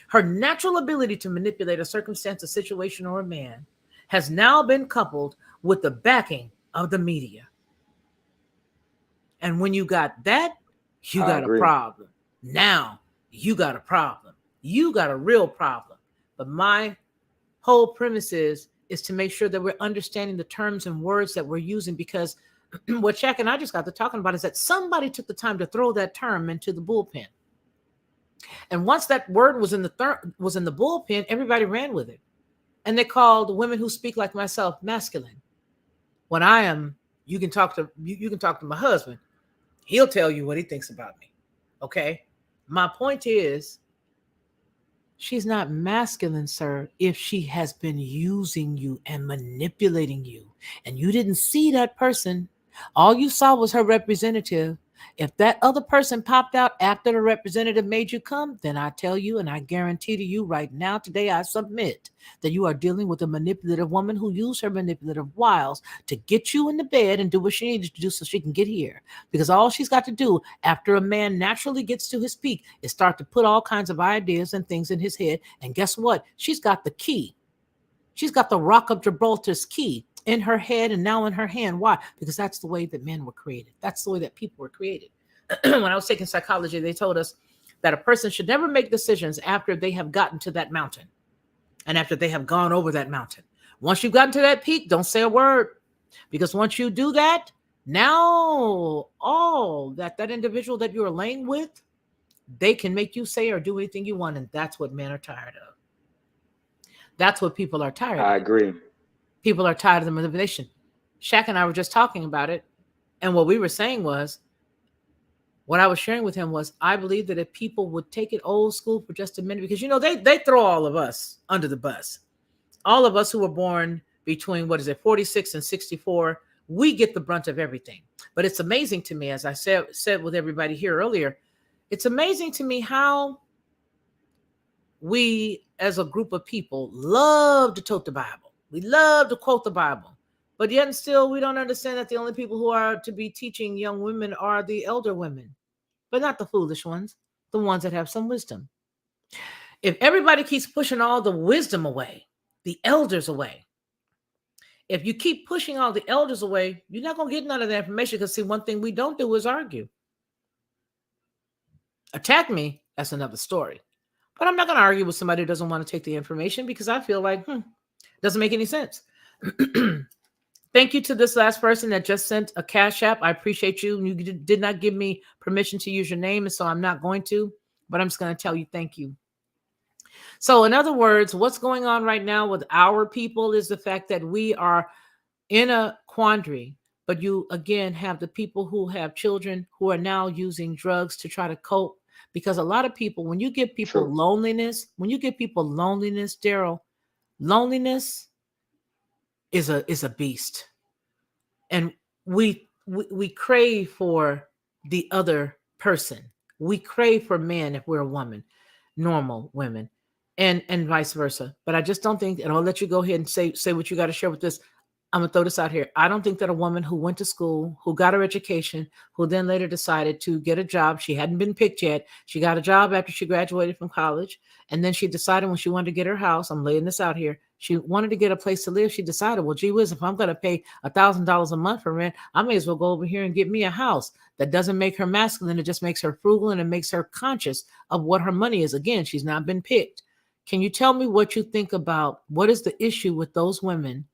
Her natural ability to manipulate a circumstance, a situation, or a man has now been coupled with the backing of the media. And when you got that, you got a problem. Now you got a problem. You got a real problem. But my whole premise is to make sure that we're understanding the terms and words that we're using, because what Shaq and I just got to talking about is that somebody took the time to throw that term into the bullpen. And once that word was in the bullpen, everybody ran with it. And they called women who speak like myself masculine. When I am, you can talk to my husband. He'll tell you what he thinks about me. Okay? My point is, she's not masculine, sir, if she has been using you and manipulating you. And you didn't see that person. All you saw was her representative. If that other person popped out after the representative made you come, then I tell you, and I guarantee to you right now, today, I submit that you are dealing with a manipulative woman who used her manipulative wiles to get you in the bed and do what she needed to do so she can get here. Because all she's got to do after a man naturally gets to his peak is start to put all kinds of ideas and things in his head. And guess what? She's got the key. She's got the Rock of Gibraltar's key in her head and now in her hand. Why? Because that's the way that men were created. That's the way that people were created. When I was taking psychology, they told us that a person should never make decisions after they have gotten to that mountain and after they have gone over that mountain. Once you've gotten to that peak, don't say a word, because once you do that, now all that individual that you're laying with, they can make you say or do anything you want. And that's what men are tired of. That's what people are tired of. I agree. People are tired of the manipulation. Shaq and I were just talking about it. And what we were saying was, what I was sharing with him was, I believe that if people would take it old school for just a minute, because, they throw all of us under the bus. All of us who were born between, 46 and 64, we get the brunt of everything. But it's amazing to me, as I said with everybody here earlier, it's amazing to me how we as a group of people love to tote the Bible. We love to quote the Bible, but yet and still we don't understand that the only people who are to be teaching young women are the elder women, but not the foolish ones, the ones that have some wisdom. If everybody keeps pushing all the wisdom away, the elders away, if you keep pushing all the elders away, you're not going to get none of that information, because see, one thing we don't do is argue. Attack me, that's another story. But I'm not going to argue with somebody who doesn't want to take the information, because I feel like, doesn't make any sense. Thank you to this last person that just sent a Cash App. I appreciate you. You did not give me permission to use your name, and so I'm not going to, but I'm just going to tell you thank you. So in other words, what's going on right now with our people is the fact that we are in a quandary But you again have the people who have children who are now using drugs to try to cope. Because a lot of people, when you give people True. loneliness, Daryl, loneliness is a beast. And we crave for the other person. We crave for men if we're a woman, normal women, and vice versa. But I just don't think, and I'll let you go ahead and say what you got to share with this. I'm gonna throw this out here. I don't think that a woman who went to school, who got her education, who then later decided to get a job, she hadn't been picked yet. She got a job after she graduated from college, and then she decided when she wanted to get her house. I'm laying this out here. She wanted to get a place to live. She decided, well, gee whiz, if I'm gonna pay $1,000 a month for rent, I may as well go over here and get me a house. That doesn't make her masculine. It just makes her frugal and it makes her conscious of what her money is. Again, she's not been picked. Can you tell me what you think about what is the issue with those women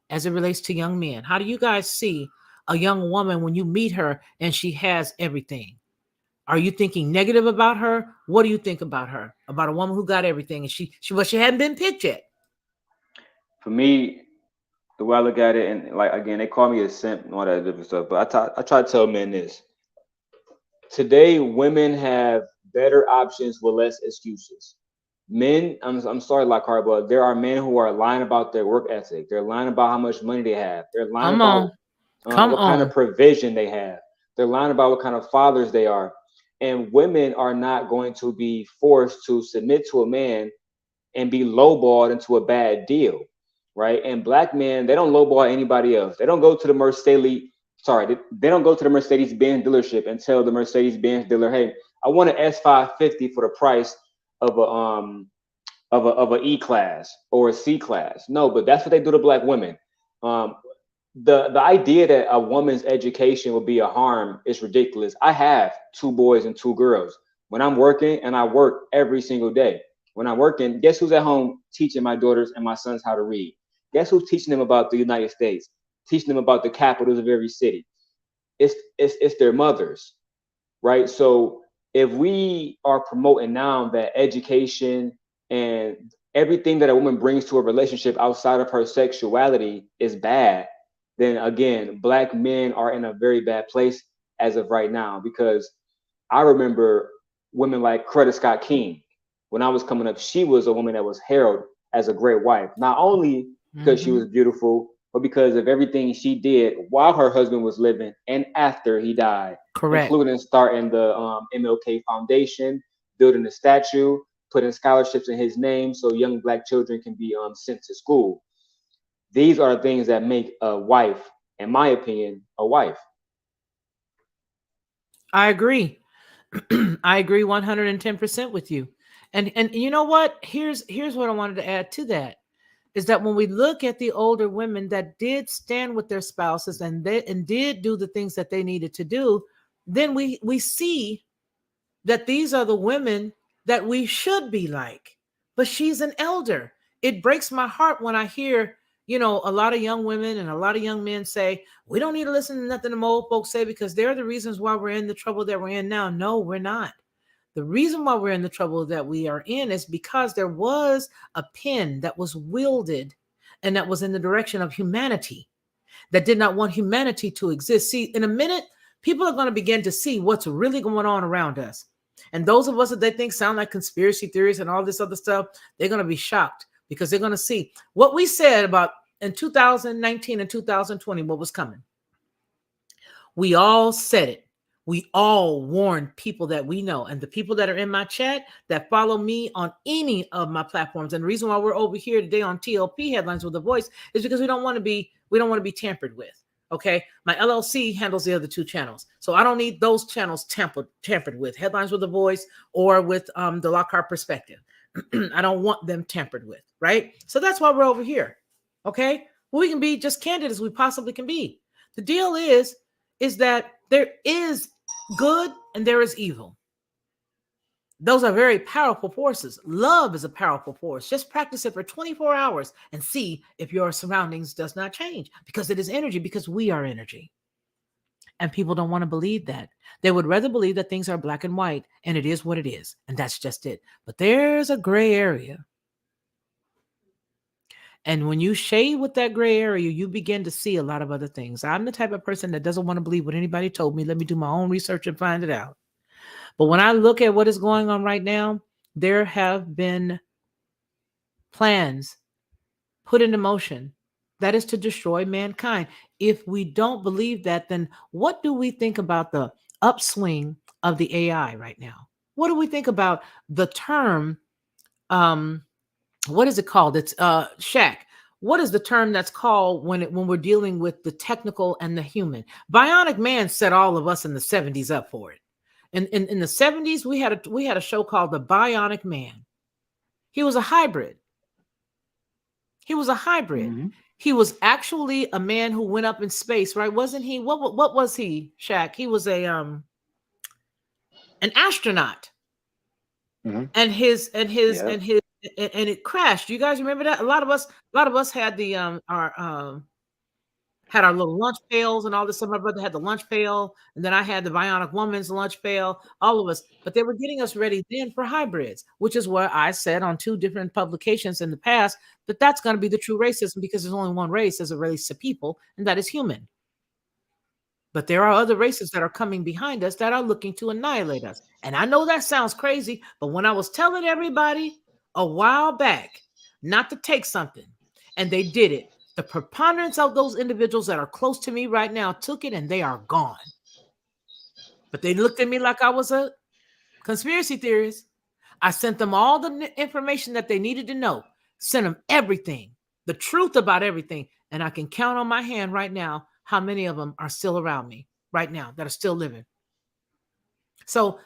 as it relates to young men? How do you guys see a young woman when you meet her and she has everything? Are you thinking negative about her? What do you think about her? About a woman who got everything and she hadn't been picked yet? For me, the way I look at it, and like again, they call me a simp and all that different stuff, but I try to tell men this. Today, women have better options with less excuses. Men, I'm sorry, Lockhart, but there are men who are lying about their work ethic. They're lying about how much money they have. They're lying Come about on. Come what kind of on. provision they have. They're lying about what kind of fathers they are. And women are not going to be forced to submit to a man and be lowballed into a bad deal, right? And black men, they don't lowball anybody else. They don't go to the they don't go to the Mercedes-Benz dealership and tell the Mercedes-Benz dealer, hey, I want an S550 for the price of a E class or a C class. No, but that's what they do to black women. Um, the idea that a woman's education would be a harm is ridiculous. I have 2 boys and 2 girls. When I'm working, and I work every single day, when I'm working, guess who's at home teaching my daughters and my sons how to read? Guess who's teaching them about the United States, teaching them about the capitals of every city? It's their mothers, right? So if we are promoting now that education and everything that a woman brings to a relationship outside of her sexuality is bad, then again, black men are in a very bad place as of right now. Because I remember women like Coretta Scott King. When I was coming up, she was a woman that was heralded as a great wife, not only because she was beautiful, but because of everything she did while her husband was living and after he died, Correct. including starting the MLK Foundation, building a statue, putting scholarships in his name so young black children can be sent to school. These are the things that make a wife, in my opinion, a wife. I agree. I agree 110% with you. And you know what? Here's what I wanted to add to that is that when we look at the older women that did stand with their spouses and did do the things that they needed to do, then we see that these are the women that we should be like. But she's an elder. It breaks my heart when I hear, a lot of young women and a lot of young men say, we don't need to listen to nothing the old folks say because they're the reasons why we're in the trouble that we're in now. No, we're not. The reason why we're in the trouble that we are in is because there was a pen that was wielded and that was in the direction of humanity that did not want humanity to exist. See, in a minute, people are going to begin to see what's really going on around us. And those of us that they think sound like conspiracy theories and all this other stuff, they're going to be shocked because they're going to see what we said about in 2019 and 2020, what was coming. We all said it. We all warned people that we know, and the people that are in my chat that follow me on any of my platforms. And the reason why we're over here today on TLP Headlines with a Voice is because we don't want to be tampered with. Okay, my LLC handles the other 2 channels, so I don't need those channels tampered with. Headlines with a Voice or with the Lockhart Perspective. I don't want them tampered with, right? So that's why we're over here. Okay, well, we can be just candid as we possibly can be. The deal is that there is good and there is evil. Those are very powerful forces. Love is a powerful force. Just practice it for 24 hours and see if your surroundings does not change, because it is energy, because we are energy. And people don't want to believe that. They would rather believe that things are black and white and it is what it is. And that's just it. But there's a gray area. And when you shade with that gray area, you begin to see a lot of other things. I'm the type of person that doesn't want to believe what anybody told me. Let me do my own research and find it out. But when I look at what is going on right now, there have been plans put into motion that is to destroy mankind. If we don't believe that, then what do we think about the upswing of the AI right now? What do we think about the term, what is it called? It's Shaq. What is the term that's called when we're dealing with the technical and the human? Bionic Man set all of us in the 70s up for it. In the 70s, we had a show called The Bionic Man. He was a hybrid. He was a hybrid. Mm-hmm. He was actually a man who went up in space, right? Wasn't he? What was he, Shaq? He was an astronaut. Mm-hmm. And his Yeah. and it crashed. You guys remember that? A lot of us had the had our little lunch pails and all this. Some of my brother had the lunch pail, and then I had the Bionic Woman's lunch pail, all of us. But they were getting us ready then for hybrids, which is what I said on 2 different publications in the past, that that's going to be the true racism, because there's only one race as a race of people, and that is human. But there are other races that are coming behind us that are looking to annihilate us. And I know that sounds crazy, but when I was telling everybody a while back not to take something, and they did it, the preponderance of those individuals that are close to me right now took it, and they are gone. But they looked at me like I was a conspiracy theorist. I sent them all the information that they needed to know, sent them everything, the truth about everything. And I can count on my hand right now how many of them are still around me right now that are still living. So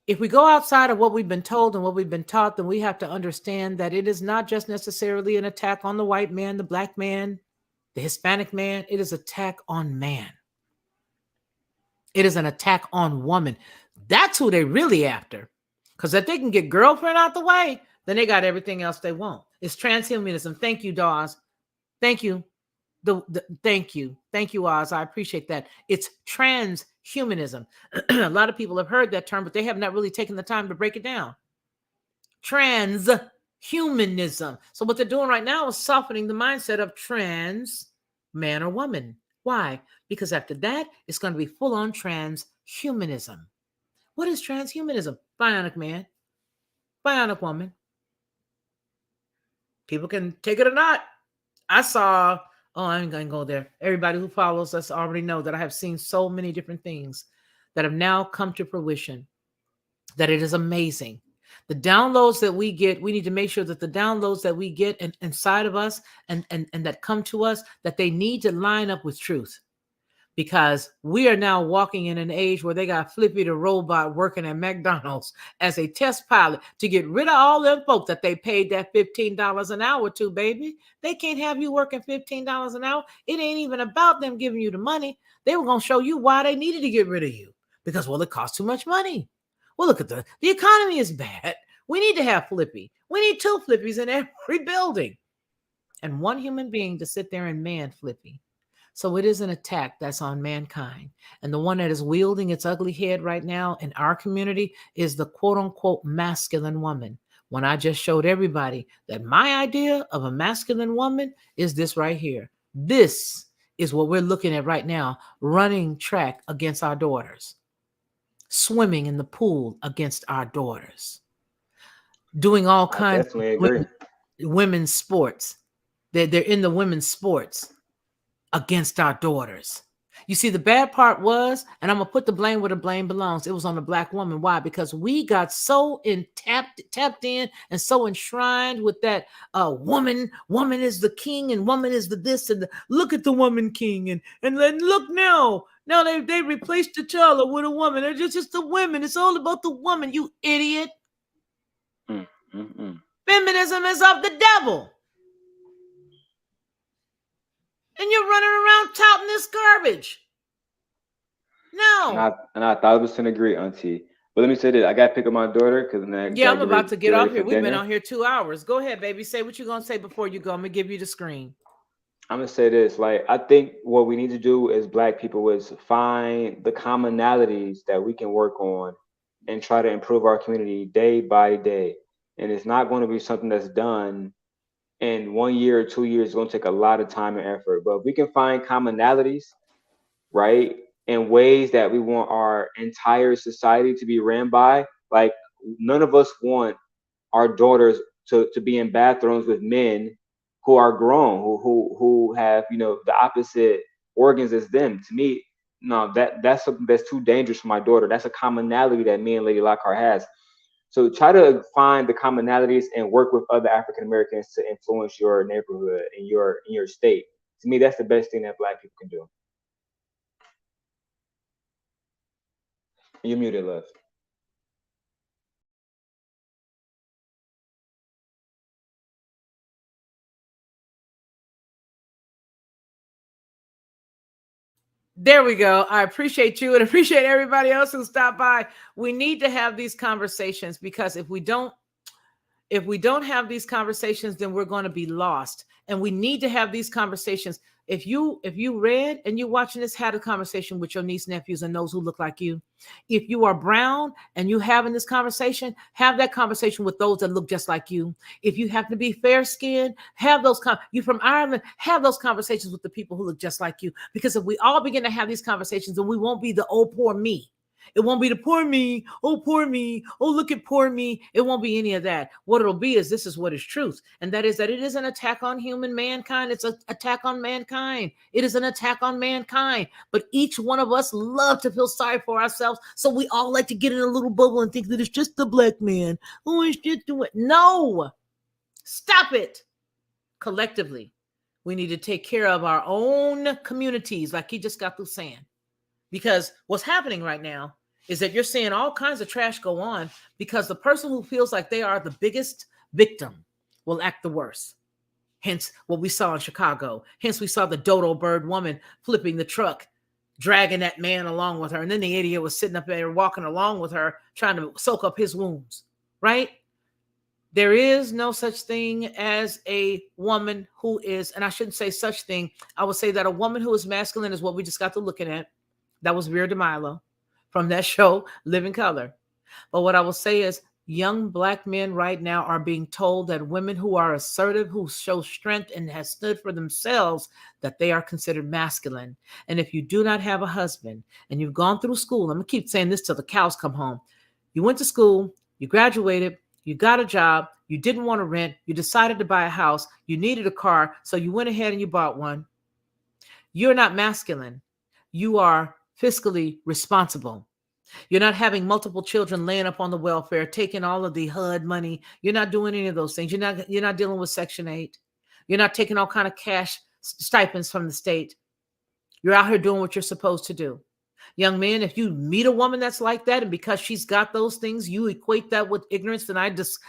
if we go outside of what we've been told and what we've been taught, then we have to understand that it is not just necessarily an attack on the white man, the black man, the Hispanic man. It is an attack on man. It is an attack on woman. That's who they really after. Because if they can get girlfriend out the way, then they got everything else they want. It's transhumanism. Thank you, Dawes. Thank you. Thank you, Oz. I appreciate that. It's transhumanism. A lot of people have heard that term, but they have not really taken the time to break it down. Transhumanism. So what they're doing right now is softening the mindset of trans man or woman. Why? Because after that, it's going to be full-on transhumanism. What is transhumanism? Bionic man, bionic woman. People can take it or not. I saw, I ain't going to go there. Everybody who follows us already know that I have seen so many different things that have now come to fruition, that it is amazing. The downloads that we get, we need to make sure that the downloads that we get inside of us and that come to us, that they need to line up with truth. Because we are now walking in an age where they got Flippy the robot working at McDonald's as a test pilot to get rid of all them folk that they paid that $15 an hour to, baby. They can't have you working $15 an hour. It ain't even about them giving you the money. They were going to show you why they needed to get rid of you. Because, well, it costs too much money. Well, look at the economy is bad. We need to have Flippy. We need 2 Flippies in every building. And 1 human being to sit there and man Flippy. So it is an attack that's on mankind. And the one that is wielding its ugly head right now in our community is the quote unquote masculine woman. When I just showed everybody that my idea of a masculine woman is this right here. This is what we're looking at right now, running track against our daughters, swimming in the pool against our daughters, doing all kinds of women's sports. They're in the women's sports against our daughters. You see, the bad part was, and I'm going to put the blame where the blame belongs, it was on the black woman. Why? Because we got so tapped in and so enshrined with that woman is the king and woman is the this and the, look at the woman king and then look now they replaced T'Challa with a woman. They're just the women. It's all about the woman, you idiot. Feminism is of the devil. And you're running around touting this garbage. No. And I 1,000% agree, Auntie. But let me say this. I got to pick up my daughter because I'm about to get off here. We've been on here 2 hours. Go ahead, baby. Say what you're going to say before you go. I'm going to give you the screen. I'm going to say this. Like, I think what we need to do as Black people is find the commonalities that we can work on and try to improve our community day by day. And it's not going to be something that's done in 1 year or 2 years is going to take a lot of time and effort. But if we can find commonalities, right, in ways that we want our entire society to be ran by, like none of us want our daughters to be in bathrooms with men who are grown, who have, you know, the opposite organs as them. To me, no, that's something that's too dangerous for my daughter. That's a commonality that me and Lady Lockhart has. So try to find the commonalities and work with other African Americans to influence your neighborhood and your state. To me, that's the best thing that Black people can do. You're muted, love. There we go. I appreciate you and appreciate everybody else who stopped by. We need to have these conversations, because if we don't have these conversations, then we're going to be lost. And we need to have these conversations. If you read and you're watching this, had a conversation with your niece, nephews, and those who look like you. If you are brown and you having this conversation, have that conversation with those that look just like you. If you happen to be fair skinned, have those you from Ireland, have those conversations with the people who look just like you. Because if we all begin to have these conversations, then we won't be the oh poor me. It won't be the poor me, oh, look at poor me. It won't be any of that. What it'll be is, this is what is truth. And that is that it is an attack on mankind. It's an attack on mankind. It is an attack on mankind. But each one of us love to feel sorry for ourselves. So we all like to get in a little bubble and think that it's just the Black man. Oh, it's just do it. No, stop it. Collectively, we need to take care of our own communities, like he just got through saying. Because what's happening right now is that you're seeing all kinds of trash go on, because the person who feels like they are the biggest victim will act the worst. Hence what we saw in Chicago. Hence we saw the dodo bird woman flipping the truck, dragging that man along with her. And then the idiot was sitting up there walking along with her, trying to soak up his wounds, right? There is no such thing as a woman who is, and I shouldn't say such thing. I would say that a woman who is masculine is what we just got to looking at. That was Vera DeMilo from that show, Living Color. But what I will say is, young Black men right now are being told that women who are assertive, who show strength and has stood for themselves, that they are considered masculine. And if you do not have a husband and you've gone through school, I'm going to keep saying this till the cows come home. You went to school, you graduated, you got a job, you didn't want to rent, you decided to buy a house, you needed a car, so you went ahead and you bought one. You're not masculine. You are fiscally responsible. You're not having multiple children laying up on the welfare, taking all of the HUD money. You're not doing any of those things. You're not dealing with Section 8. You're not taking all kind of cash stipends from the state. You're out here doing what you're supposed to do. Young man, if you meet a woman that's like that, and because she's got those things, you equate that with ignorance, then I just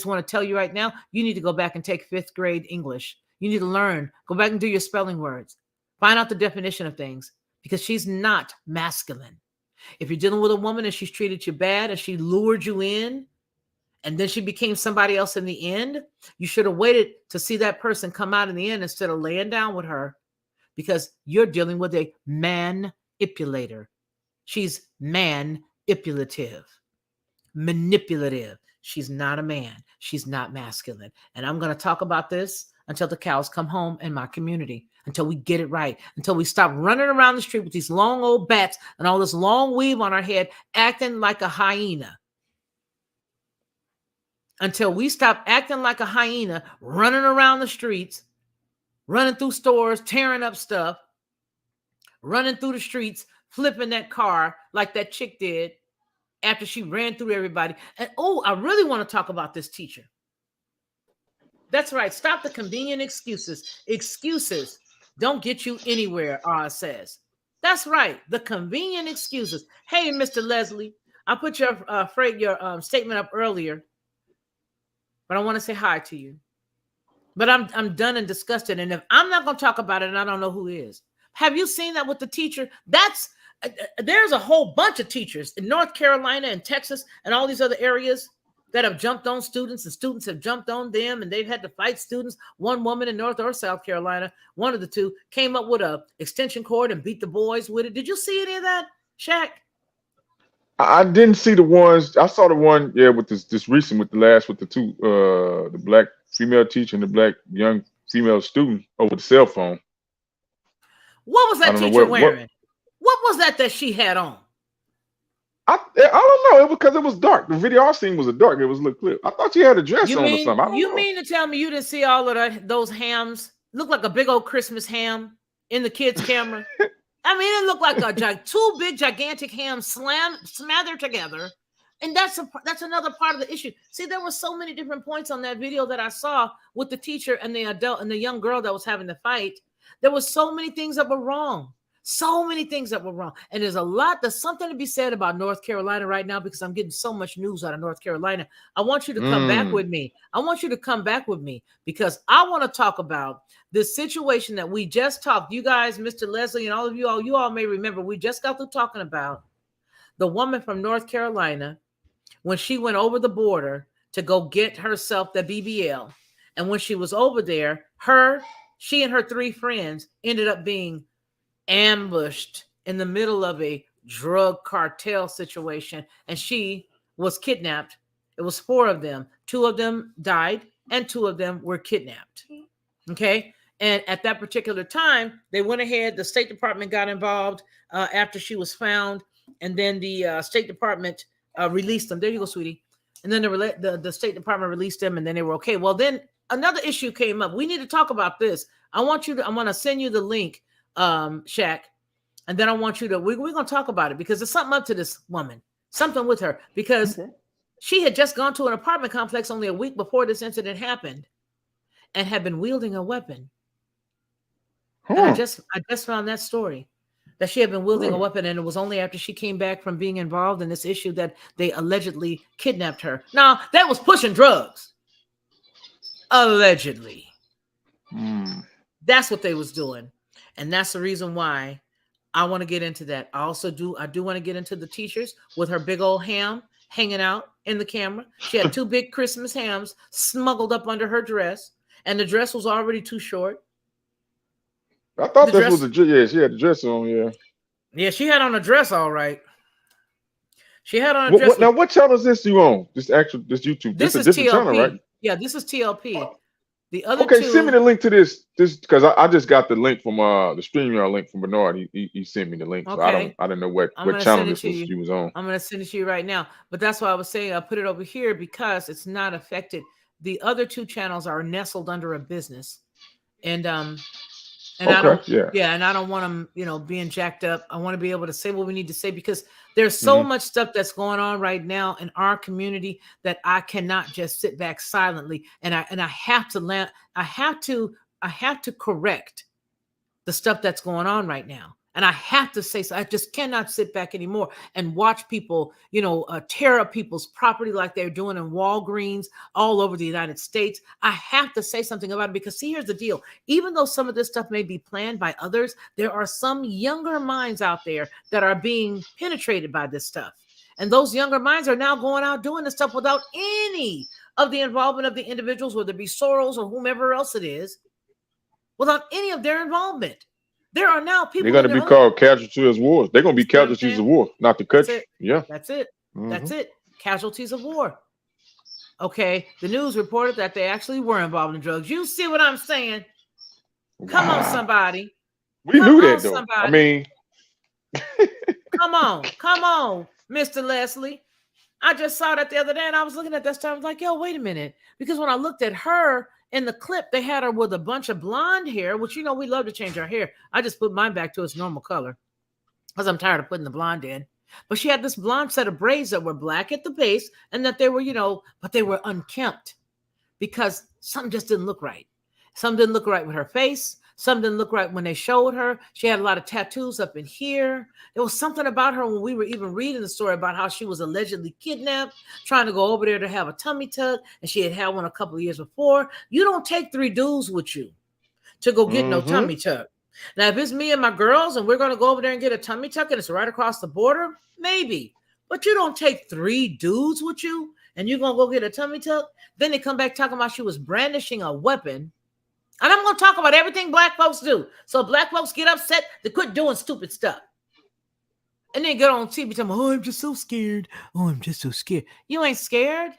want to tell you right now, you need to go back and take 5th grade English. You need to learn. Go back and do your spelling words. Find out the definition of things, because she's not masculine. If you're dealing with a woman and she's treated you bad and she lured you in, and then she became somebody else in the end, you should have waited to see that person come out in the end instead of laying down with her, because you're dealing with a man-ipulator. She's man-ipulative, manipulative. She's not a man. She's not masculine. And I'm going to talk about this until the cows come home in my community, until we get it right, until we stop running around the street with these long old bats and all this long weave on our head, acting like a hyena. Until we stop acting like a hyena, running around the streets, running through stores, tearing up stuff, running through the streets, flipping that car like that chick did after she ran through everybody. And oh, I really want to talk about this teacher. That's right. Stop the convenient excuses. Excuses don't get you anywhere, R says. That's right. The convenient excuses. Hey, Mr. Leslie, I put your statement up earlier, but I want to say hi to you. But I'm done and disgusted. And if I'm not going to talk about it, and I don't know who is. Have you seen that with the teacher? There's a whole bunch of teachers in North Carolina and Texas and all these other areas that have jumped on students, and students have jumped on them, and they've had to fight students. One woman in North or South Carolina, one of the two, came up with a extension cord and beat the boys with it. Did you see any of that, Shaq? I didn't see the ones. I saw the one, with this recent, with the last, with the two, the black female teacher and the black young female student over the cell phone. What was I that don't know teacher what- wearing? What was that she had on? I don't know. It because it was dark. The video I seen was a dark. It was a little clear. I thought she had a dress You on or mean something. I don't you know. mean to tell me you didn't see all of those hams? Look like a big old Christmas ham in the kids' camera. I mean, it looked like two big gigantic hams smothered together. And that's another part of the issue. See, there were so many different points on that video that I saw with the teacher and the adult and the young girl that was having the fight. There were so many things that were wrong. So many things that were wrong. And there's something to be said about North Carolina right now because I'm getting so much news out of North Carolina. I want you to come back with me. I want you to come back with me because I want to talk about this situation that we just talked. You guys, Mr. Leslie, and all of you all may remember, we just got through talking about the woman from North Carolina when she went over the border to go get herself the BBL. And when she was over there, she and her 3 friends ended up being ambushed in the middle of a drug cartel situation, and she was kidnapped. It was 4 of them. 2 of them died, and 2 of them were kidnapped. Okay. And at that particular time, they went ahead. The State Department got involved after she was found, and then the State Department released them. There you go, sweetie. And then the State Department released them, and then they were okay. Well, then another issue came up. We need to talk about this. I want to send you the link, Shaq, and then I want you to. We're going to talk about it because there's something up to this woman, something with her, because she had just gone to an apartment complex only a week before this incident happened, and had been wielding a weapon. And I just found that story that she had been wielding a weapon, and it was only after she came back from being involved in this issue that they allegedly kidnapped her. Now, that was pushing drugs. Allegedly. That's what they was doing. And that's the reason why I want to get into that. I do want to get into the teachers with her big old ham hanging out in the camera. She had 2 big Christmas hams smuggled up under her dress, and the dress was already too short. I thought this was she had the dress on, Yeah, she had on a dress, all right. She had on a dress. Now, what channel is this you on? This YouTube. This is is a different TLP. channel, right? Yeah, this is TLP. The other send me the link to this because I just got the link from the StreamYard link from Bernard. He sent me the link. So I didn't know what channel this was you was on. I'm gonna send it to you right now. But that's why I was saying I put it over here because it's not affected. The other 2 channels are nestled under a business, and I don't want them, being jacked up. I want to be able to say what we need to say because there's so much stuff that's going on right now in our community that I cannot just sit back silently. And I have to correct the stuff that's going on right now. And I have to say so. I just cannot sit back anymore and watch people, tear up people's property like they're doing in Walgreens all over the United States. I have to say something about it because, see, here's the deal. Even though some of this stuff may be planned by others, there are some younger minds out there that are being penetrated by this stuff. And those younger minds are now going out doing this stuff without any of the involvement of the individuals, whether it be Soros or whomever else it is, without any of their involvement. There are now people. They're going to be called casualties of war. They're going to be casualties of war, not the country. Yeah. That's it. That's it. Casualties of war. Okay. The news reported that they actually were involved in drugs. You see what I'm saying? Come on, somebody. We knew that, though. I mean. Come on, Mr. Leslie. I just saw that the other day and I was looking at that stuff. I was like, yo, wait a minute. Because when I looked at her, in the clip, they had her with a bunch of blonde hair, which, we love to change our hair. I just put mine back to its normal color because I'm tired of putting the blonde in. But she had this blonde set of braids that were black at the base and that they were, but they were unkempt because something just didn't look right. Something didn't look right with her face. Something didn't look right when they showed her. She had a lot of tattoos up in here. There was something about her when we were even reading the story about how she was allegedly kidnapped, trying to go over there to have a tummy tuck, and she had one a couple of years before. You don't take 3 dudes with you to go get no tummy tuck. Now, if it's me and my girls and we're going to go over there and get a tummy tuck and it's right across the border, maybe. But you don't take 3 dudes with you and you're going to go get a tummy tuck. Then they come back talking about she was brandishing a weapon. And I'm going to talk about everything black folks do. So black folks get upset, they quit doing stupid stuff. And then get on TV talking, oh, I'm just so scared. Oh, I'm just so scared. You ain't scared.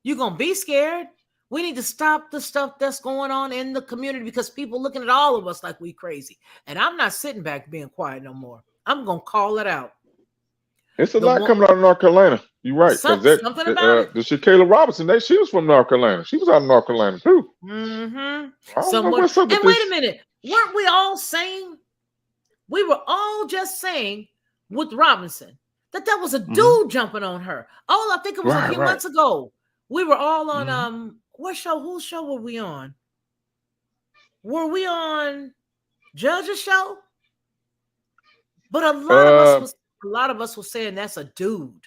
You're going to be scared. We need to stop the stuff that's going on in the community because people looking at all of us like we crazy. And I'm not sitting back being quiet no more. I'm going to call it out. It's a The lot one, coming out of North Carolina. You're right, because something about it. the Shakayla Robinson, she was from North Carolina. She was out of North Carolina too. Mm-hmm. I don't know what's up with And this. wait a minute, weren't we all saying? We were all just saying with Robinson that was a dude jumping on her. Oh, I think it was a few months ago. We were all on what show? Whose show were we on? Were we on Judge's show? But a lot of us were saying that's a dude.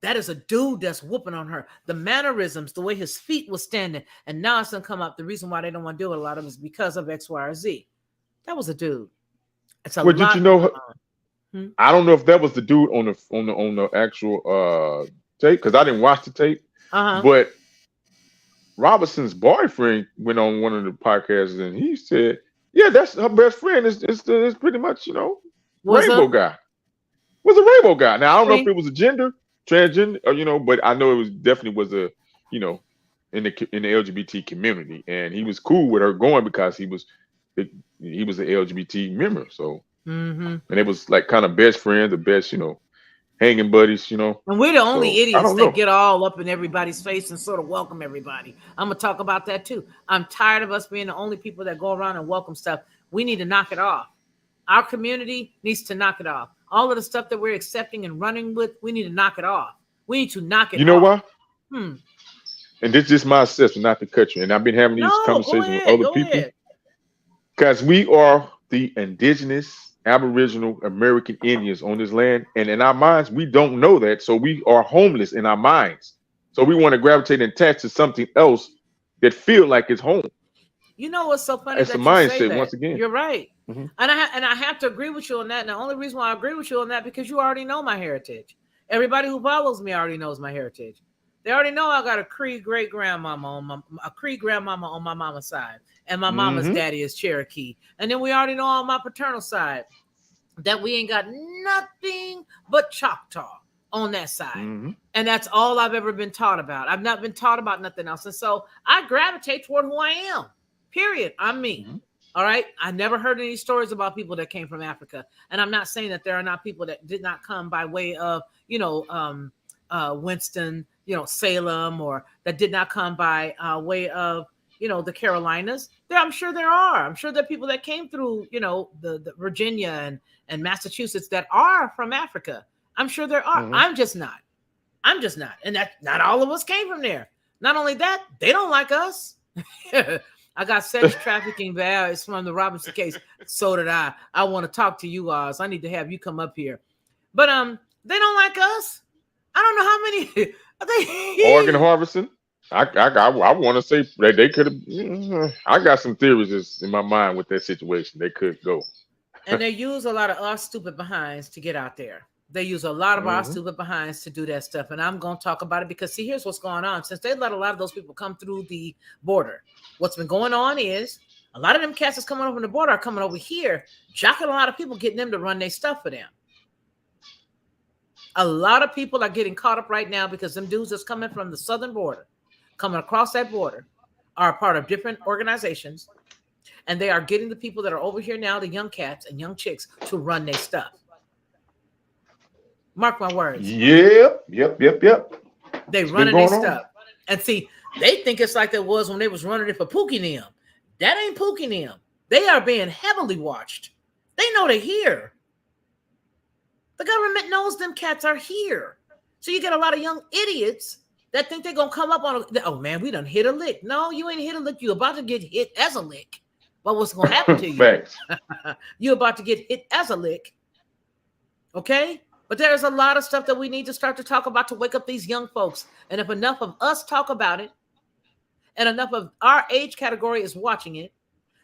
That is a dude that's whooping on her. The mannerisms, the way his feet was standing, and now it's gonna come up. The reason why they don't want to do it, a lot of it is because of X, Y, or Z. That was a dude. It's a lot. Did you know? I don't know if that was the dude on the actual tape because I didn't watch the tape. But Robinson's boyfriend went on one of the podcasts and he said, "Yeah, that's her best friend. Is pretty much rainbow guy. Was a rainbow guy. Now I don't know if it was a transgender, or, but I know it was definitely was a in the LGBT community, and he was cool with her going because he was an LGBT member. So and it was like kind of best friends, the best hanging buddies, And we're the only idiots that get all up in everybody's face and sort of welcome everybody. I'm gonna talk about that too. I'm tired of us being the only people that go around and welcome stuff. We need to knock it off. Our community needs to knock it off. All of the stuff that we're accepting and running with, we need to knock it off. We need to knock it off. You know why? And this is just my assessment, not to cut you. And I've been having these conversations with other people. Because we are the indigenous Aboriginal American Indians on this land. And in our minds, we don't know that. So we are homeless in our minds. So we want to gravitate and attach to something else that feel like it's home. You know what's so funny? It's a mindset, once again. You're right. And I have to agree with you on that. And the only reason why I agree with you on that, because you already know my heritage. Everybody who follows me already knows my heritage. They already know I got a Cree great-grandmama on my mama's side. And my mama's daddy is Cherokee. And then we already know on my paternal side that we ain't got nothing but Choctaw on that side. And that's all I've ever been taught about. I've not been taught about nothing else. And so I gravitate toward who I am. Period. I'm me. All right. I never heard any stories about people that came from Africa. And I'm not saying that there are not people that did not come by way of, Winston, Salem, or that did not come by way of, the Carolinas. I'm sure there are. I'm sure there are people that came through, the Virginia and Massachusetts that are from Africa. I'm sure there are. I'm just not. And that not all of us came from there. Not only that, they don't like us. I got sex trafficking values from the Robinson case. So did I. I want to talk to you, Oz. I need to have you come up here. But they don't like us. I don't know how many. Oregon Harvesting. I want to say that they could have. I got some theories just in my mind with that situation. They could go. And they use a lot of our stupid behinds to get out there. They use a lot of our stupid behinds to do that stuff. And I'm going to talk about it because, see, here's what's going on. Since they let a lot of those people come through the border, what's been going on is a lot of them cats that's coming over the border are coming over here, jocking a lot of people, getting them to run their stuff for them. A lot of people are getting caught up right now because them dudes that's coming from the southern border, coming across that border, are a part of different organizations. And they are getting the people that are over here now, the young cats and young chicks, to run their stuff. Mark my words. Yep. They running their stuff. And see, they think it's like that was when they was running it for Pookie and them. That ain't Pookie and them. They are being heavily watched. They know they're here. The government knows them cats are here. So you get a lot of young idiots that think they're going to come up on oh man, we done hit a lick. No, you ain't hit a lick. You're about to get hit as a lick. But what's going to happen to you? You're about to get hit as a lick. Okay? But there's a lot of stuff that we need to start to talk about to wake up these young folks. And if enough of us talk about it, and enough of our age category is watching it,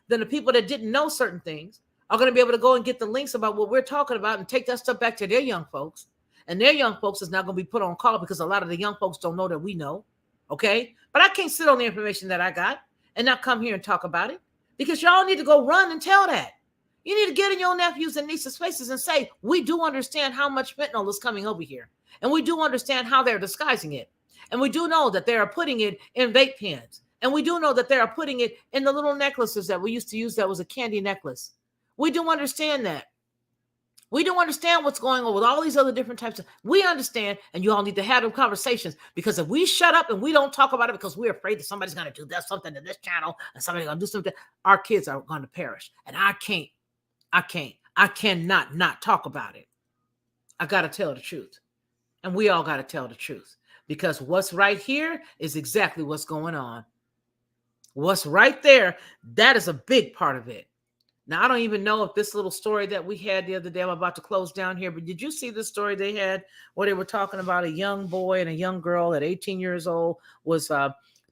then the people that didn't know certain things are going to be able to go and get the links about what we're talking about and take that stuff back to their young folks. And their young folks is not going to be put on call because a lot of the young folks don't know that we know. Okay? But I can't sit on the information that I got and not come here and talk about it because y'all need to go run and tell that. You need to get in your nephews and nieces' faces and say, we do understand how much fentanyl is coming over here. And we do understand how they're disguising it. And we do know that they are putting it in vape pens And we do know that they are putting it in the little necklaces that we used to use that was a candy necklace. We do understand that. We do understand what's going on with all these other different types of, we understand, and you all need to have them conversations, because if we shut up and we don't talk about it because we're afraid that somebody's going to do that, something to this channel and somebody's going to do something, our kids are going to perish. And I cannot not talk about it. I got to tell the truth. And we all got to tell the truth, because what's right here is exactly what's going on. What's right there, that is a big part of it. Now, I don't even know if this little story that we had the other day, I'm about to close down here, but did you see the story they had where they were talking about a young boy and a young girl at 18 years old was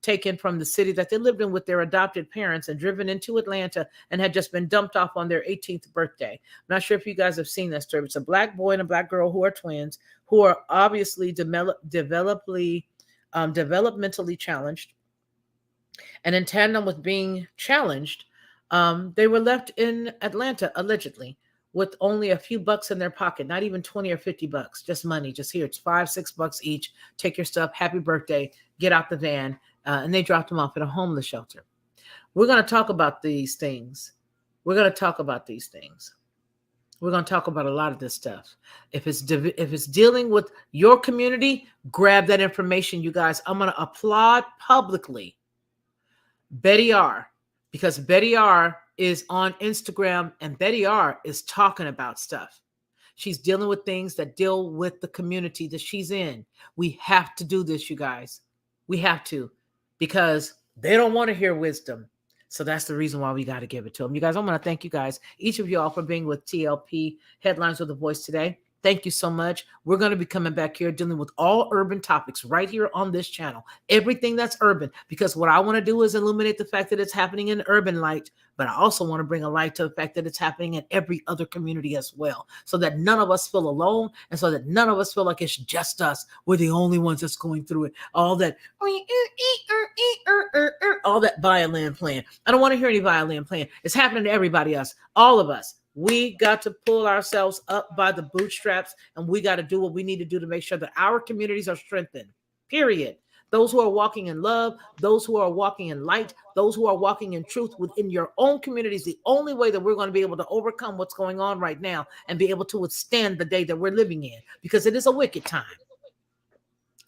taken from the city that they lived in with their adopted parents and driven into Atlanta and had just been dumped off on their 18th birthday. I'm not sure if you guys have seen that story. It's a black boy and a black girl who are twins, who are obviously developmentally challenged. And in tandem with being challenged, they were left in Atlanta, allegedly, with only a few bucks in their pocket, not even 20 or 50 bucks, just money, just here. It's $5-6 each. Take your stuff. Happy birthday. Get out the van. And they dropped them off at a homeless shelter. We're going to talk about these things. We're going to talk about these things. We're going to talk about a lot of this stuff. If it's dealing with your community, grab that information, you guys. I'm going to applaud publicly Betty R, because Betty R is on Instagram and Betty R is talking about stuff. She's dealing with things that deal with the community that she's in. We have to do this, you guys. We have to, because they don't want to hear wisdom. So that's the reason why we got to give it to them. You guys, I want to thank you guys, each of you all, for being with TLP Headlines with a Voice today. Thank you so much. We're going to be coming back here dealing with all urban topics right here on this channel. Everything that's urban, because what I want to do is illuminate the fact that it's happening in urban light, but I also want to bring a light to the fact that it's happening in every other community as well, so that none of us feel alone and so that none of us feel like it's just us. We're the only ones that's going through it. All that violin playing. I don't want to hear any violin playing. It's happening to everybody else, all of us. We got to pull ourselves up by the bootstraps, and we got to do what we need to do to make sure that our communities are strengthened, period. Those who are walking in love, those who are walking in light, those who are walking in truth within your own communities, the only way that we're going to be able to overcome what's going on right now and be able to withstand the day that we're living in, because it is a wicked time,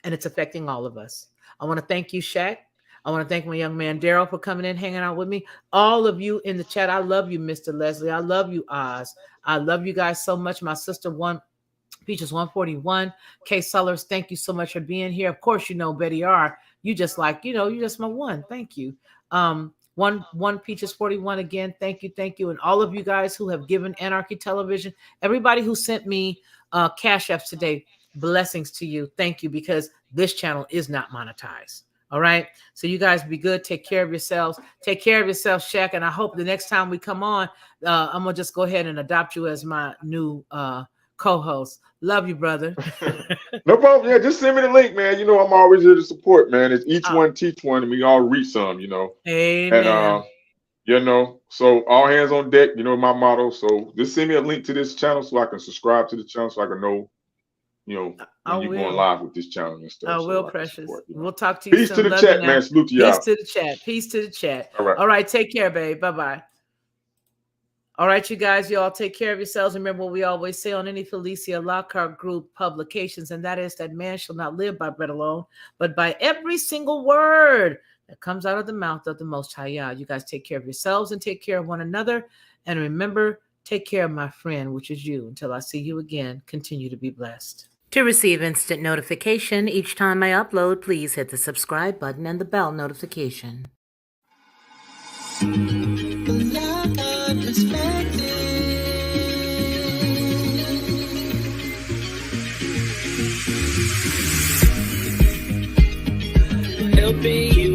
and it's affecting all of us. I want to thank you, Shaq. I want to thank my young man, Daryl, for coming in, hanging out with me. All of you in the chat, I love you, Mr. Leslie. I love you, Oz. I love you guys so much. My sister, Peaches 141. Kay Sullers, thank you so much for being here. Of course, you know, Betty R, you just like, you're just my one. Thank you. One Peaches 41 again. Thank you. And all of you guys who have given Anarchy Television, everybody who sent me cash apps today, blessings to you. Thank you, because this channel is not monetized. All right. So you guys be good. Take care of yourselves. Take care of yourself, Shaq. And I hope the next time we come on, I'm going to just go ahead and adopt you as my new co-host. Love you, brother. No problem. Yeah, just send me the link, man. I'm always here to support, man. It's each one teach one, and we all reach some, Amen. And, so all hands on deck, my motto. So just send me a link to this channel so I can subscribe to the channel, so I can know, when you're going live with this channel and stuff. I will, so Precious. Support, We'll talk to you soon. Peace to the Love chat, man. Salute to y'all. Peace to the chat. Peace to the chat. All right. Take care, babe. Bye-bye. All right, you guys, y'all take care of yourselves. Remember what we always say on any Felicia Lockhart Group publications, and that is that man shall not live by bread alone, but by every single word that comes out of the mouth of the Most High Yah. You guys take care of yourselves and take care of one another. And remember, take care of my friend, which is you. Until I see you again, continue to be blessed. To receive instant notification each time I upload, please hit the subscribe button and the bell notification. Helping you